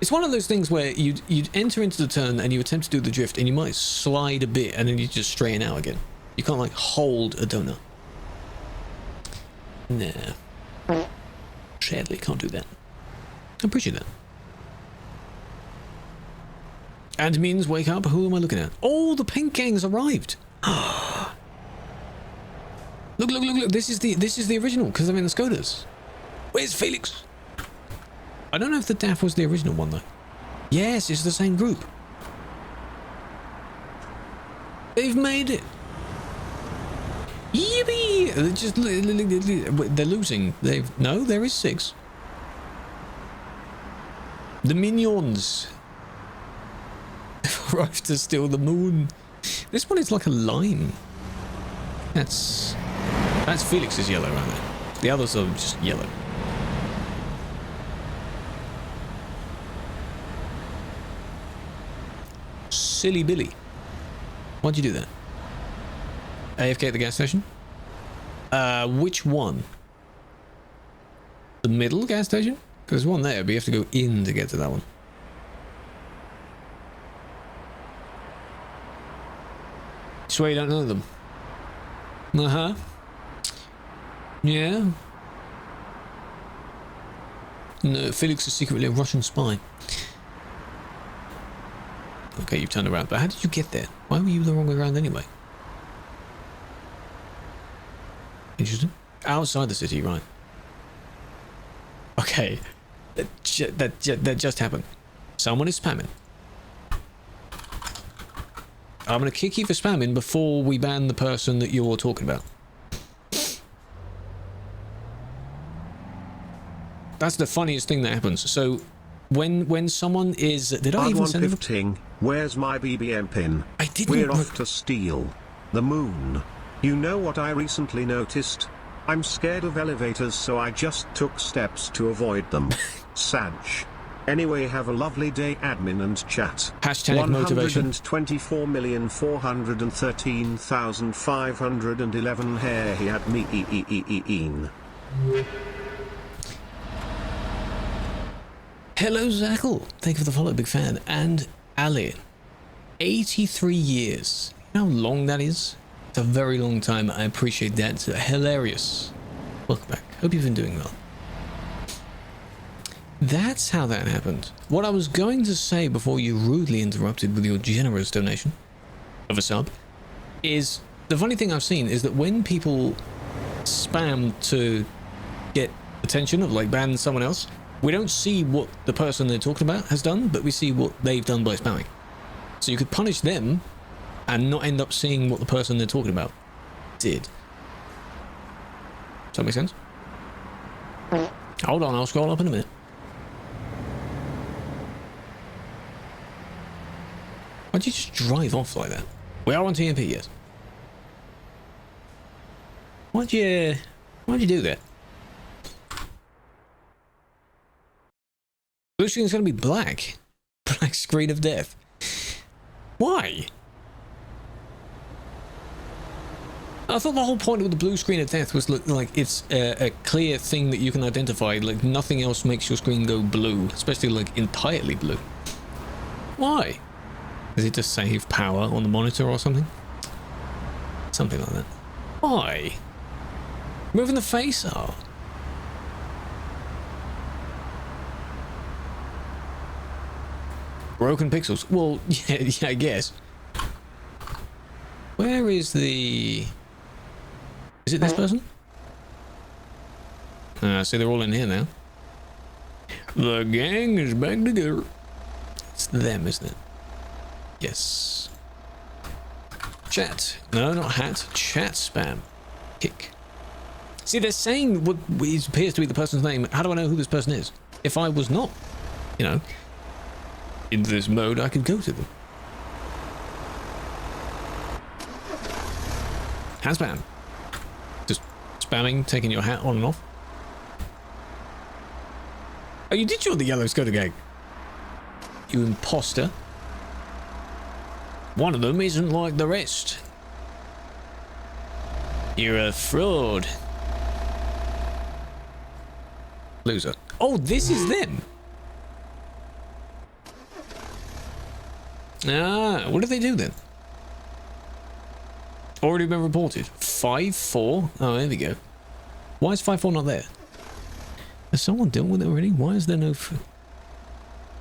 It's one of those things where you'd enter into the turn and you attempt to do the drift and you might slide a bit and then you just straighten out again. You can't like hold a donut. Nah. Sadly, can't do that. I appreciate that. Admins, wake up. Who am I looking at? Oh, the paint gang's arrived. Look. This is the original because I'm in the Skodas. Where's Felix? I don't know if the DAF was the original one though. Yes, it's the same group. They've made it. Yippee! They're losing. No, there is 6. The minions have arrived to steal the moon. This one is like a lime. That's Felix's yellow right there. The others are just yellow. Silly Billy. Why'd you do that? AFK at the gas station? Which one? The middle gas station? Because there's one there, but you have to go in to get to that one. Swear you don't know them. Uh-huh. Yeah. No, Felix is secretly a Russian spy. Okay, you've turned around, but how did you get there? Why were you the wrong way around anyway? Interesting. Outside the city, right? Okay, that just happened. Someone is spamming. I'm gonna kick you for spamming before we ban the person that you're talking about. That's the funniest thing that happens. So, when someone is, did I even send them? Where's my BBM pin? I didn't. We're off to steal the moon. You know what I recently noticed? I'm scared of elevators, so I just took steps to avoid them. Sag. Anyway, have a lovely day, admin and chat. Hashtag motivation. 124,413,511 hair he had me -een. Hello, Zackle. Thank you for the follow, big fan. And Ali. 83 years. You know how long that is? It's a very long time. I appreciate that. It's hilarious. Welcome back. Hope you've been doing well. That's how that happened. What I was going to say before you rudely interrupted with your generous donation of a sub is the funny thing I've seen is that when people spam to get attention of like ban someone else, we don't see what the person they're talking about has done, but we see what they've done by spamming. So you could punish them and not end up seeing what the person they're talking about did. Does that make sense? Hold on, I'll scroll up in a minute. Why'd you just drive off like that? We are on TMP, yes. Why'd you do that? Blue screen's gonna be black. Black screen of death. Why? I thought the whole point of the blue screen of death was like it's a clear thing that you can identify. Like nothing else makes your screen go blue, especially like entirely blue. Why? Is it to save power on the monitor or something? Something like that. Why? Moving the face? Oh. Broken pixels. Well, yeah, I guess. Where is the... Is it this person? See, they're all in here now. The gang is back together. It's them, isn't it? Yes. Chat. No, not hat. Chat spam. Kick. See, they're saying what appears to be the person's name. How do I know who this person is? If I was not, you know, in this mode, I could go to them. Hat spam. Just spamming, taking your hat on and off. Oh, you did join the yellow Skoda gang. You imposter. One of them isn't like the rest. You're a fraud. Loser. Oh, this is them. Ah, what did they do then? Already been reported. 5-4. Oh, there we go. Why is 5-4 not there? Has someone dealt with it already? Why is there no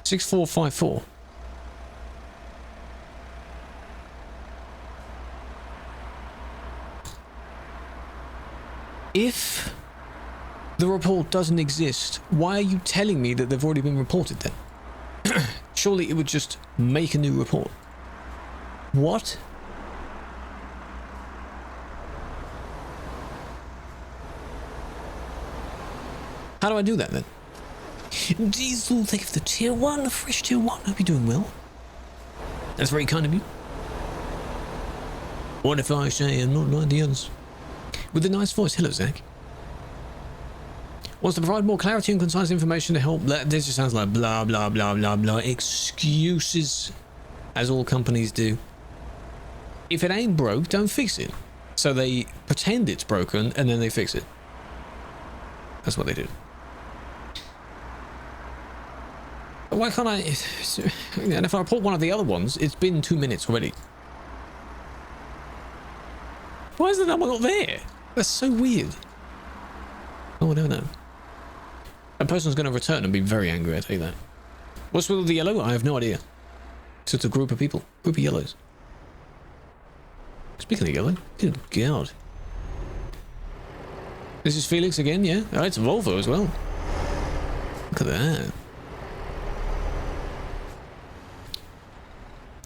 6-4-5-4? If the report doesn't exist, why are you telling me that they've already been reported then? Surely it would just make a new report. What? How do I do that then? Diesel, thank you for the tier 1, a fresh tier 1. Hope you're doing well. That's very kind of you. What if I say I'm not like the others? With a nice voice. Hello, Zach. Wants to provide more clarity and concise information to help. This just sounds like blah, blah, blah, blah, blah. Excuses, as all companies do. If it ain't broke, don't fix it. So they pretend it's broken and then they fix it. That's what they do. Why can't I? And if I report one of the other ones, it's been 2 minutes already. Why is the number not there? That's so weird. Oh, I don't know. That person's going to return and be very angry, I tell you that. What's with the yellow? I have no idea. It's just a group of people. Group of yellows. Speaking of yellow, good God. This is Felix again, yeah? Oh, it's a Volvo as well. Look at that.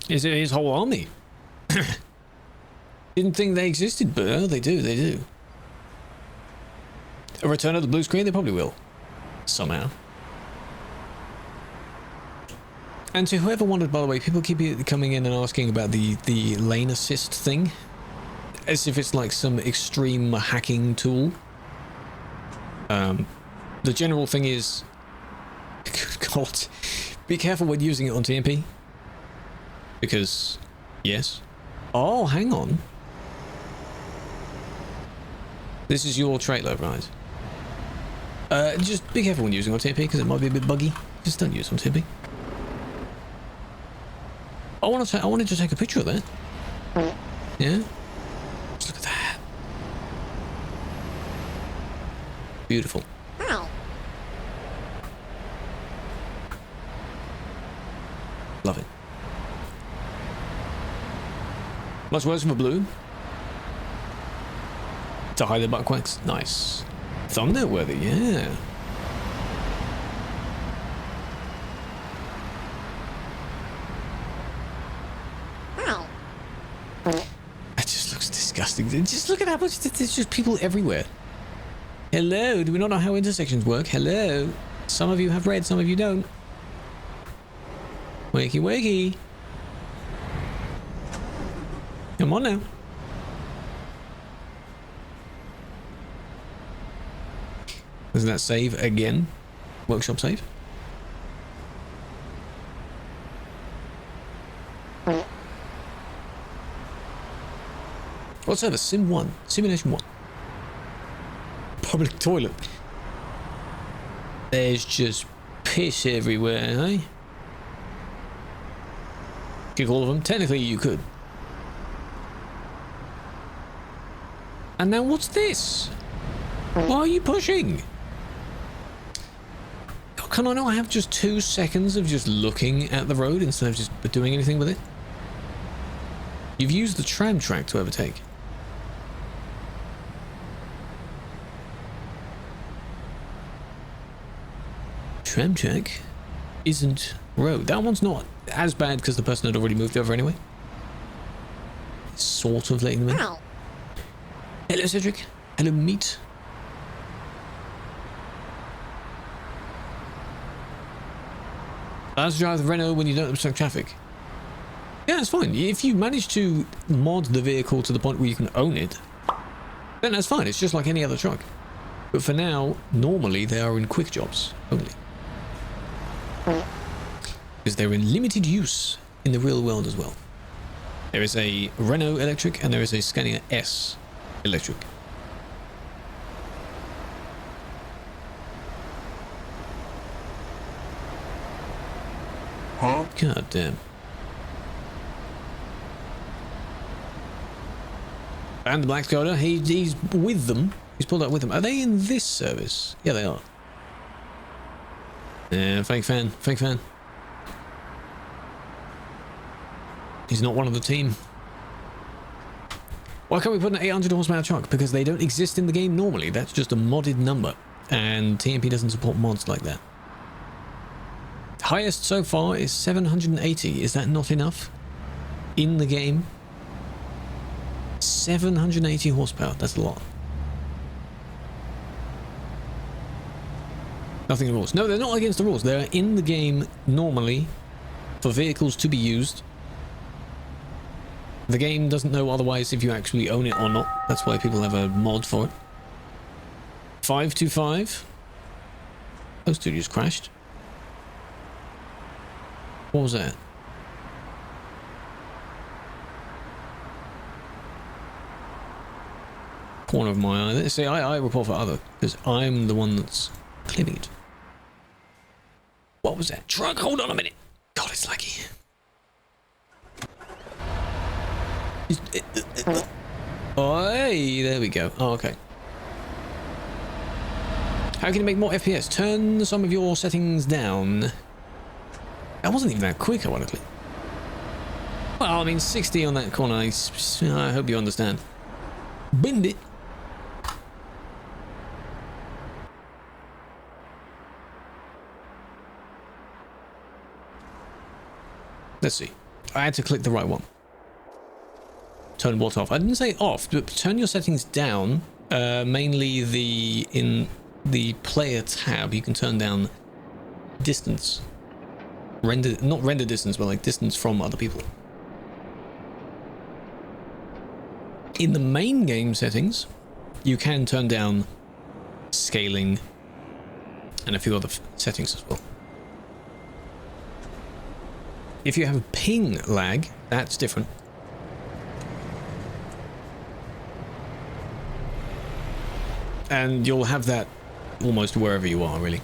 Is it his whole army? Didn't think they existed, but oh, they do, they do. A return of the blue screen? They probably will. Somehow. And to whoever wondered, by the way, people keep coming in and asking about the lane assist thing. As if it's like some extreme hacking tool. The general thing is... God. Be careful when using it on TMP. Because... Yes. Oh, hang on. This is your trailer, right? Just be careful when using on TMP because it might be a bit buggy. Just don't use it on TMP. I wanted to take a picture of that. Yeah? Just look at that. Beautiful. Hi. Love it. Much worse for blue. To hide the butt quacks. Nice. Thumbnail worthy, yeah. Hi. That just looks disgusting. Just look at how much there's just people everywhere. Hello, do we not know how intersections work? Hello. Some of you have red, some of you don't. Wakey wakey. Come on now. Doesn't that save again? Workshop save? What server? Sim 1. Simulation 1. Public toilet. There's just piss everywhere, eh? Kick all of them? Technically you could. And now what's this? Why are you pushing? Can I not have just 2 seconds of just looking at the road instead of just doing anything with it? You've used the tram track to overtake. tram track isn't road. That one's not as bad because the person had already moved over anyway. It's sort of letting them in. Wow. Hello, Cedric. Hello, Meat. Let's drive the Renault when you don't obstruct traffic. Yeah, it's fine. If you manage to mod the vehicle to the point where you can own it, then that's fine. It's just like any other truck. But for now, normally they are in quick jobs only. Because they're in limited use in the real world as well. There is a Renault electric and there is a Scania S electric. Huh? God damn. And the Black Skoda, he's with them. He's pulled up with them. Are they in this service? Yeah, they are. Yeah, fake fan. Fake fan. He's not one of the team. Why can't we put an 800 horsepower truck? Because they don't exist in the game normally. That's just a modded number. And TMP doesn't support mods like that. Highest so far is 780. Is that not enough? In the game? 780 horsepower. That's a lot. Nothing in the rules. No, they're not against the rules. They're in the game normally for vehicles to be used. The game doesn't know otherwise if you actually own it or not. That's why people have a mod for it. 525. Those two just crashed. What was that? Corner of my eye. Let's see, I report for other, because I'm the one that's clipping it. What was that? Truck, hold on a minute. God, it's laggy. Oh, hey, there we go. Oh, okay. How can you make more FPS? Turn some of your settings down. That wasn't even that quick, ironically. Well, I mean, 60 on that corner. I hope you understand. Bend it. Let's see. I had to click the right one. Turn what off? I didn't say off, but turn your settings down. Mainly in the player tab, you can turn down distance. Not render distance, but like distance from other people. In the main game settings, you can turn down scaling and a few other settings as well. If you have ping lag, that's different. And you'll have that almost wherever you are, really.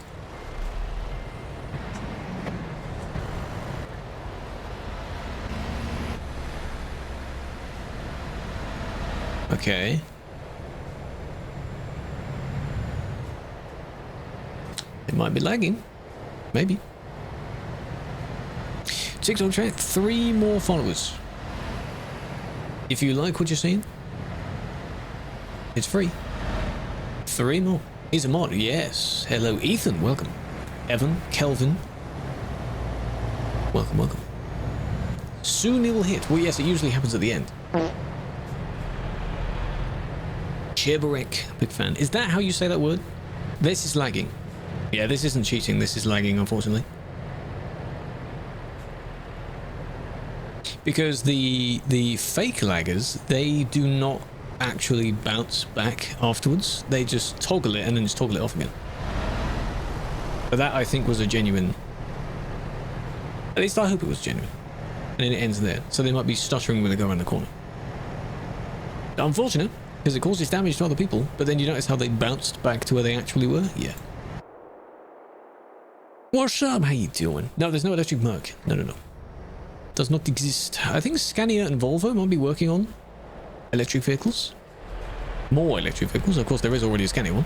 Okay. It might be lagging. Maybe. TikTok chat, 3 more followers. If you like what you're seeing, it's free. 3 more. He's a mod. Yes. Hello, Ethan. Welcome. Evan, Kelvin. Welcome, welcome. Soon it will hit. Well, yes, it usually happens at the end. Cheberek, big fan. Is that how you say that word? This is lagging. Yeah, this isn't cheating. This is lagging, unfortunately. Because the fake laggers, they do not actually bounce back afterwards. They just toggle it and then just toggle it off again. But that, I think, was a genuine... At least I hope it was genuine. And then it ends there. So they might be stuttering when they go around the corner. Unfortunate, because it causes damage to other people, but then you notice how they bounced back to where they actually were? Yeah. What's up? How you doing? No, there's no electric Merc. No. Does not exist. I think Scania and Volvo might be working on electric vehicles. More electric vehicles. Of course, there is already a Scania one.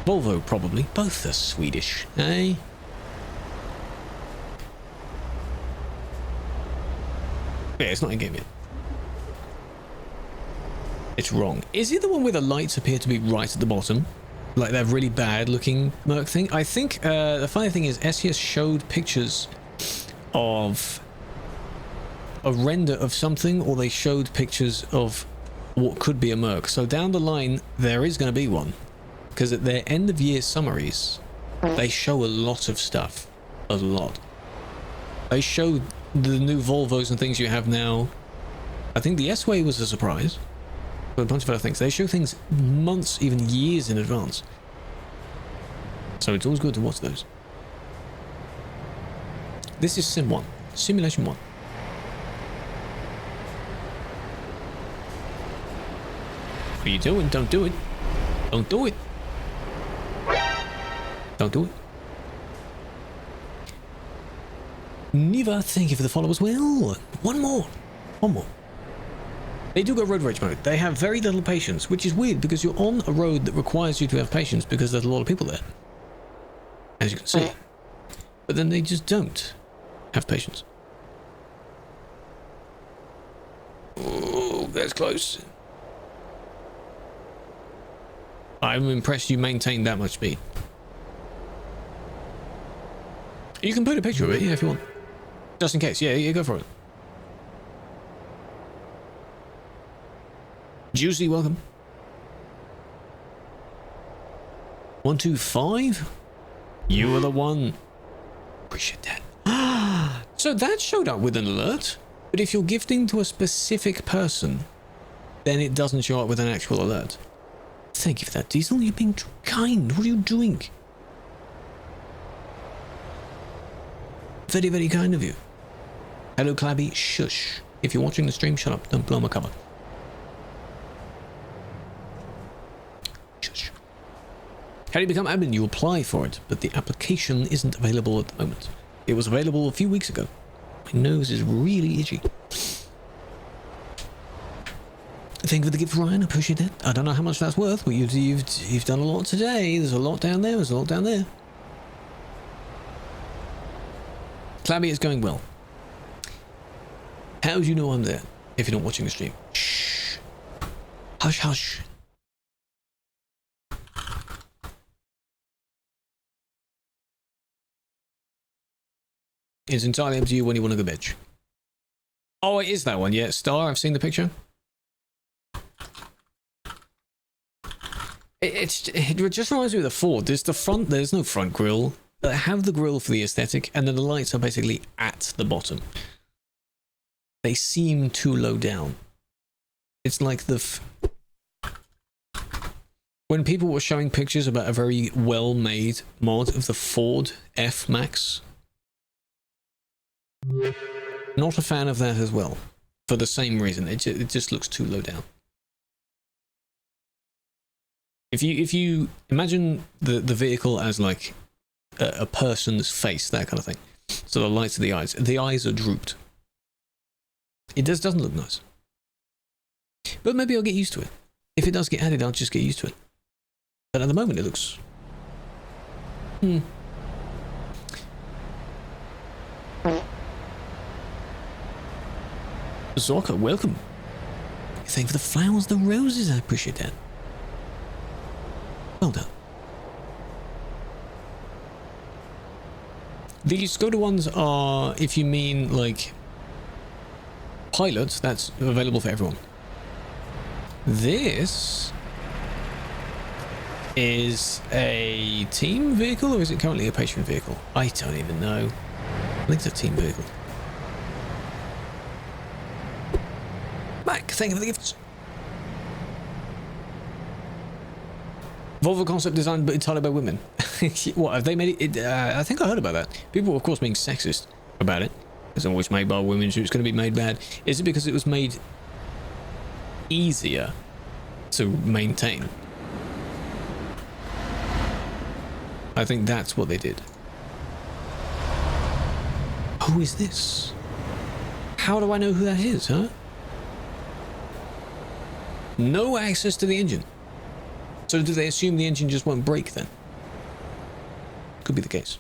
Volvo, probably. Both are Swedish, eh? Yeah, it's not in game yet. It's wrong. Is it the one where the lights appear to be right at the bottom? like that really bad looking Merc thing. I think the funny thing is SES showed pictures of a render of something, or they showed pictures of what could be a Merc. So down the line there is going to be one, because at their end of year summaries they show a lot of stuff. A lot. They showed the new Volvos and things you have now. I think the S-Way was a surprise, but a bunch of other things. They show things months, even years in advance. So it's always good to watch those. This is Sim 1. Simulation 1. What are you doing? Don't do it. Don't do it. Don't do it. Niva, thank you for the follow as well. One more. They do go road rage mode. They have very little patience, which is weird because you're on a road that requires you to have patience because there's a lot of people there, as you can see. But then they just don't have patience. Oh, that's close. I'm impressed you maintained that much speed. You can put a picture of it, yeah, if you want. Just in case, yeah, go for it. Juicy, welcome. 125? You are the one. Appreciate that. So that showed up with an alert, but if you're gifting to a specific person, then it doesn't show up with an actual alert. Thank you for that, Diesel. You're being too kind. What are you doing? Very, very kind of you. Hello, Clabby. Shush. If you're watching the stream, shut up. Don't blow my cover. Shush. How do you become admin? You apply for it, but the application isn't available at the moment. It was available a few weeks ago. My nose is really itchy. Thank you for the gift, Ryan. I appreciate that. I don't know how much that's worth, but you've done a lot today. There's a lot down there. There's a lot down there. Clabby is going well. How do you know I'm there if you're not watching the stream? Shh. Hush, hush. It's entirely up to you when you want to go bitch. Oh, it is that one, yeah. Star, I've seen the picture. It just reminds me of the Ford. There's the front, there's no front grille. They have the grille for the aesthetic, and then the lights are basically at the bottom. They seem too low down. It's like when people were showing pictures about a very well-made mod of the Ford F-Max. Not a fan of that as well, for the same reason. It just looks too low down. If you imagine the vehicle as like a person's face, that kind of thing. So the lights of the eyes are drooped. It just doesn't look nice. But maybe I'll get used to it. If it does get added, I'll just get used to it. But at the moment, it looks... Zorka, welcome. Thank you for the flowers, the roses. I appreciate that. Well done. The Skoda ones are, if you mean like pilots, that's available for everyone. This is a team vehicle, or is it currently a patron vehicle? I don't even know. I think it's a team vehicle. Mac, thank you for the gifts. Volvo concept design, but entirely by women. What, have they made it? I think I heard about that. People were, of course, being sexist about it. It's always made by women, so it's going to be made bad. Is it because it was made easier to maintain? I think that's what they did. Who is this? How do I know who that is, huh? No access to the engine. So do they assume the engine just won't break then? Could be the case.